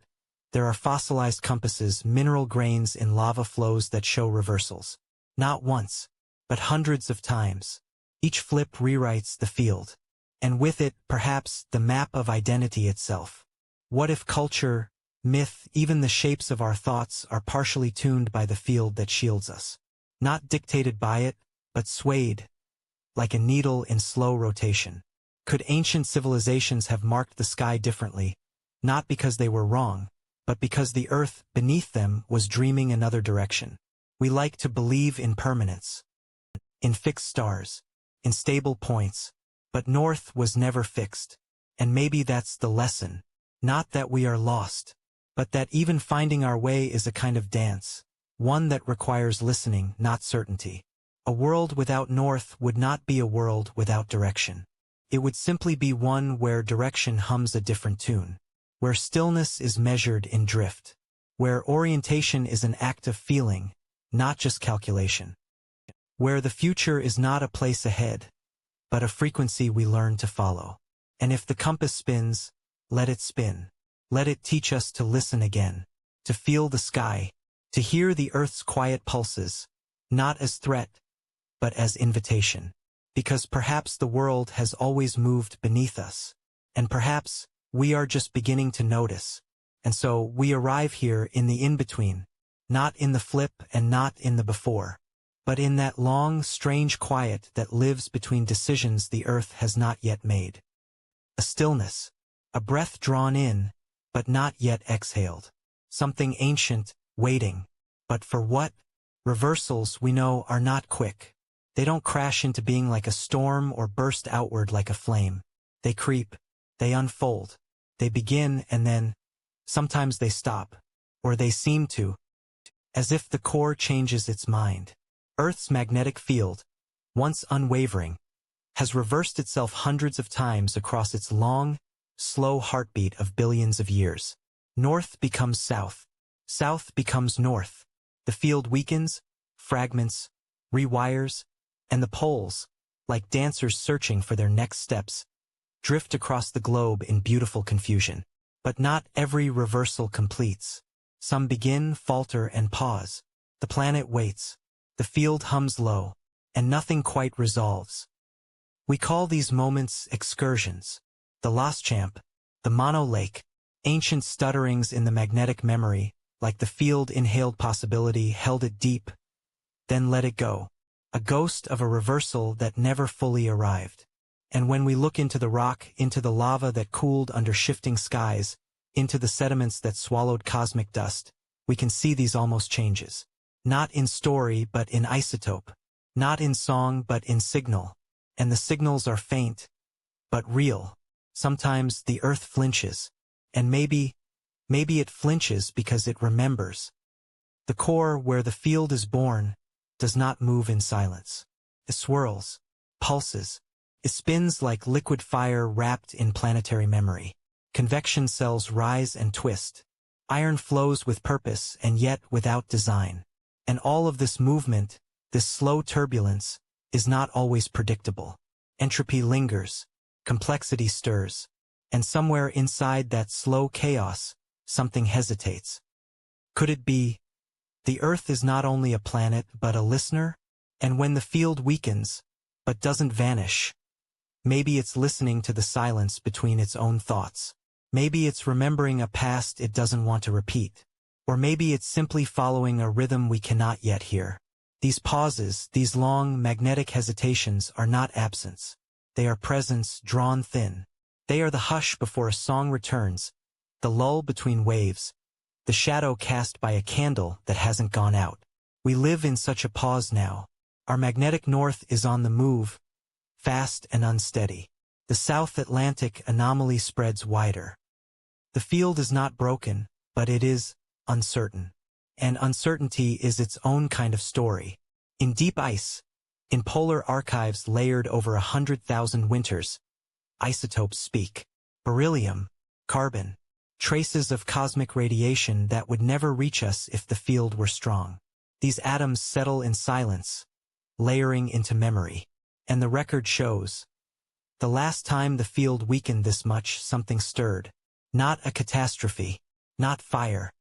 there are fossilized compasses, mineral grains in lava flows that show reversals. Not once, but hundreds of times. Each flip rewrites the field. And with it, perhaps, the map of identity itself. What if culture, myth, even the shapes of our thoughts are partially tuned by the field that shields us? Not dictated by it, but swayed, like a needle in slow rotation. Could ancient civilizations have marked the sky differently, not because they were wrong, but because the earth beneath them was dreaming another direction? We like to believe in permanence, in fixed stars, in stable points, but north was never fixed. And maybe that's the lesson. Not that we are lost, but that even finding our way is a kind of dance, one that requires listening, not certainty. A world without north would not be a world without direction. It would simply be one where direction hums a different tune, where stillness is measured in drift, where orientation is an act of feeling, not just calculation, where the future is not a place ahead, but a frequency we learn to follow. And if the compass spins, let it spin. Let it teach us to listen again, to feel the sky, to hear the earth's quiet pulses, not as threat, but as invitation. Because perhaps the world has always moved beneath us, and perhaps we are just beginning to notice. And so we arrive here in the in-between, not in the flip and not in the before, but in that long, strange quiet that lives between decisions the earth has not yet made. A stillness, a breath drawn in, but not yet exhaled. Something ancient, waiting. But for what? Reversals, we know, are not quick. They don't crash into being like a storm or burst outward like a flame. They creep, they unfold, they begin and then, sometimes they stop, or they seem to, as if the core changes its mind. Earth's magnetic field, once unwavering, has reversed itself hundreds of times across its long, slow heartbeat of billions of years. North becomes south, south becomes north. The field weakens, fragments, rewires, and the poles, like dancers searching for their next steps, drift across the globe in beautiful confusion. But not every reversal completes. Some begin, falter, and pause. The planet waits. The field hums low, and nothing quite resolves. We call these moments excursions. The lost champ, the mono lake, ancient stutterings in the magnetic memory, like the field inhaled possibility, held it deep, then let it go. A ghost of a reversal that never fully arrived. And when we look into the rock, into the lava that cooled under shifting skies, into the sediments that swallowed cosmic dust, we can see these almost changes. Not in story but in isotope. Not in song but in signal. And the signals are faint, but real. Sometimes the earth flinches. And maybe it flinches because it remembers. The core where the field is born does not move in silence. It swirls, pulses. It spins like liquid fire wrapped in planetary memory. Convection cells rise and twist. Iron flows with purpose and yet without design. And all of this movement, this slow turbulence, is not always predictable. Entropy lingers, complexity stirs, and somewhere inside that slow chaos, something hesitates. Could it be? The Earth is not only a planet but a listener, and when the field weakens, but doesn't vanish, Maybe it's listening to the silence between its own thoughts. Maybe it's remembering a past it doesn't want to repeat. Or maybe it's simply following a rhythm we cannot yet hear. These pauses, these long, magnetic hesitations are not absence. They are presence drawn thin. They are the hush before a song returns, the lull between waves, the shadow cast by a candle that hasn't gone out. We live in such a pause now. Our magnetic north is on the move, fast and unsteady. The South Atlantic anomaly spreads wider. The field is not broken, but it is uncertain. And uncertainty is its own kind of story. In deep ice, in polar archives layered over 100,000 winters, isotopes speak. Beryllium, carbon, traces of cosmic radiation that would never reach us if the field were strong. These atoms settle in silence, layering into memory. And the record shows. The last time the field weakened this much, something stirred. Not a catastrophe, not fire,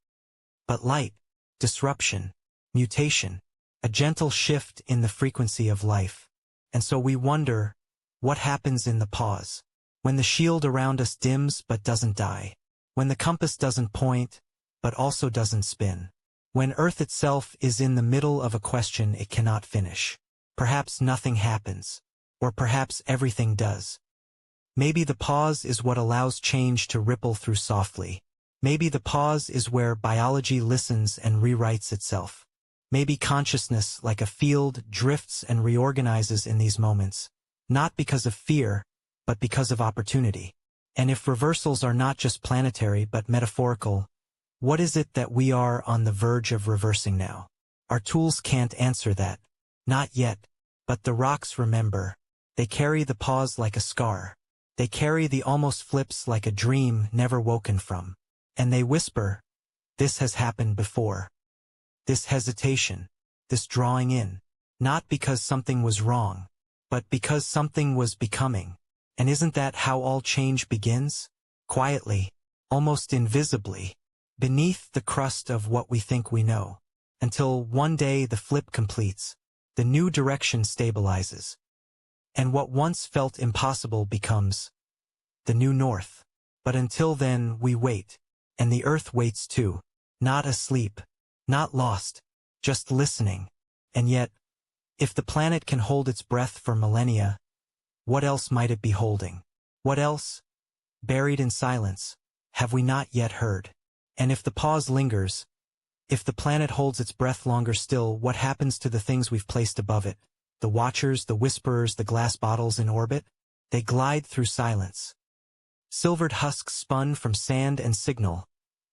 but light, disruption, mutation, a gentle shift in the frequency of life. And so we wonder, what happens in the pause? When the shield around us dims but doesn't die. When the compass doesn't point, but also doesn't spin. When Earth itself is in the middle of a question it cannot finish. Perhaps nothing happens. Or perhaps everything does. Maybe the pause is what allows change to ripple through softly. Maybe the pause is where biology listens and rewrites itself. Maybe consciousness, like a field, drifts and reorganizes in these moments. Not because of fear, but because of opportunity. And if reversals are not just planetary but metaphorical, what is it that we are on the verge of reversing now? Our tools can't answer that. Not yet. But the rocks remember. They carry the pause like a scar. They carry the almost flips like a dream never woken from. And they whisper, this has happened before. This hesitation, this drawing in. Not because something was wrong, but because something was becoming. And isn't that how all change begins? Quietly, almost invisibly, beneath the crust of what we think we know. Until one day the flip completes, the new direction stabilizes. And what once felt impossible becomes the new north. But until then we wait. And the Earth waits too. Not asleep. Not lost. Just listening. And yet, if the planet can hold its breath for millennia, what else might it be holding? What else, buried in silence, have we not yet heard? And if the pause lingers, if the planet holds its breath longer still, what happens to the things we've placed above it? The watchers, the whisperers, the glass bottles in orbit? They glide through silence. Silvered husks spun from sand and signal,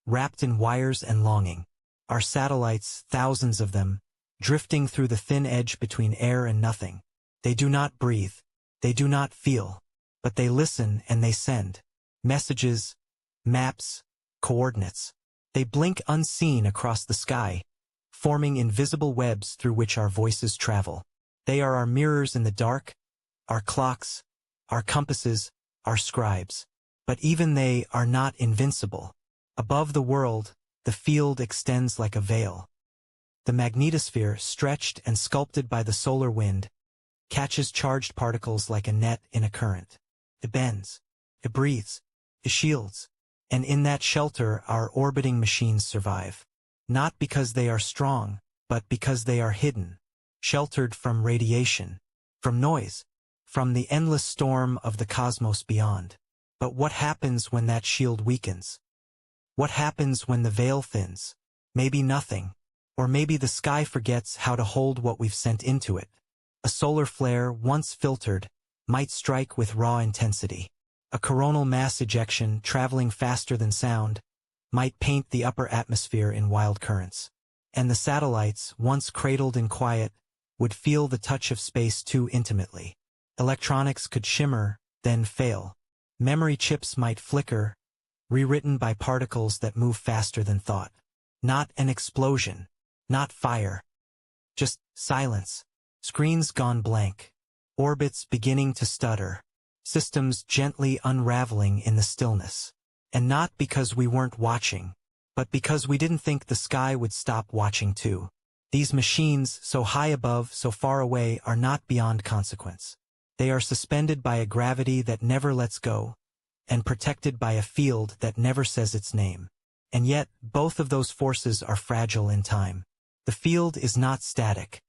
wrapped in wires and longing. Our satellites, thousands of them, drifting through the thin edge between air and nothing. They do not breathe. They do not feel. But they listen and they send. Messages, maps, coordinates. They blink unseen across the sky, forming invisible webs through which our voices travel. They are our mirrors in the dark, our clocks, our compasses, our scribes. But even they are not invincible. Above the world, the field extends like a veil. The magnetosphere, stretched and sculpted by the solar wind, catches charged particles like a net in a current. It bends, it breathes, it shields. And in that shelter our orbiting machines survive. Not because they are strong, but because they are hidden, sheltered from radiation, from noise, from the endless storm of the cosmos beyond. But what happens when that shield weakens? What happens when the veil thins? Maybe nothing. Or maybe the sky forgets how to hold what we've sent into it. A solar flare, once filtered, might strike with raw intensity. A coronal mass ejection, traveling faster than sound, might paint the upper atmosphere in wild currents. And the satellites, once cradled in quiet, would feel the touch of space too intimately. Electronics could shimmer, then fail. Memory chips might flicker, rewritten by particles that move faster than thought. Not an explosion. Not fire. Just silence. Screens gone blank. Orbits beginning to stutter. Systems gently unraveling in the stillness. And not because we weren't watching, but because we didn't think the sky would stop watching too. These machines, so high above, so far away, are not beyond consequence. They are suspended by a gravity that never lets go, and protected by a field that never says its name. And yet, both of those forces are fragile in time. The field is not static.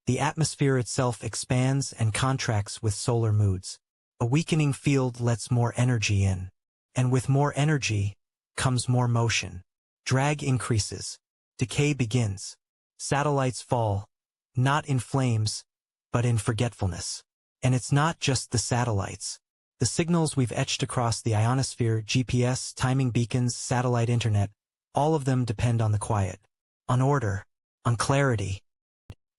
The atmosphere itself expands and contracts with solar moods. A weakening field lets more energy in. And with more energy, comes more motion. Drag increases. Decay begins. Satellites fall, not in flames, but in forgetfulness. And it's not just the satellites. The signals we've etched across the ionosphere, GPS, timing beacons, satellite internet, all of them depend on the quiet, on order, on clarity.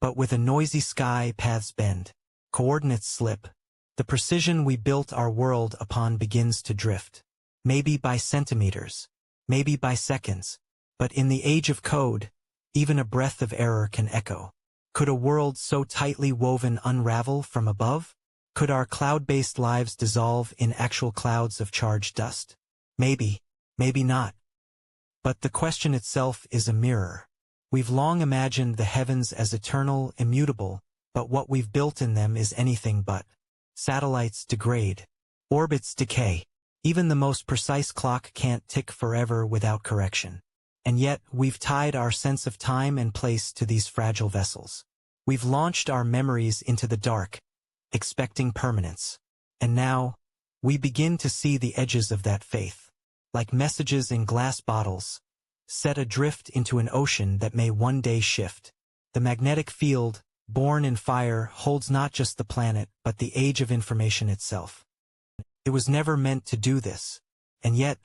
But with a noisy sky, paths bend, coordinates slip. The precision we built our world upon begins to drift. Maybe by centimeters, maybe by seconds. But in the age of code, even a breath of error can echo. Could a world so tightly woven unravel from above? Could our cloud-based lives dissolve in actual clouds of charged dust? Maybe, maybe not. But the question itself is a mirror. We've long imagined the heavens as eternal, immutable, but what we've built in them is anything but. Satellites degrade. Orbits decay. Even the most precise clock can't tick forever without correction. And yet, we've tied our sense of time and place to these fragile vessels. We've launched our memories into the dark, expecting permanence. And now, we begin to see the edges of that faith. Like messages in glass bottles, set adrift into an ocean that may one day shift. The magnetic field, born in fire, holds not just the planet, but the age of information itself. It was never meant to do this. And yet,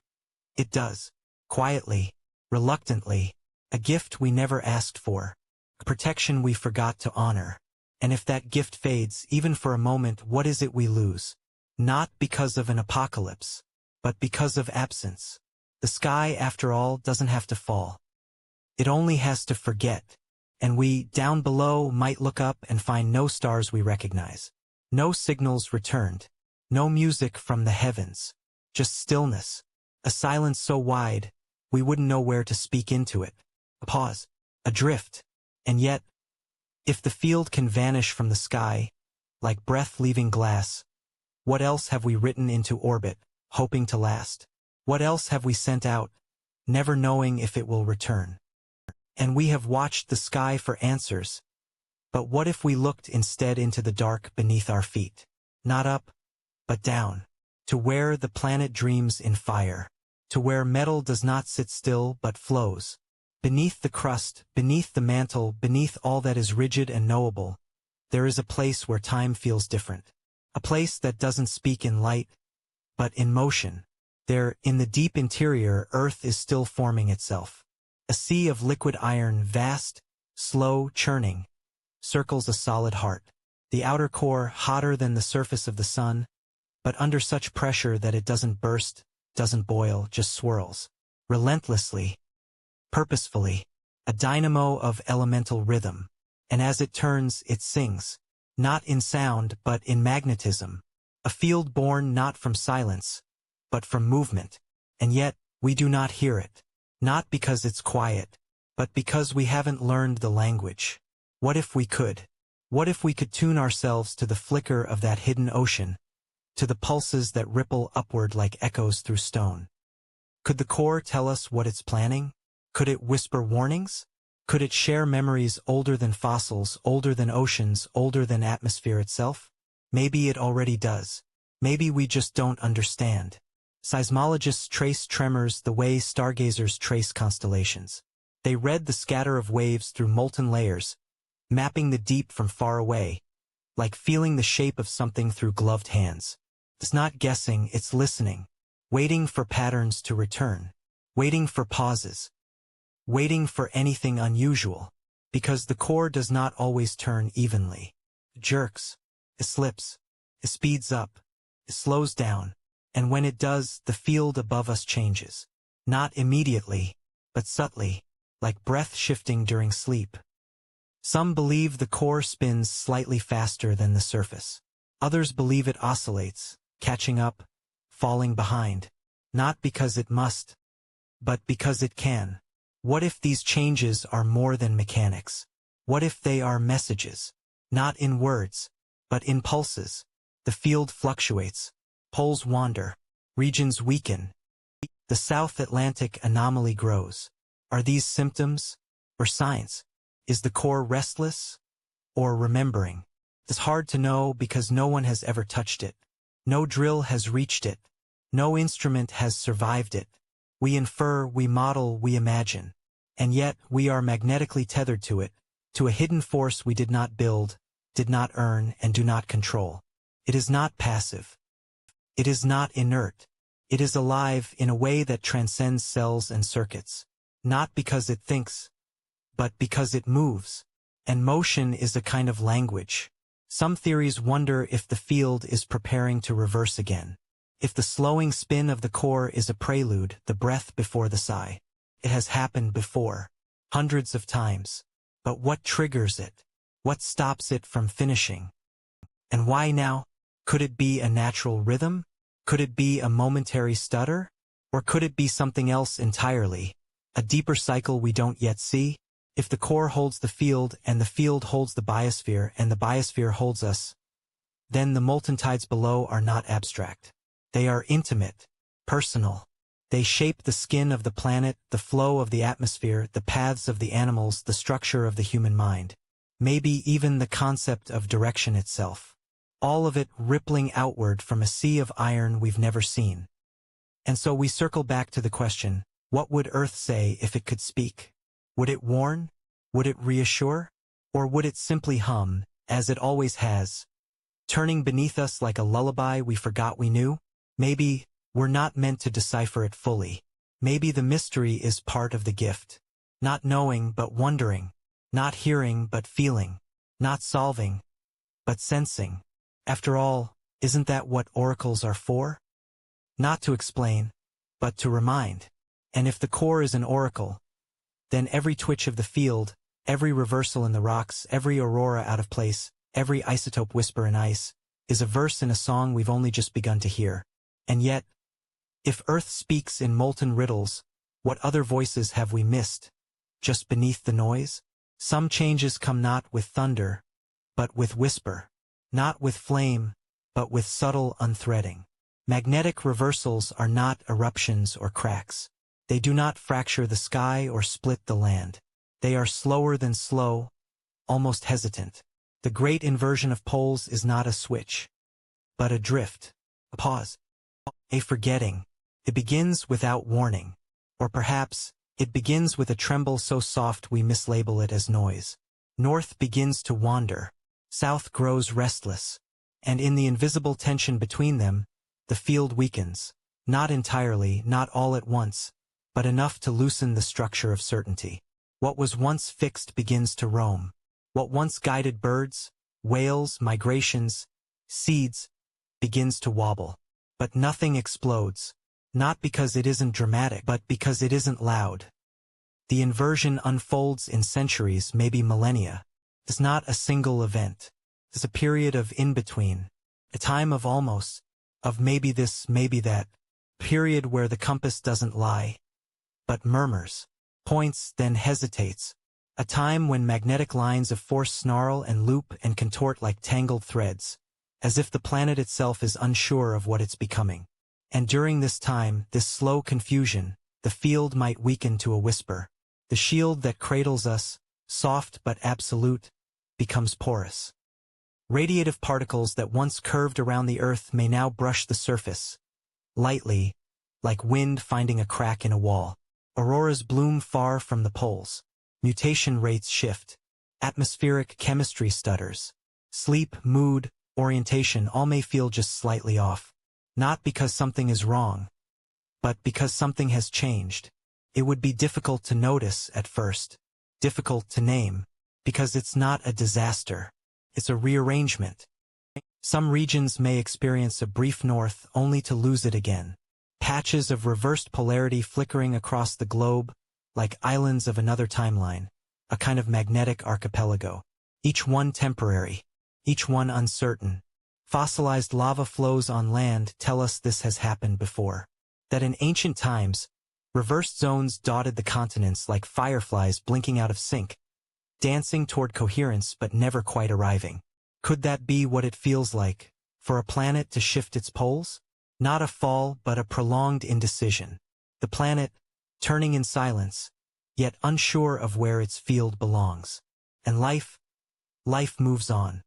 it does. Quietly, reluctantly, a gift we never asked for. A protection we forgot to honor. And if that gift fades, even for a moment, what is it we lose? Not because of an apocalypse, but because of absence. The sky, after all, doesn't have to fall. It only has to forget. And we, down below, might look up and find no stars we recognize. No signals returned. No music from the heavens. Just stillness. A silence so wide, we wouldn't know where to speak into it. A pause. A drift. And yet, if the field can vanish from the sky, like breath leaving glass, what else have we written into orbit, hoping to last? What else have we sent out, never knowing if it will return? And we have watched the sky for answers. But what if we looked instead into the dark beneath our feet? Not up, but down. To where the planet dreams in fire. To where metal does not sit still but flows. Beneath the crust, beneath the mantle, beneath all that is rigid and knowable, there is a place where time feels different. A place that doesn't speak in light, but in motion. There, in the deep interior, Earth is still forming itself. A sea of liquid iron, vast, slow, churning, circles a solid heart. The outer core, hotter than the surface of the sun, but under such pressure that it doesn't burst, doesn't boil, just swirls. Relentlessly, purposefully, a dynamo of elemental rhythm. And as it turns, it sings. Not in sound, but in magnetism. A field born not from silence, but from movement. And yet, we do not hear it. Not because it's quiet, but because we haven't learned the language. What if we could? What if we could tune ourselves to the flicker of that hidden ocean, to the pulses that ripple upward like echoes through stone? Could the core tell us what it's planning? Could it whisper warnings? Could it share memories older than fossils, older than oceans, older than atmosphere itself? Maybe it already does. Maybe we just don't understand. Seismologists trace tremors the way stargazers trace constellations. They read the scatter of waves through molten layers, mapping the deep from far away, like feeling the shape of something through gloved hands. It's not guessing, it's listening, waiting for patterns to return, waiting for pauses, waiting for anything unusual, because the core does not always turn evenly. It jerks, it slips, it speeds up, it slows down, and when it does, the field above us changes. Not immediately, but subtly, like breath shifting during sleep. Some believe the core spins slightly faster than the surface. Others believe it oscillates, catching up, falling behind, not because it must, but because it can. What if these changes are more than mechanics? What if they are messages? Not in words, but in pulses. The field fluctuates. Poles wander. Regions weaken. The South Atlantic anomaly grows. Are these symptoms or signs? Is the core restless or remembering? It's hard to know because no one has ever touched it. No drill has reached it. No instrument has survived it. We infer, we model, we imagine. And yet we are magnetically tethered to it, to a hidden force we did not build, did not earn, and do not control. It is not passive. It is not inert. It is alive in a way that transcends cells and circuits. Not because it thinks, but because it moves. And motion is a kind of language. Some theories wonder if the field is preparing to reverse again. If the slowing spin of the core is a prelude, the breath before the sigh. It has happened before, hundreds of times. But what triggers it? What stops it from finishing? And why now? Could it be a natural rhythm? Could it be a momentary stutter? Or could it be something else entirely? A deeper cycle we don't yet see? If the core holds the field and the field holds the biosphere and the biosphere holds us, then the molten tides below are not abstract. They are intimate, personal. They shape the skin of the planet, the flow of the atmosphere, the paths of the animals, the structure of the human mind. Maybe even the concept of direction itself. All of it rippling outward from a sea of iron we've never seen. And so we circle back to the question, what would Earth say if it could speak? Would it warn? Would it reassure? Or would it simply hum, as it always has, turning beneath us like a lullaby we forgot we knew? Maybe we're not meant to decipher it fully. Maybe the mystery is part of the gift. Not knowing but wondering. Not hearing but feeling. Not solving but sensing. After all, isn't that what oracles are for? Not to explain, but to remind. And if the core is an oracle, then every twitch of the field, every reversal in the rocks, every aurora out of place, every isotope whisper in ice, is a verse in a song we've only just begun to hear. And yet, if Earth speaks in molten riddles, what other voices have we missed? Just beneath the noise? Some changes come not with thunder, but with whisper. Not with flame, but with subtle unthreading. Magnetic reversals are not eruptions or cracks. They do not fracture the sky or split the land. They are slower than slow, almost hesitant. The great inversion of poles is not a switch, but a drift, a pause, a forgetting. It begins without warning. Or perhaps, it begins with a tremble so soft we mislabel it as noise. North begins to wander. South grows restless. And in the invisible tension between them, the field weakens. Not entirely, not all at once, but enough to loosen the structure of certainty. What was once fixed begins to roam. What once guided birds, whales, migrations, seeds, begins to wobble. But nothing explodes. Not because it isn't dramatic, but because it isn't loud. The inversion unfolds in centuries, maybe millennia. It's not a single event. It's a period of in-between. A time of almost, of maybe this, maybe that. Period where the compass doesn't lie, but murmurs, points, then hesitates. A time when magnetic lines of force snarl and loop and contort like tangled threads, as if the planet itself is unsure of what it's becoming. And during this time, this slow confusion, the field might weaken to a whisper. The shield that cradles us, soft but absolute, becomes porous. Radiative particles that once curved around the Earth may now brush the surface, lightly, like wind finding a crack in a wall. Auroras bloom far from the poles. Mutation rates shift. Atmospheric chemistry stutters. Sleep, mood, orientation all may feel just slightly off. Not because something is wrong, but because something has changed. It would be difficult to notice at first, difficult to name, because it's not a disaster. It's a rearrangement. Some regions may experience a brief north only to lose it again. Patches of reversed polarity flickering across the globe, like islands of another timeline, a kind of magnetic archipelago. Each one temporary, each one uncertain. Fossilized lava flows on land tell us this has happened before. That in ancient times, reversed zones dotted the continents like fireflies blinking out of sync, dancing toward coherence but never quite arriving. Could that be what it feels like, For a planet to shift its poles? Not a fall, but a prolonged indecision. The planet, turning in silence, yet unsure of where its field belongs. And life moves on.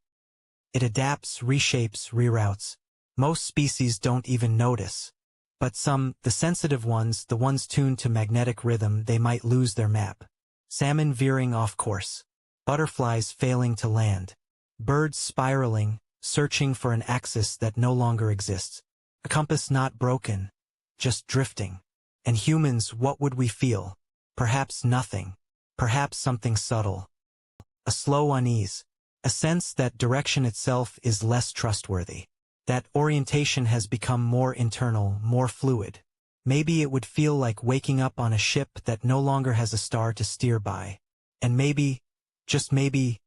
It adapts, reshapes, reroutes. Most species don't even notice. But some, the sensitive ones, the ones tuned to magnetic rhythm, they might lose their map. Salmon veering off course. Butterflies failing to land. Birds spiraling, searching for an axis that no longer exists. A compass not broken, just drifting. And humans, what would we feel? Perhaps nothing. Perhaps something subtle. A slow unease. A sense that direction itself is less trustworthy. That orientation has become more internal, more fluid. Maybe it would feel like waking up on a ship that no longer has a star to steer by. And maybe, just maybe,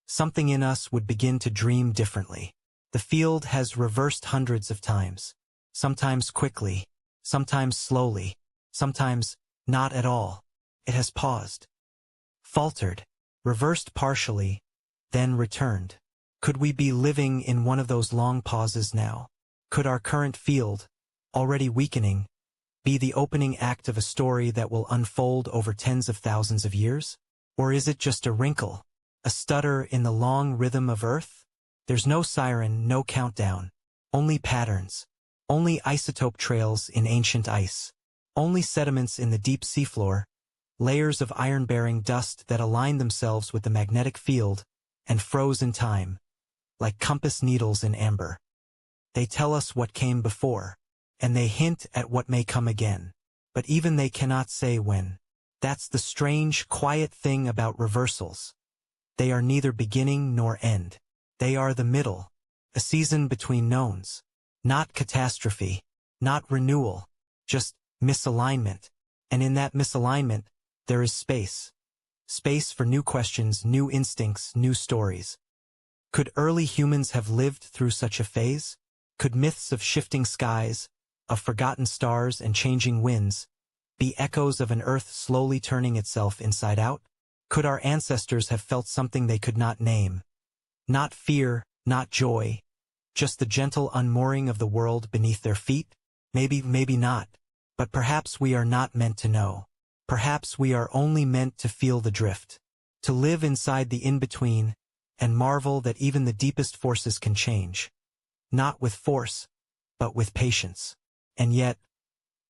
something in us would begin to dream differently. The field has reversed hundreds of times. Sometimes quickly, sometimes slowly, sometimes not at all. It has paused, faltered, reversed partially, then returned. Could we be living in one of those long pauses now? Could our current field, already weakening, be the opening act of a story that will unfold over tens of thousands of years? Or is it just a wrinkle, a stutter in the long rhythm of Earth? There's no siren, no countdown, only patterns, only isotope trails in ancient ice, only sediments in the deep seafloor, layers of iron-bearing dust that align themselves with the magnetic field and froze in time, like compass needles in amber. They tell us what came before, and they hint at what may come again, but even they cannot say when. That's the strange, quiet thing about reversals. They are neither beginning nor end. They are the middle, a season between knowns. Not catastrophe, not renewal, just misalignment. And in that misalignment, there is space. Space for new questions, new instincts, new stories. Could early humans have lived through such a phase? Could myths of shifting skies, of forgotten stars and changing winds, be echoes of an Earth slowly turning itself inside out? Could our ancestors have felt something they could not name? Not fear, not joy, just the gentle unmooring of the world beneath their feet? Maybe, maybe not. But perhaps we are not meant to know. Perhaps we are only meant to feel the drift, to live inside the in-between, and marvel that even the deepest forces can change. Not with force, but with patience. And yet,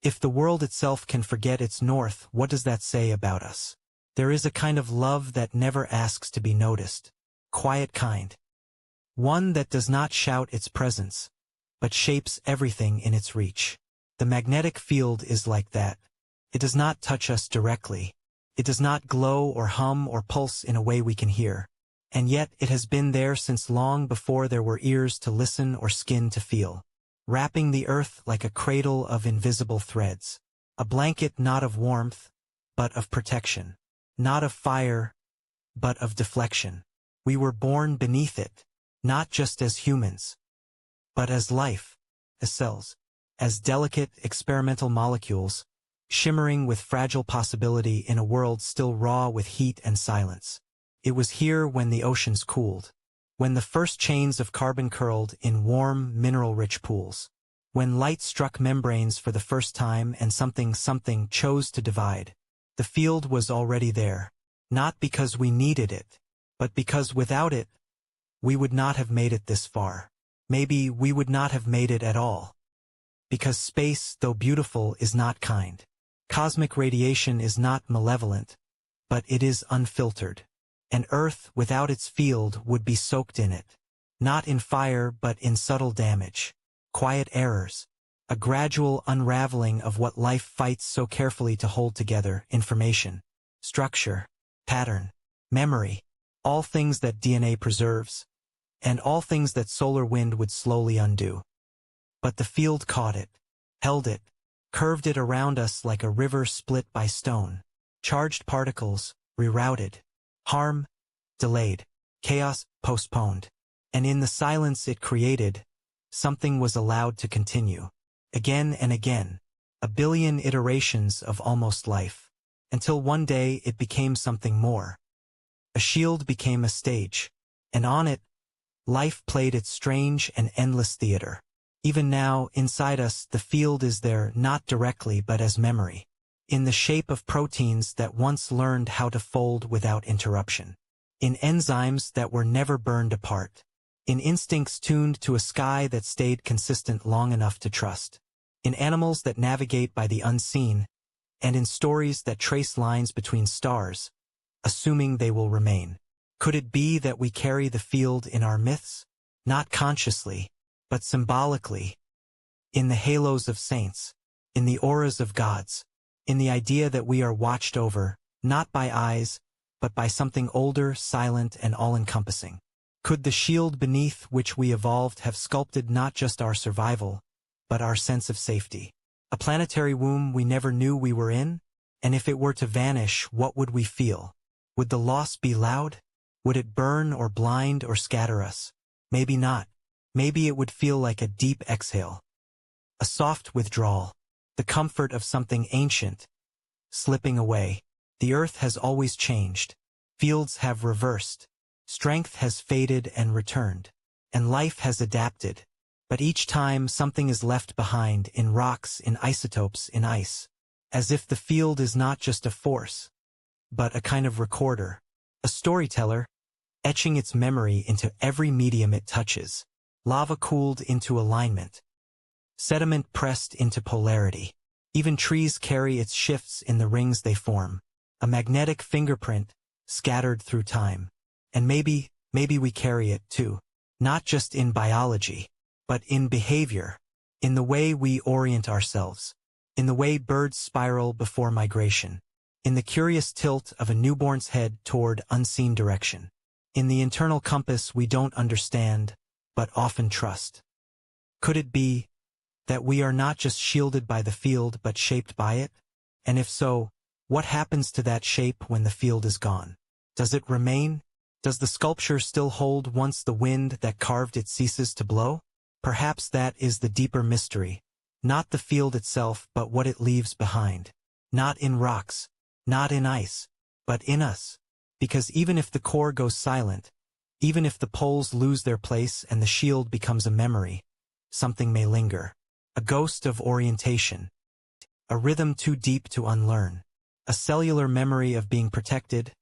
if the world itself can forget its north, what does that say about us? There is a kind of love that never asks to be noticed. Quiet kind. One that does not shout its presence, but shapes everything in its reach. The magnetic field is like that. It does not touch us directly. It does not glow or hum or pulse in a way we can hear. And yet it has been there since long before there were ears to listen or skin to feel. Wrapping the earth like a cradle of invisible threads. A blanket not of warmth, but of protection. Not of fire, but of deflection. We were born beneath it, not just as humans, but as life, as cells, as delicate experimental molecules, shimmering with fragile possibility in a world still raw with heat and silence. It was here when the oceans cooled, when the first chains of carbon curled in warm, mineral-rich pools, when light struck membranes for the first time and something chose to divide. The field was already there, not because we needed it, but because without it, we would not have made it this far. Maybe we would not have made it at all. Because space, though beautiful, is not kind. Cosmic radiation is not malevolent, but it is unfiltered. And Earth, without its field, would be soaked in it. Not in fire, but in subtle damage. Quiet errors. A gradual unraveling of what life fights so carefully to hold together: information, structure, pattern, memory, all things that DNA preserves, and all things that solar wind would slowly undo. But the field caught it, held it, curved it around us like a river split by stone. Charged particles, rerouted. Harm, delayed. Chaos, postponed. And in the silence it created, something was allowed to continue. Again and again, a billion iterations of almost life, until one day it became something more. A shield became a stage, and on it, Life played its strange and endless theater. Even now, inside us, the field is there not directly but as memory, in the shape of proteins that once learned how to fold without interruption, in enzymes that were never burned apart, in instincts tuned to a sky that stayed consistent long enough to trust, in animals that navigate by the unseen, and in stories that trace lines between stars, assuming they will remain. Could it be that we carry the field in our myths, not consciously, but symbolically, in the halos of saints, in the auras of gods, in the idea that we are watched over, not by eyes, but by something older, silent, and all-encompassing? Could the shield beneath which we evolved have sculpted not just our survival, but our sense of safety? A planetary womb we never knew we were in? And if it were to vanish, what would we feel? Would the loss be loud? Would it burn or blind or scatter us? Maybe not. Maybe it would feel like a deep exhale, a soft withdrawal, the comfort of something ancient, slipping away. The earth has always changed. Fields have reversed. Strength has faded and returned. And life has adapted. But each time something is left behind, in rocks, in isotopes, in ice. As if the field is not just a force, but a kind of recorder, a storyteller, etching its memory into every medium it touches. Lava cooled into alignment. Sediment pressed into polarity. Even trees carry its shifts in the rings they form. A magnetic fingerprint, scattered through time. And maybe we carry it too. Not just in biology, but in behavior. In the way we orient ourselves. In the way birds spiral before migration. In the curious tilt of a newborn's head toward unseen direction. In the internal compass we don't understand, but often trust. Could it be that we are not just shielded by the field but shaped by it? And if so, what happens to that shape when the field is gone? Does it remain? Does the sculpture still hold once the wind that carved it ceases to blow? Perhaps that is the deeper mystery. Not the field itself, but what it leaves behind. Not in rocks, not in ice, but in us. Because even if the core goes silent, even if the poles lose their place and the shield becomes a memory, something may linger. A ghost of orientation. A rhythm too deep to unlearn. A cellular memory of being protected,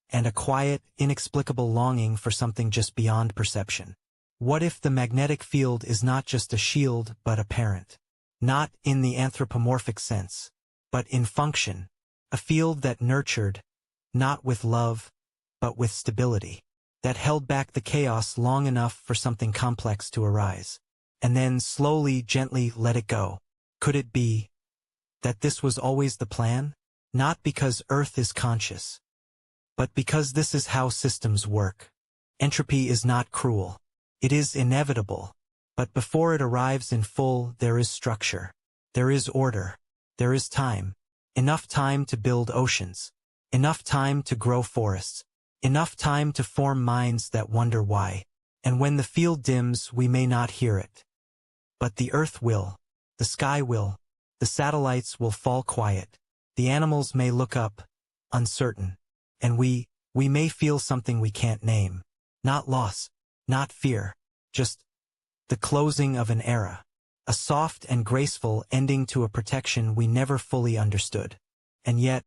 and a quiet, inexplicable longing for something just beyond perception. What if the magnetic field is not just a shield but a parent? Not in the anthropomorphic sense, but in function. A field that nurtured, not with love, but with stability. That held back the chaos long enough for something complex to arise. And then slowly, gently let it go. Could it be that this was always the plan? Not because Earth is conscious, but because this is how systems work. Entropy is not cruel. It is inevitable. But before it arrives in full, there is structure. There is order. There is time. Enough time to build oceans. Enough time to grow forests. Enough time to form minds that wonder why. And when the field dims, we may not hear it. But the earth will. The sky will. The satellites will fall quiet. The animals may look up, uncertain. And we may feel something we can't name. Not loss, not fear, just the closing of an era. A soft and graceful ending to a protection we never fully understood. And yet,